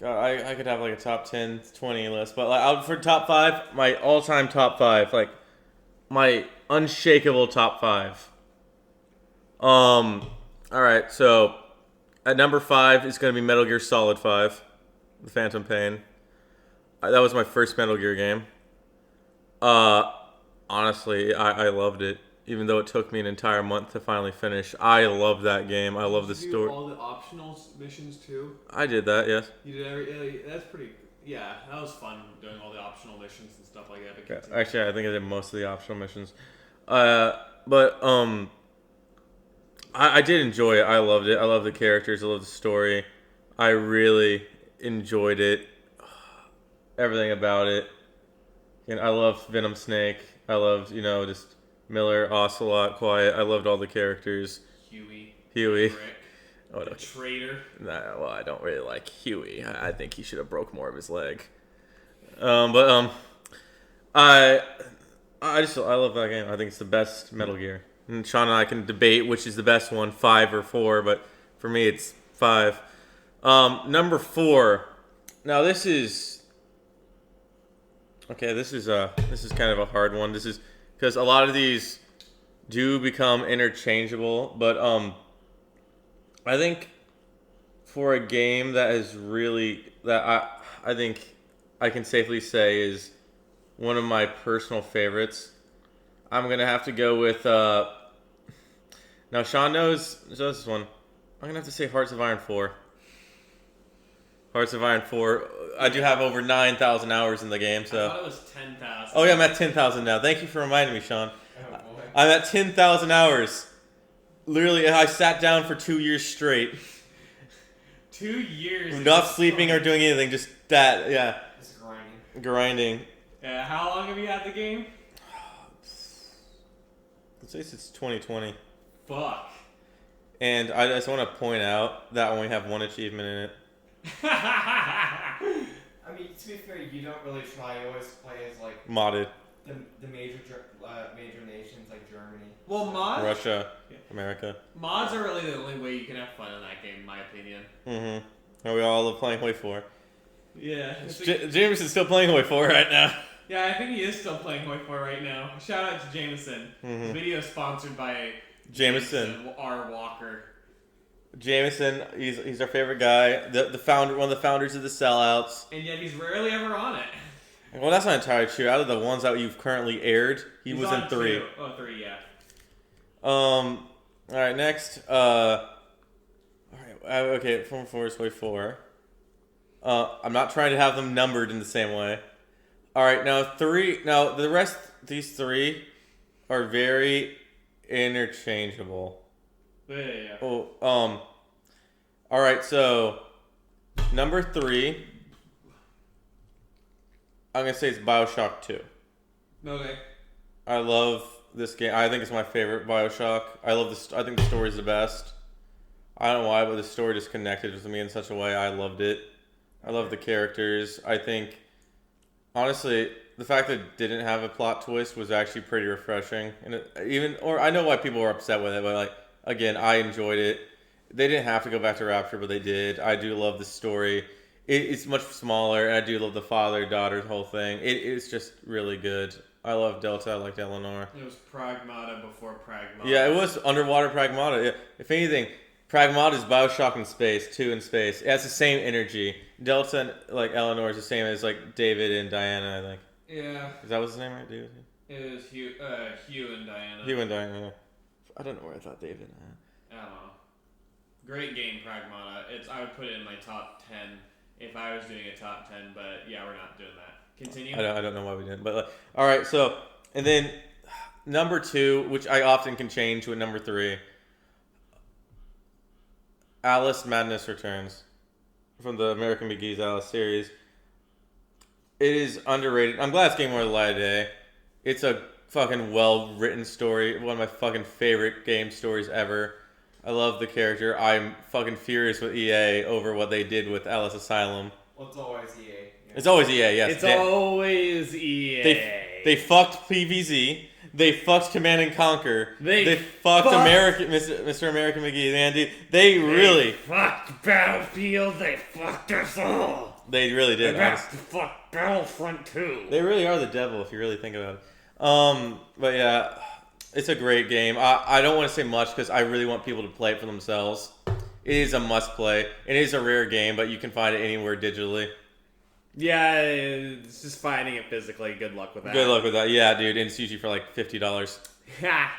God, I could have like a top 10, 20 list, but like for top 5, my all-time top 5, like my unshakable top 5. All right, so at number 5 is going to be Metal Gear Solid 5, The Phantom Pain. That was my first Metal Gear game. Honestly, I loved it, even though it took me an entire month to finally finish. I love that game. I love the Did you story. do all the optional missions too? I did that, yes. You did that's pretty. Yeah, that was fun doing all the optional missions and stuff like that. Yeah, actually, I think I did most of the optional missions. But I did enjoy it. I loved it. I love the characters. I love the story. I really enjoyed it. Everything about it. And I loved Venom Snake. I loved, just Miller, Ocelot, Quiet. I loved all the characters. Huey. Huey. Rick. Oh, The traitor. Nah, well, I don't really like Huey. I think he should have broke more of his leg. I love that game. I think it's the best Metal Gear. And Sean and I can debate which is the best one, 5 or 4, but for me it's 5. Number 4. Now this is kind of a hard one. This is because a lot of these do become interchangeable, but I think for a game that is really that I think I can safely say is one of my personal favorites, I'm gonna have to go with now Sean knows this one. I'm gonna have to say Hearts of Iron 4. Hearts of Iron 4. I do have over 9,000 hours in the game, so. I thought it was 10,000. Oh yeah, I'm at 10,000 now. Thank you for reminding me, Sean. Oh boy. I'm at 10,000 hours. Literally, I sat down for 2 years straight. 2 years. Not sleeping or doing anything, just that, yeah. Just grinding. Grinding. How long have you had the game? Let's say it's 2020. Fuck. And I just want to point out that I only have one achievement in it. I mean, to be fair, you don't really try. You always play as like Modded. the major nations like Germany. Well, mods. Russia. America. Mods are really the only way you can have fun in that game, in my opinion. Mm-hmm. Are we all playing Hoi 4? Yeah. James is still playing Hoi 4 right now. Yeah, I think he is still playing Hoi 4 right now. Shout out to Jameson. Mhm. Video sponsored by Jameson R. Walker. Jameson, he's our favorite guy. The founder, one of the founders of the Sellouts. And yet he's rarely ever on it. Well, that's not entirely true. Out of the ones that you've currently aired, he's was on in 3. 2. Oh, 3, yeah. All right, next. All right, okay, Form 4 is Way 4. I'm not trying to have them numbered in the same way. All right, now 3. Now the rest, these 3 are very interchangeable. Yeah. Oh, all right, so number 3, I'm gonna say it's BioShock 2. Okay. I love this game. I think it's my favorite BioShock. I love this. I think the story's the best. I don't know why, but the story just connected with me in such a way. I loved it. I love the characters. I think, honestly, the fact that it didn't have a plot twist was actually pretty refreshing. And I know why people were upset with it, but like, again, I enjoyed it. They didn't have to go back to Rapture, but they did. I do love the story. It's much smaller, and I do love the father-daughter whole thing. It's just really good. I love Delta. I liked Eleanor. It was Pragmata before Pragmata. Yeah, it was underwater Pragmata. Yeah. If anything, Pragmata is BioShock in space, 2 in space. It has the same energy. Delta and like Eleanor is the same as like David and Diana, I think. Yeah. Is that what's his name, right? David? It was Hugh and Diana. Hugh and Diana. Yeah. I don't know where I thought David. I don't know. Great game, Pragmata. I would put it in my top 10 if I was doing a top 10, but yeah, we're not doing that. Continue. I don't know why we didn't, but like, all right. So and then number 2, which I often can change to a number 3. Alice Madness Returns from the American McGee's Alice series. It is underrated. I'm glad it's getting more of the light of day. It's a fucking well-written story. One of my fucking favorite game stories ever. I love the character. I'm fucking furious with EA over what they did with Alice Asylum. Well, it's always EA. Yeah. It's always EA, yes. It's always EA. They fucked PVZ. They fucked Command and Conquer. They fucked Mr. American McGee. Man, dude, they really fucked Battlefield. They fucked us all. They really did. They fucked Battlefront 2. They really are the devil if you really think about it. But yeah, it's a great game. I don't want to say much because I really want people to play it for themselves. It is a must play. It is a rare game, but you can find it anywhere digitally. Yeah, it's just finding it physically. Good luck with that. Good luck with that. Yeah, dude. And it's usually for like $50. Ha!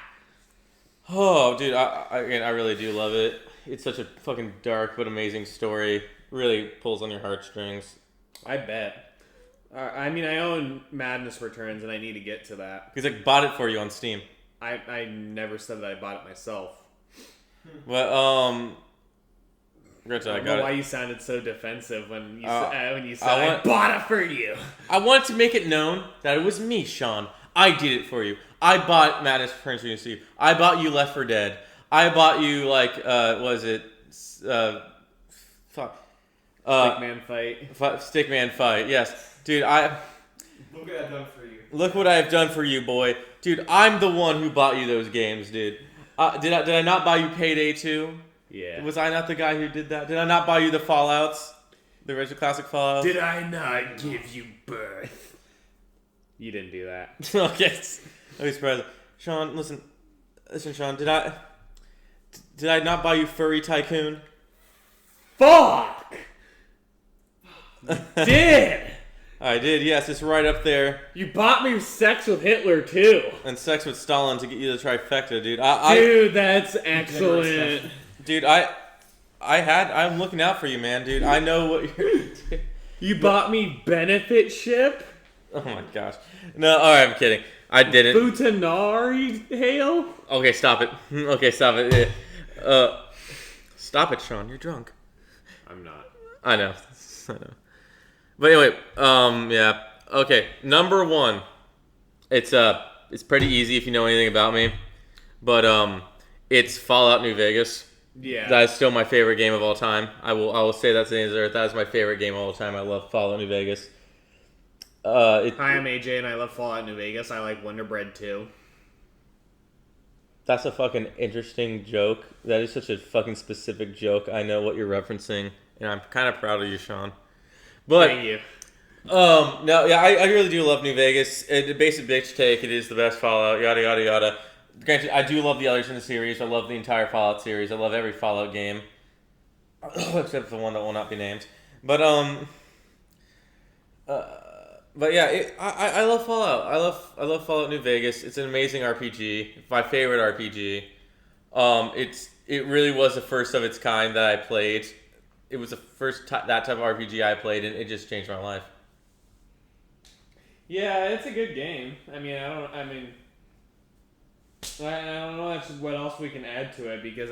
Oh, dude. I really do love it. It's such a fucking dark but amazing story. Really pulls on your heartstrings. I bet. I mean, I own Madness Returns, and I need to get to that. Because I bought it for you on Steam. I never said that I bought it myself. But, Gretchen, I don't know why you sounded so defensive when you said I bought it for you. I wanted to make it known that it was me, Sean. I did it for you. I bought Madness Returns for you, Steve. I bought you Left 4 Dead. I bought you, like, Stickman Fight. Stickman Fight, yes. Dude, Look what I've done for you. Look what I've done for you, boy. Dude, I'm the one who bought you those games, dude. Did I not buy you Payday 2? Yeah. Was I not the guy who did that? Did I not buy you the Fallouts? The original classic Fallouts? Did I not give you birth? You didn't do that. Okay. I'll be surprised. Sean, listen, Sean, did I not buy you Furry Tycoon? Fuck! Did! I did, yes. It's right up there. You bought me Sex with Hitler, too. And Sex with Stalin to get you the trifecta, dude. Dude, that's excellent. Dude, I'm looking out for you, man, dude. I know what you're... You bought me Benefit Ship? Oh my gosh. No, alright, I'm kidding. I didn't. Futanari Hail? Okay, stop it. Okay, stop it. Stop it, Sean. You're drunk. I'm not. I know. But anyway, yeah. Okay, number 1. It's pretty easy if you know anything about me. But it's Fallout New Vegas. Yeah. That is still my favorite game of all time. I will say that's the end of the earth. That is my favorite game of all time. I love Fallout New Vegas. Hi, I'm AJ, and I love Fallout New Vegas. I like Wonder Bread too. That's a fucking interesting joke. That is such a fucking specific joke. I know what you're referencing, and I'm kind of proud of you, Sean. But thank you. No, yeah, I really do love New Vegas. The basic bitch take, it is the best Fallout, yada, yada, yada. Granted, I do love the others in the series. I love the entire Fallout series. I love every Fallout game. Except for the one that will not be named. But, but yeah, I love Fallout. I love Fallout New Vegas. It's an amazing RPG. My favorite RPG. It really was the first of its kind that I played. It was the first that type of RPG I played, and it just changed my life. Yeah, it's a good game. I don't know what else we can add to it because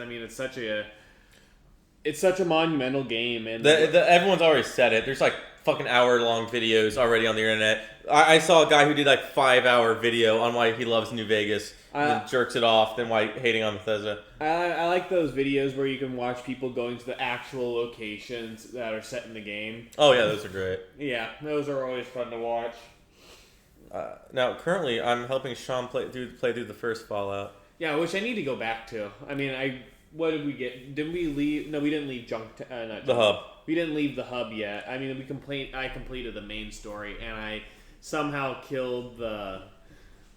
it's such a monumental game, and Everyone's already said it. There's like fucking hour-long videos already on the internet. I saw a guy who did like 5-hour video on why he loves New Vegas, and then jerks it off, then why hating on Bethesda. I like those videos where you can watch people going to the actual locations that are set in the game. Oh yeah, those are great. Yeah, those are always fun to watch. Now, currently, I'm helping Sean play through the first Fallout. Yeah, which I need to go back to. What did we get? Did we leave? No, we didn't leave The hub. We didn't leave the hub yet. I completed the main story, and I somehow killed the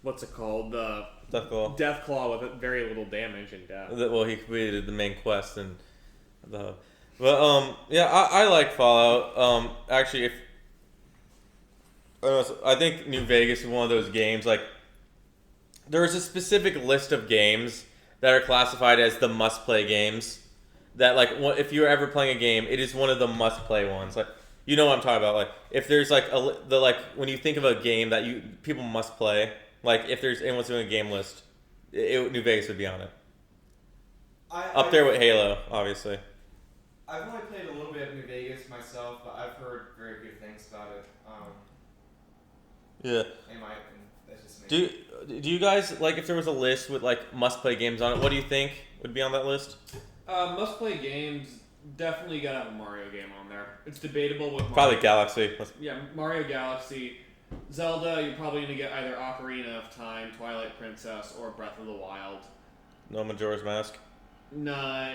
what's it called? The Deathclaw with very little damage and death. Well, he completed the main quest and the hub. But yeah, I like Fallout. Actually, I think New Vegas is one of those games, like, there's a specific list of games that are classified as the must-play games, that, like, if you're ever playing a game, it is one of the must-play ones. Like, you know what I'm talking about. Like, if there's, like, when you think of a game that people must play, like, if anyone's doing a game list, New Vegas would be on it. Up there with Halo, obviously. I've only played a little bit of New Vegas myself, but I've heard very good things about it. Yeah. In my opinion, that's just me. Do you guys, like, if there was a list with, like, must-play games on it, what do you think would be on that list? Must-play games, definitely gotta have a Mario game on there. It's debatable with Mario. Probably Galaxy. Yeah, Mario Galaxy. Zelda, you're probably gonna get either Ocarina of Time, Twilight Princess, or Breath of the Wild. No Majora's Mask? Nah,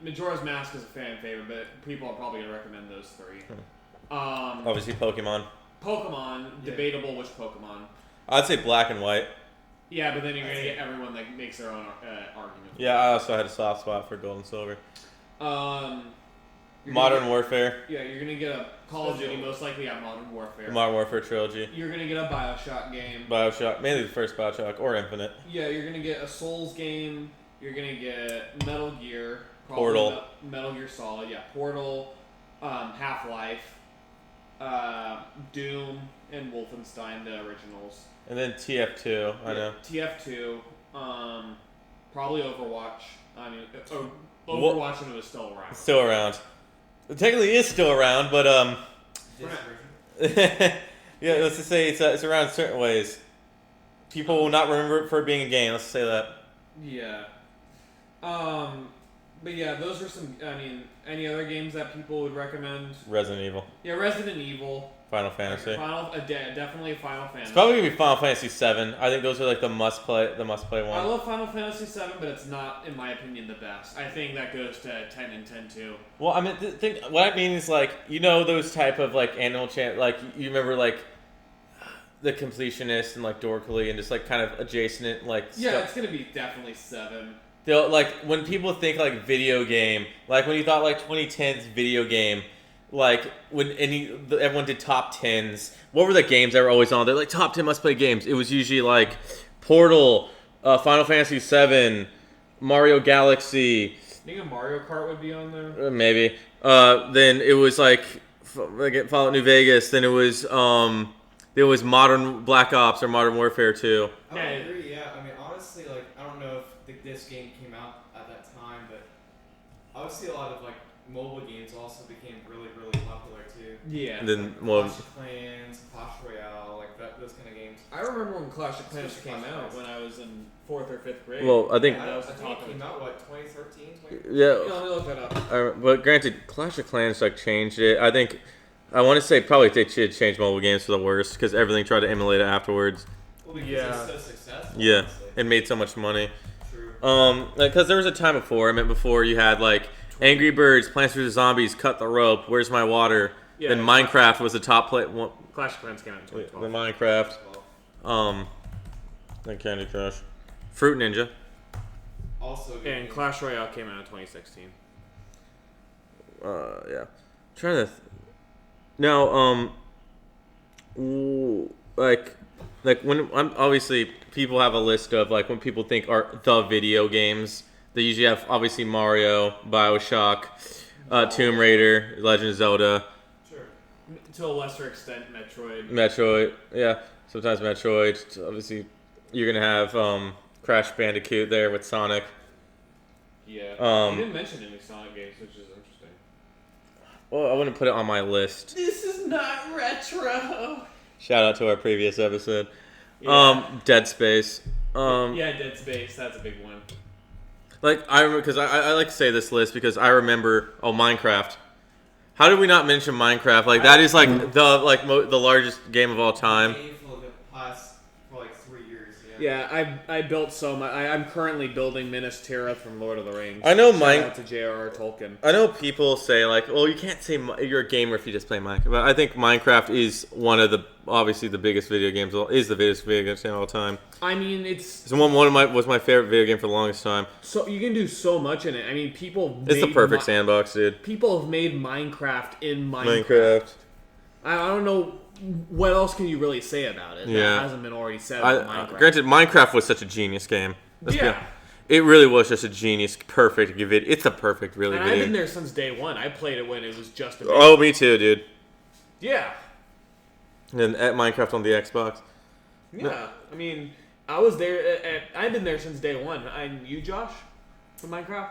Majora's Mask is a fan favorite, but people are probably gonna recommend those three. Obviously Pokemon. Debatable which Pokemon. I'd say Black and White. Yeah, but then you're going to get everyone that makes their own argument. Yeah, I also had a soft spot for Gold and Silver. Modern Warfare. Yeah, you're going to get a Call of Duty, most likely at Modern Warfare. Modern Warfare Trilogy. You're going to get a Bioshock game. Bioshock, mainly the first Bioshock, or Infinite. Yeah, you're going to get a Souls game. You're going to get Metal Gear. Portal. Metal Gear Solid, yeah. Portal, Half-Life, Doom, and Wolfenstein, the originals. And then TF2, I know. TF2, probably Overwatch. Overwatch when it was still around. Still around. It technically is still around, but yeah, let's just say it's around in certain ways. People will not remember it for being a game. Let's say that. Yeah. But yeah, those are some. Any other games that people would recommend? Resident Evil. Yeah, Resident Evil. Final Fantasy. Definitely Final Fantasy. It's probably gonna be Final Fantasy 7. I think those are like the must play one. I love Final Fantasy 7, but it's not, in my opinion, the best. I think that goes to 10 and 10-2. Well, what I mean is, like, those type of, like, animal chant, like, you remember, like, the completionist and, like, Dorkly and just, like, kind of adjacent, like, yeah, stuff. It's gonna be definitely 7. They'll, like, when people think, like, video game, like, when you thought, like, 2010's video game, like, when everyone did top 10s, what were the games that were always on? They're like, top 10 must play games. It was usually, like, Portal, Final Fantasy 7, Mario Galaxy. Think a Mario Kart would be on there? Maybe. Then it was, like Fallout New Vegas. Then it was, there was Modern Black Ops or Modern Warfare 2. I would agree, yeah. Honestly, like, I don't know if this game came out at that time, but I would see a lot of, like, mobile games also became really, really popular too. Yeah. And then, Clash of Clans, Clash Royale, like those kind of games. I remember when Clash of Clans came out when I was in 4th or 5th grade. Well, I think... I think it came out, 2013? Yeah. Let me look that up. But granted, Clash of Clans, like, changed it. I want to say probably they should change mobile games for the worst because everything tried to emulate it afterwards. Well, because it's so successful. Yeah. Honestly. It made so much money. True. Because there was a time before you had, like, Angry Birds, Plants vs. Zombies, Cut the Rope, Where's My Water, Yeah, then Minecraft was the top play. One, Clash of Clans came out in 2012. then Minecraft. Then Candy Crush, Fruit Ninja. Also, good And game. Clash Royale came out in 2016. Yeah. Trying to. Now, like when I'm obviously people have a list of like when people think are the video games. They usually have obviously Mario, BioShock, Tomb Raider, Legend of Zelda, Sure. To a lesser extent, Metroid. Metroid. Yeah, sometimes Metroid. Obviously, you're gonna have Crash Bandicoot there with Sonic. Yeah. You didn't mention any Sonic games, which is interesting. Well, I wouldn't put it on my list. This is not retro. Shout out to our previous episode. Yeah. Dead Space. Yeah, Dead Space. That's a big one. Like I remember because I like to say this list because I remember Minecraft. How did we not mention Minecraft? Like that is like the largest game of all time. Game for the past for like 3 years. Yeah, I built so much. I'm currently building Minas Tirith from Lord of the Rings. I know Shout out to J.R.R. Tolkien. I know people say like, well, you can't say you're a gamer if you just play Minecraft. But I think Minecraft is one of the obviously the biggest video games. Is the biggest video game of all time. I mean, it's one of my was my favorite video game for the longest time. so you can do so much in it. I mean, people. It's the made perfect sandbox, dude. People have made Minecraft in Minecraft. Minecraft. I don't know what else can you really say about it. Yeah. That hasn't been already said about Minecraft. Granted, Minecraft was such a genius game. Yeah. It really was just a genius, perfect video. It's a perfect, really And video. I've been there since day one. I played it when it was just a bit. Oh, me too, dude. Yeah. And at Minecraft on the Xbox. Yeah. I mean, I was there. I've been there since day one. You, Josh, for Minecraft?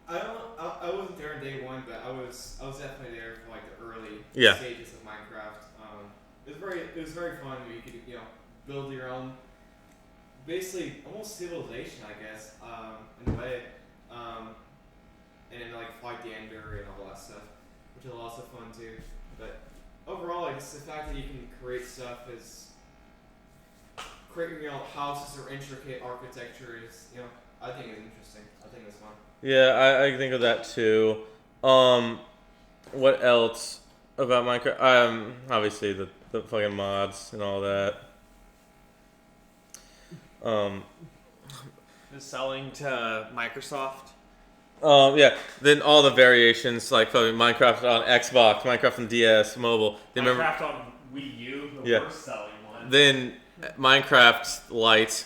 I wasn't there on day one, but I was definitely there for like the early Yeah. stages of Minecraft. It was very fun. You could build your own, basically almost civilization, I guess, in a way, and then like fly the ender and all that stuff, which is lots of fun too. But overall, I guess the fact that you can create stuff is creating houses or intricate architecture is I think it's interesting. I think it's fun. Yeah, I think of that too. What else about Minecraft? Obviously the fucking mods and all that. Is selling to Microsoft. Yeah. Then all the variations like fucking Minecraft on Xbox, Minecraft on DS, mobile. Then Minecraft on Wii U, the Yeah. worst selling one. Then Minecraft Lite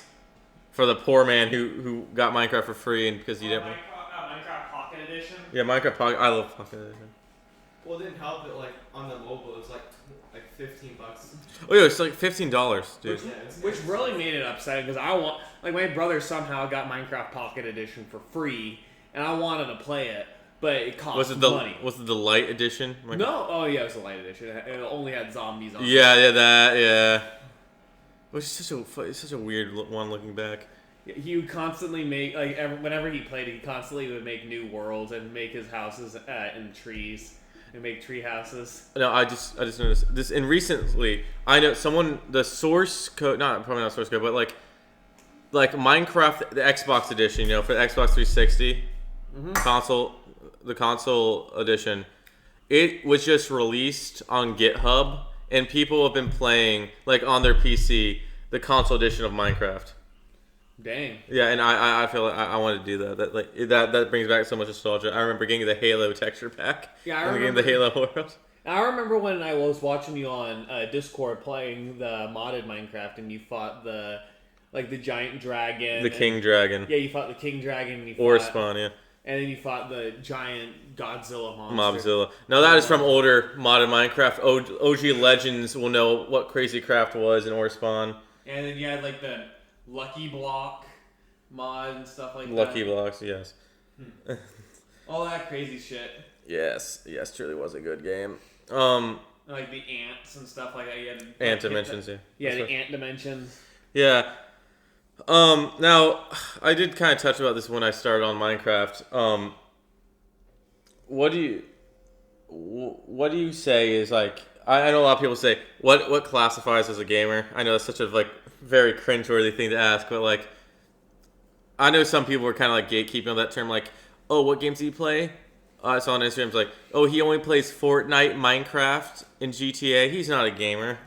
for the poor man who got Minecraft for free and because he didn't. Minecraft Pocket Edition. Yeah, Minecraft Pocket. I love Pocket Edition. Well, it didn't help that like on the mobile it was like $15. Oh yeah, it's like $15, dude. Which really made it upsetting because my brother somehow got Minecraft Pocket Edition for free, and I wanted to play it, but it cost money. Was it the Lite edition? No, oh yeah, it was the Lite Edition. It only had zombies on it. Yeah. Which is such a weird one looking back. He would constantly make whenever he played it, he constantly would make new worlds and make his houses in trees and make tree houses. No, I just noticed this. And recently, I know the source code, probably not source code, but like Minecraft, the Xbox edition, for the Xbox 360 console, the console edition, it was just released on GitHub, and people have been playing like on their PC the console edition of Minecraft. Dang. Yeah, and I feel like I want to do that. That brings back so much nostalgia. I remember getting the Halo texture pack. Yeah, I remember remember getting the Halo world. I remember when I was watching you on Discord playing the modded Minecraft, and you fought the giant dragon. The King Dragon. Yeah, you fought the King Dragon. And Or Spawn, yeah. And then you fought the giant Godzilla monster. Mobzilla. No, that is from older modded Minecraft. OG Legends will know what Crazy Craft was in Spawn. And then you had like the Lucky Block mod and stuff like that. Lucky Blocks, yes. All that crazy shit. Yes, truly was a good game. Like the ants and stuff like that. You had Ant dimensions, yeah. Yeah, the ant dimensions. Yeah. Now, I did kind of touch about this when I started on Minecraft. What do you say is like? I know a lot of people say what classifies as a gamer. I know it's such a very cringeworthy thing to ask, but I know some people are kind of gatekeeping on that term. Oh, what games do you play? I saw on Instagram, it's like, oh, he only plays Fortnite, Minecraft, and GTA. He's not a gamer.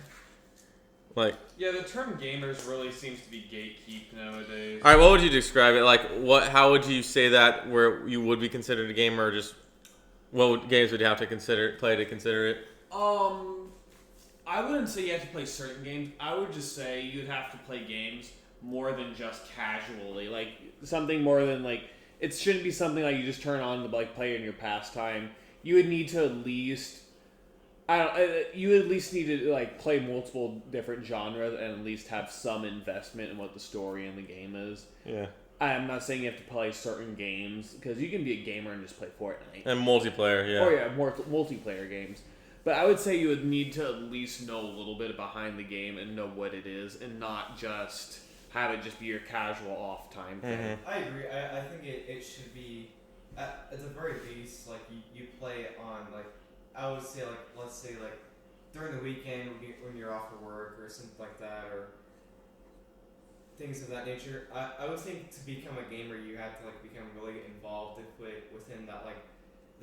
Like, Yeah, the term gamers really seems to be gatekeep nowadays. all right, what would you describe it? Like, how would you say that where you would be considered a gamer, or just games would you have to play to consider it? I wouldn't say you have to play certain games. I would just say you'd have to play games more than just casually. Like, something more than, like, it shouldn't be something like you just turn on to, like, play in your pastime. You would need to at least... you at least need to, like, play multiple different genres and at least have some investment in what the story in the game is. Yeah. I'm not saying you have to play certain games, because you can be a gamer and just play Fortnite. And multiplayer, yeah. Oh, yeah, more multiplayer games. But I would say you would need to at least know a little bit behind the game and know what it is, and not just have it just be your casual off time thing. Mm-hmm. I agree. I think it should be, at the very least, like, you play on, like, I would say, like, let's say, like, during the weekend when you're off for work or something like that, or things of that nature. I would think to become a gamer, you have to, like, become really involved within that, like,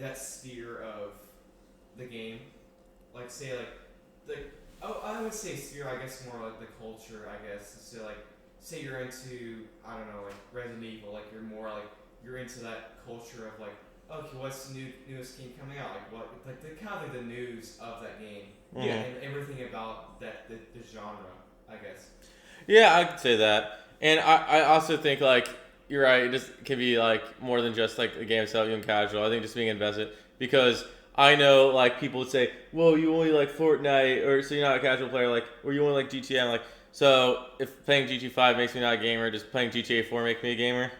that sphere of the game. Like, say, I would say sphere, I guess, more like the culture, I guess. So, like, say you're into, I don't know, like, Resident Evil, like, you're into that culture of, like, okay, what's the newest game coming out? Like, what, like, the kind of, like, the news of that game. Mm-hmm. Yeah, and everything about the genre, I guess. Yeah, I could say that. And I also think, like, you're right, it just can be, like, more than just, like, a game itself, even casual. I think just being invested, because I know, like, people would say, well, you only like Fortnite, or so you're not a casual player, like, or you only like GTA. I'm like, so if playing GTA 5 makes me not a gamer, does playing GTA 4 make me a gamer?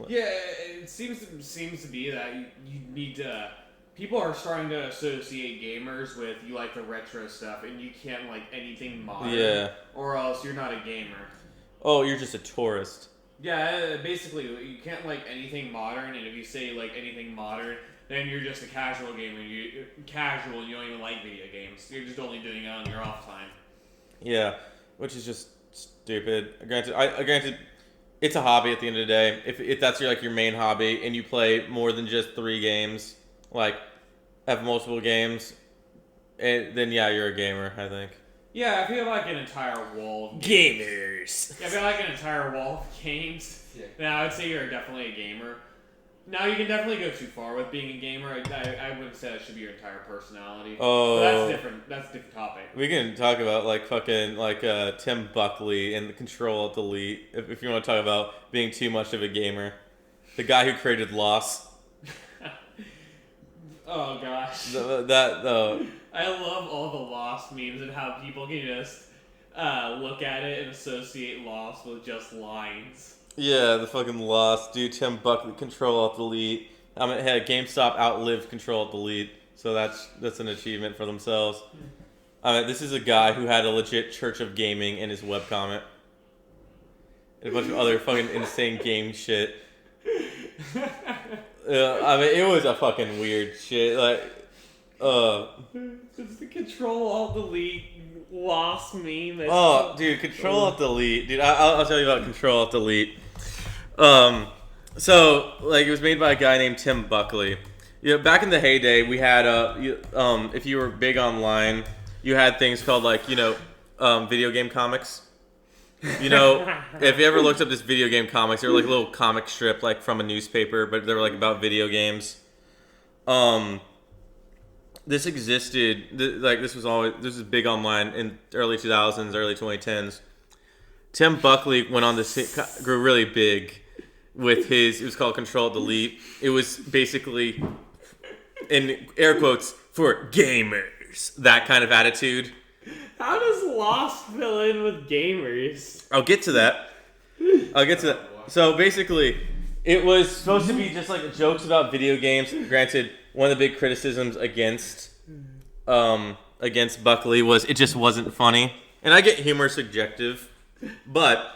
Yeah, it seems to be that you need to... People are starting to associate gamers with you like the retro stuff, and you can't like anything modern. Yeah. Or else you're not a gamer. Oh, you're just a tourist. Yeah, basically, you can't like anything modern, and if you say like anything modern, then you're just a casual gamer. You're casual, and you don't even like video games. You're just only doing it on your off time. Yeah, which is just stupid. Granted, it's a hobby at the end of the day. If that's your main hobby, and you play more than just 3 games, like have multiple games, then yeah, you're a gamer, I think. Yeah, I feel like an entire wall of Gamers. Yeah, I feel like an entire wall of games. Yeah. Now, I would say you're definitely a gamer. Now, you can definitely go too far with being a gamer. I wouldn't say that should be your entire personality. Oh. But that's different. That's a different topic. We can talk about like fucking Tim Buckley and the Control-Alt-Delete if you want to talk about being too much of a gamer. The guy who created Lost. Oh gosh. I I love all the Lost memes and how people can just look at it and associate Lost with just lines. Yeah, the fucking Lost dude. Tim Buckley, Control-Alt-Delete. GameStop outlived Control-Alt-Delete, so that's an achievement for themselves. This is a guy who had a legit Church of Gaming in his webcomic. And a bunch of other fucking insane game shit. It was a fucking weird shit. It's the Control-Alt-Delete Lost meme. Dude, Control-Alt-Delete. Dude, I'll tell you about Control-Alt-Delete. So, like, it was made by a guy named Tim Buckley. You know, back in the heyday, we had, if you were big online, you had things called, video game comics. You know, if you ever looked up this video game comics, they were like a little comic strip, like, from a newspaper, but they were, like, about video games. This existed, this was big online in early 2000s, early 2010s. Tim Buckley went on this, grew really big with it was called Control-Delete. It was basically, in air quotes, for gamers. That kind of attitude. How does Lost fill in with gamers? I'll get to that. So basically, it was supposed to be just like jokes about video games. Granted, one of the big criticisms against Buckley was it just wasn't funny. And I get humor subjective, but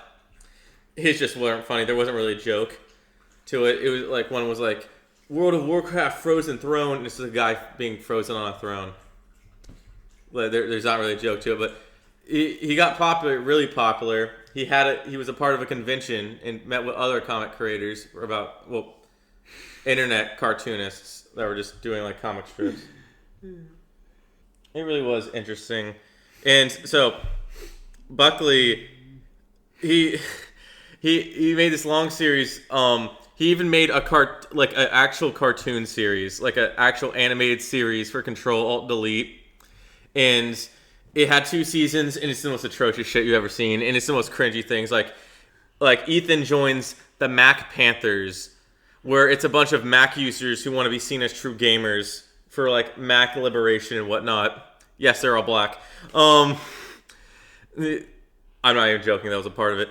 his just weren't funny. There wasn't really a joke to it. It was like one was like World of Warcraft Frozen Throne, and this is a guy being frozen on a throne. There's not really a joke to it, but he got popular, really popular. He was a part of a convention and met with other comic creators about internet cartoonists that were just doing like comic strips. It really was interesting. And so Buckley, he made this long series. He even made an actual cartoon series, like an actual animated series for Control Alt Delete, and it had 2 seasons, and it's the most atrocious shit you've ever seen, and it's the most cringy things. Like Ethan joins the Mac Panthers, where it's a bunch of Mac users who want to be seen as true gamers for like Mac liberation and whatnot. Yes, they're all black. I'm not even joking. That was a part of it.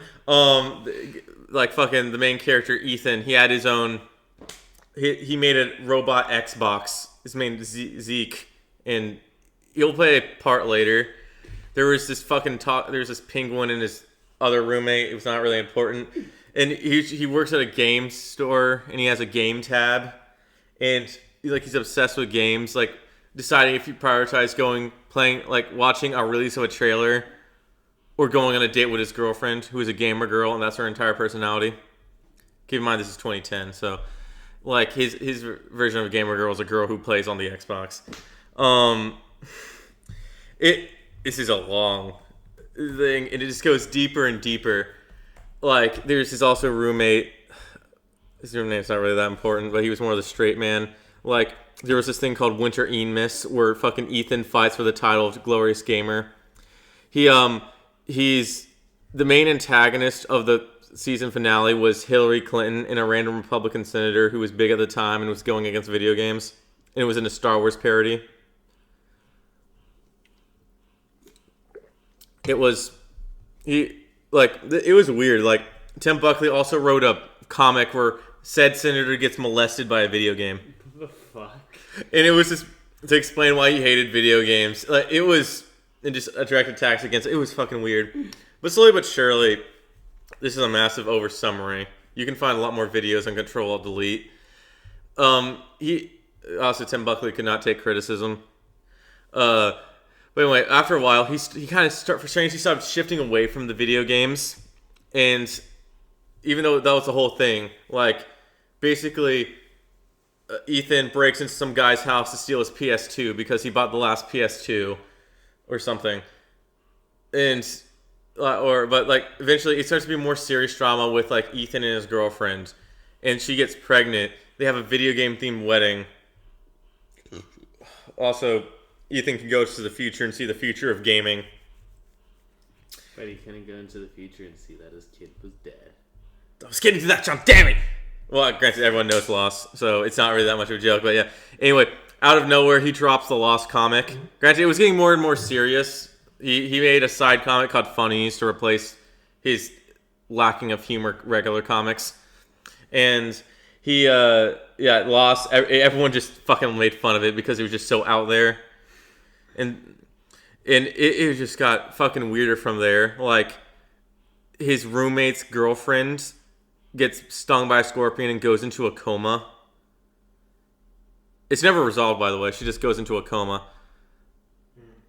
Like fucking the main character Ethan, he had his own. He made a robot Xbox. His name is Zeke, and you'll play a part later. There was this fucking talk. There's this penguin and his other roommate. It was not really important, and he works at a game store, and he has a game tab, and he's obsessed with games. Like deciding if you prioritize watching a release of a trailer, or going on a date with his girlfriend, who is a gamer girl, and that's her entire personality. Keep in mind, this is 2010, so like his version of a gamer girl is a girl who plays on the Xbox. This is a long thing, and it just goes deeper and deeper. Like there's his also roommate. His roommate's not really that important, but he was more of the straight man. Like there was this thing called Winter Miss, where fucking Ethan fights for the title of Glorious Gamer. He's the main antagonist of the season finale was Hillary Clinton, and a random Republican senator who was big at the time and was going against video games. And it was in a Star Wars parody. It was weird. Like Tim Buckley also wrote a comic where said senator gets molested by a video game. What the fuck? And it was just to explain why he hated video games. Like it was. And just a direct attacks against it. It was fucking weird. But slowly but surely, this is a massive oversummary. You can find a lot more videos on Control Alt Delete. Tim Buckley could not take criticism. But anyway, after a while, he kind of started shifting away from the video games. And even though that was the whole thing, like basically Ethan breaks into some guy's house to steal his PS2 because he bought the last PS2. Or something, but eventually it starts to be more serious drama with like Ethan and his girlfriend, and she gets pregnant. They have a video game themed wedding. Also, Ethan can go to the future and see the future of gaming. But he couldn't go into the future and see that his kid was dead. I was getting to that, John. Damn it! Well, granted, everyone knows Lost, so it's not really that much of a joke. But yeah. Anyway. Out of nowhere, he drops the Lost comic. Granted, it was getting more and more serious. He made a side comic called Funnies to replace his lacking of humor regular comics. And Lost. Everyone just fucking made fun of it because it was just so out there. And it just got fucking weirder from there. Like, his roommate's girlfriend gets stung by a scorpion and goes into a coma. It's never resolved, by the way. She just goes into a coma.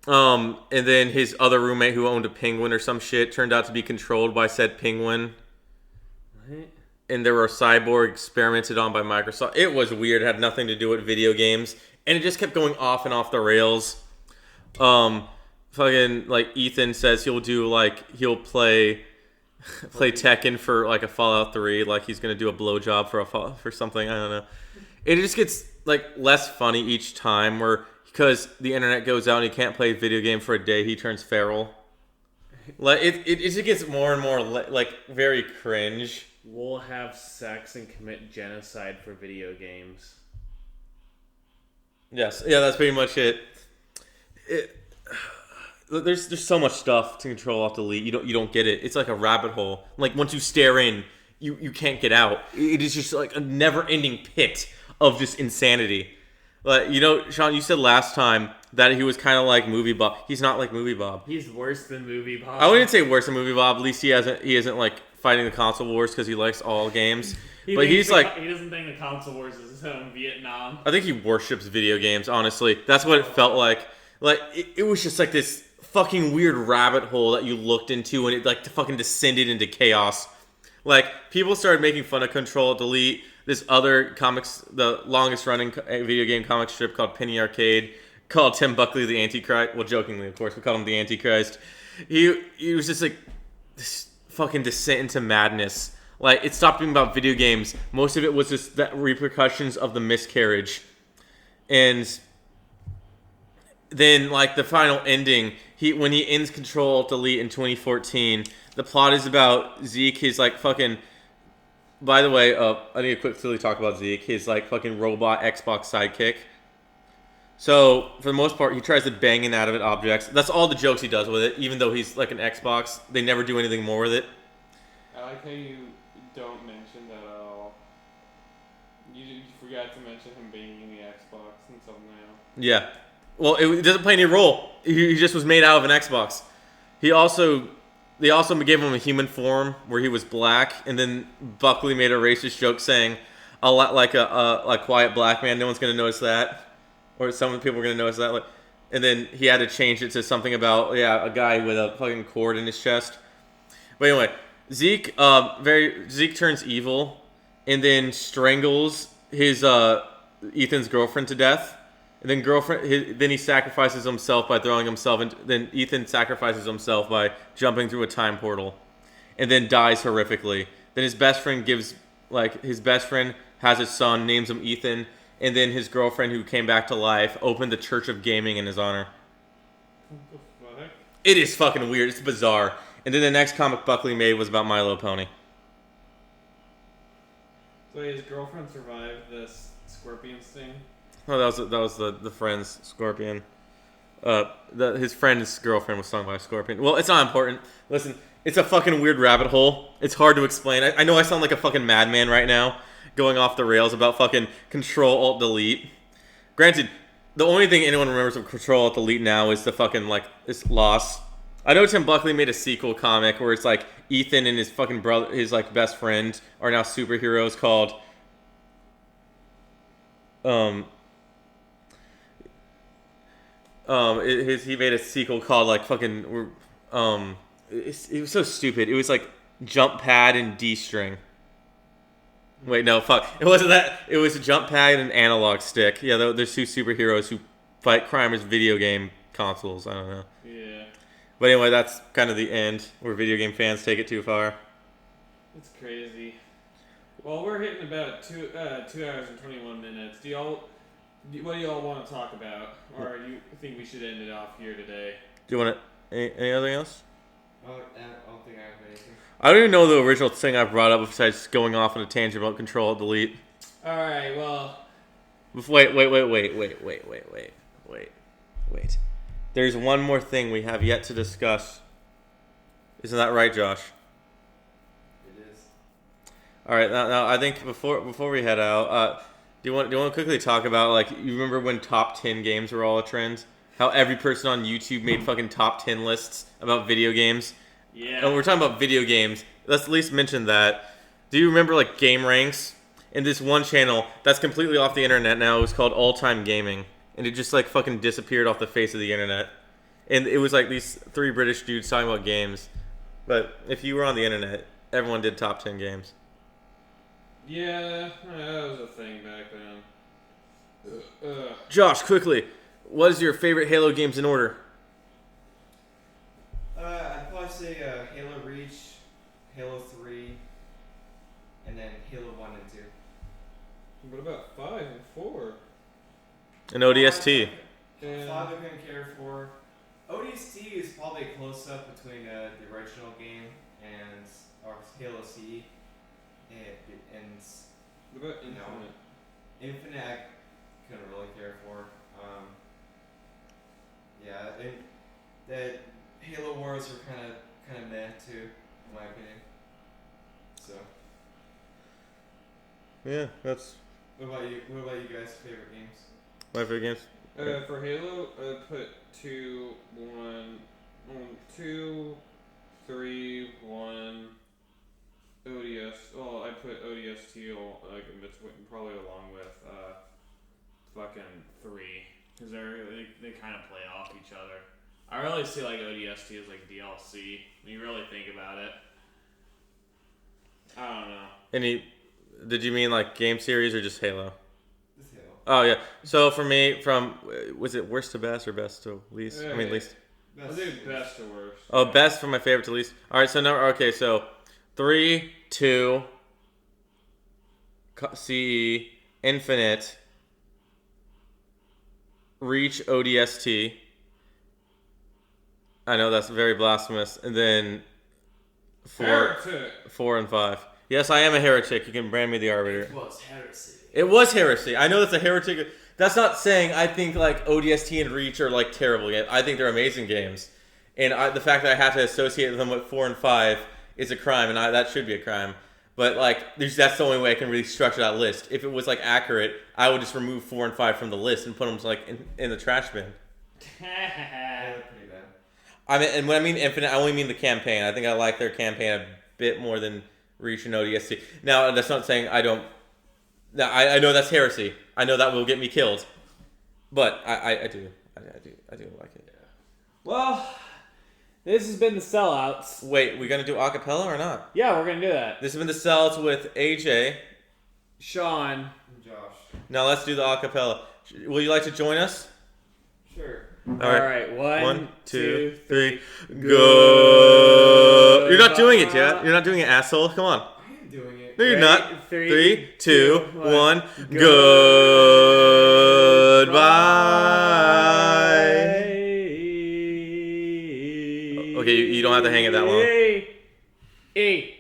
And then his other roommate who owned a penguin or some shit turned out to be controlled by said penguin. What? And there were cyborg experimented on by Microsoft. It was weird. It had nothing to do with video games. And it just kept going off and off the rails. Fucking, like, Ethan says he'll play Tekken for, like, a Fallout 3. Like, he's going to do a blowjob for something. I don't know. It just gets like less funny each time, where because the internet goes out and he can't play a video game for a day, he turns feral. Like it just gets more and more like very cringe. We'll have sex and commit genocide for video games. Yes, yeah, that's pretty much it. There's so much stuff to Control Alt Delete. You don't get it. It's like a rabbit hole. Like once you stare in, you can't get out. It is just like a never-ending pit of just insanity. Like, Sean, you said last time that he was kind of like Movie Bob. He's not like Movie Bob. He's worse than Movie Bob. I wouldn't say worse than Movie Bob. At least he isn't like fighting the console wars because he likes all games. He doesn't think the console wars is his own Vietnam. I think he worships video games. Honestly, that's what it felt like. Like it was just like this fucking weird rabbit hole that you looked into, and it like fucking descended into chaos. Like, people started making fun of Control Delete. This other comics, the longest running video game comic strip called Penny Arcade, called Tim Buckley the Antichrist. Well, jokingly, of course, we called him the Antichrist. He was just like this fucking descent into madness. Like, it stopped being about video games. Most of it was just the repercussions of the miscarriage. And then, like, the final ending, when he ends Control Delete in 2014, the plot is about Zeke, his, like, fucking... By the way, I need to quickly talk about Zeke, his, like, fucking robot Xbox sidekick. So, for the most part, he tries to bang inanimate objects. That's all the jokes he does with it, even though he's, like, an Xbox. They never do anything more with it. I like how you don't mention that at all. You forgot to mention him banging the Xbox until now. Yeah. Well, it doesn't play any role. He just was made out of an Xbox. They also gave him a human form where he was black, and then Buckley made a racist joke saying, "A lot like a quiet black man. No one's gonna notice that, or some people are gonna notice that." Like, and then he had to change it to something about a guy with a fucking cord in his chest. But anyway, Zeke turns evil, and then strangles his Ethan's girlfriend to death. And then he sacrifices himself by throwing himself, and then Ethan sacrifices himself by jumping through a time portal, and then dies horrifically. Then his best friend has his son, names him Ethan, and then his girlfriend, who came back to life, opened the Church of Gaming in his honor. What the heck? It is fucking weird. It's bizarre. And then the next comic Buckley made was about My Little Pony. So his girlfriend survived this scorpion sting? Oh, that was the friend's scorpion. His friend's girlfriend was stung by a scorpion. Well, it's not important. Listen, it's a fucking weird rabbit hole. It's hard to explain. I know I sound like a fucking madman right now, going off the rails about fucking Control-Alt-Delete. Granted, the only thing anyone remembers of Control-Alt-Delete now is the fucking, like, this loss. I know Tim Buckley made a sequel comic where it's like Ethan and his fucking brother, his like best friend, are now superheroes called he made a sequel called like fucking it was so stupid. It was like Jump Pad and D String. Wait, no, fuck. It wasn't that. It was a Jump Pad and Analog Stick. Yeah, there's two superheroes who fight crime as video game consoles. I don't know. Yeah. But anyway, that's kind of the end where video game fans take it too far. It's crazy. Well, we're hitting about 2 hours and 21 minutes. What do y'all want to talk about? Or do you think we should end it off here today? Do you want anything else? I don't think I have anything. I don't even know the original thing I brought up besides going off on a tangent about Control-Delete. Alright, well... Wait. There's one more thing we have yet to discuss. Isn't that right, Josh? It is. All right. Now I think before we head out, do you want to quickly talk about, like, you remember when top 10 games were all a trend? How every person on YouTube made fucking top 10 lists about video games? Yeah. And we're talking about video games. Let's at least mention that. Do you remember, like, Game Ranks? And this one channel that's completely off the internet now, it was called All Time Gaming. And it just, like, fucking disappeared off the face of the internet. And it was, like, these 3 British dudes talking about games. But if you were on the internet, everyone did top 10 games. Yeah, that was a thing back then. Josh, quickly, what is your favorite Halo games in order? I'd probably say Halo Reach, Halo 3, and then Halo 1 and 2. What about 5 and 4? An ODST. Yeah. 5 I couldn't care for. ODST is probably a close-up between the original game and or Halo CE. And What about Infinite? Infinite I couldn't really care for. Yeah, and the Halo Wars were kind of meh too, in my opinion. So. Yeah, that's What about you? What about you guys' favorite games? my favorite games. For Halo, I put 2, 3, 1, ODS. Well, I put ODST like in between, probably along with fucking 3, because they kind of play off each other. I really see like ODST as like DLC when you really think about it. I don't know. Any? Did you mean like game series or just Halo? This Halo. Oh yeah. So for me, from was it worst to best or best to least? I mean least. I'll do best to worst. Oh, best from my favorite to least. All right. So number. Okay. So 3, 2, CE, Infinite, Reach, ODST. I know that's very blasphemous. And then 4 and 5. Yes, I am a heretic. You can brand me the arbiter. It was heresy. It was heresy. I know that's a heretic. That's not saying I think like ODST and Reach are like terrible games. I think they're amazing games. And the fact that I have to associate them with 4 and 5 is a crime, and that should be a crime. But like, that's the only way I can really structure that list. If it was like accurate, I would just remove 4 and 5 from the list and put them like in the trash bin. Yeah, pretty bad. I mean, and when I mean Infinite, I only mean the campaign. I think I like their campaign a bit more than Reach and ODST. Now, that's not saying I don't. Now, I know that's heresy. I know that will get me killed. But I do like it. Well, this has been the Sellouts. Wait, we gonna do acapella or not? Yeah, we're gonna do that. This has been the Sellouts with AJ. Sean. And Josh. Now let's do the acapella. Will you like to join us? Sure. All right. Alright, 1, 2, 3, go. You're not doing it yet. You're not doing it, asshole. Come on. I am doing it. No, you're Ready? not. 3, 3, 2, 1. Goodbye. Okay, you don't have to hang it that long. E.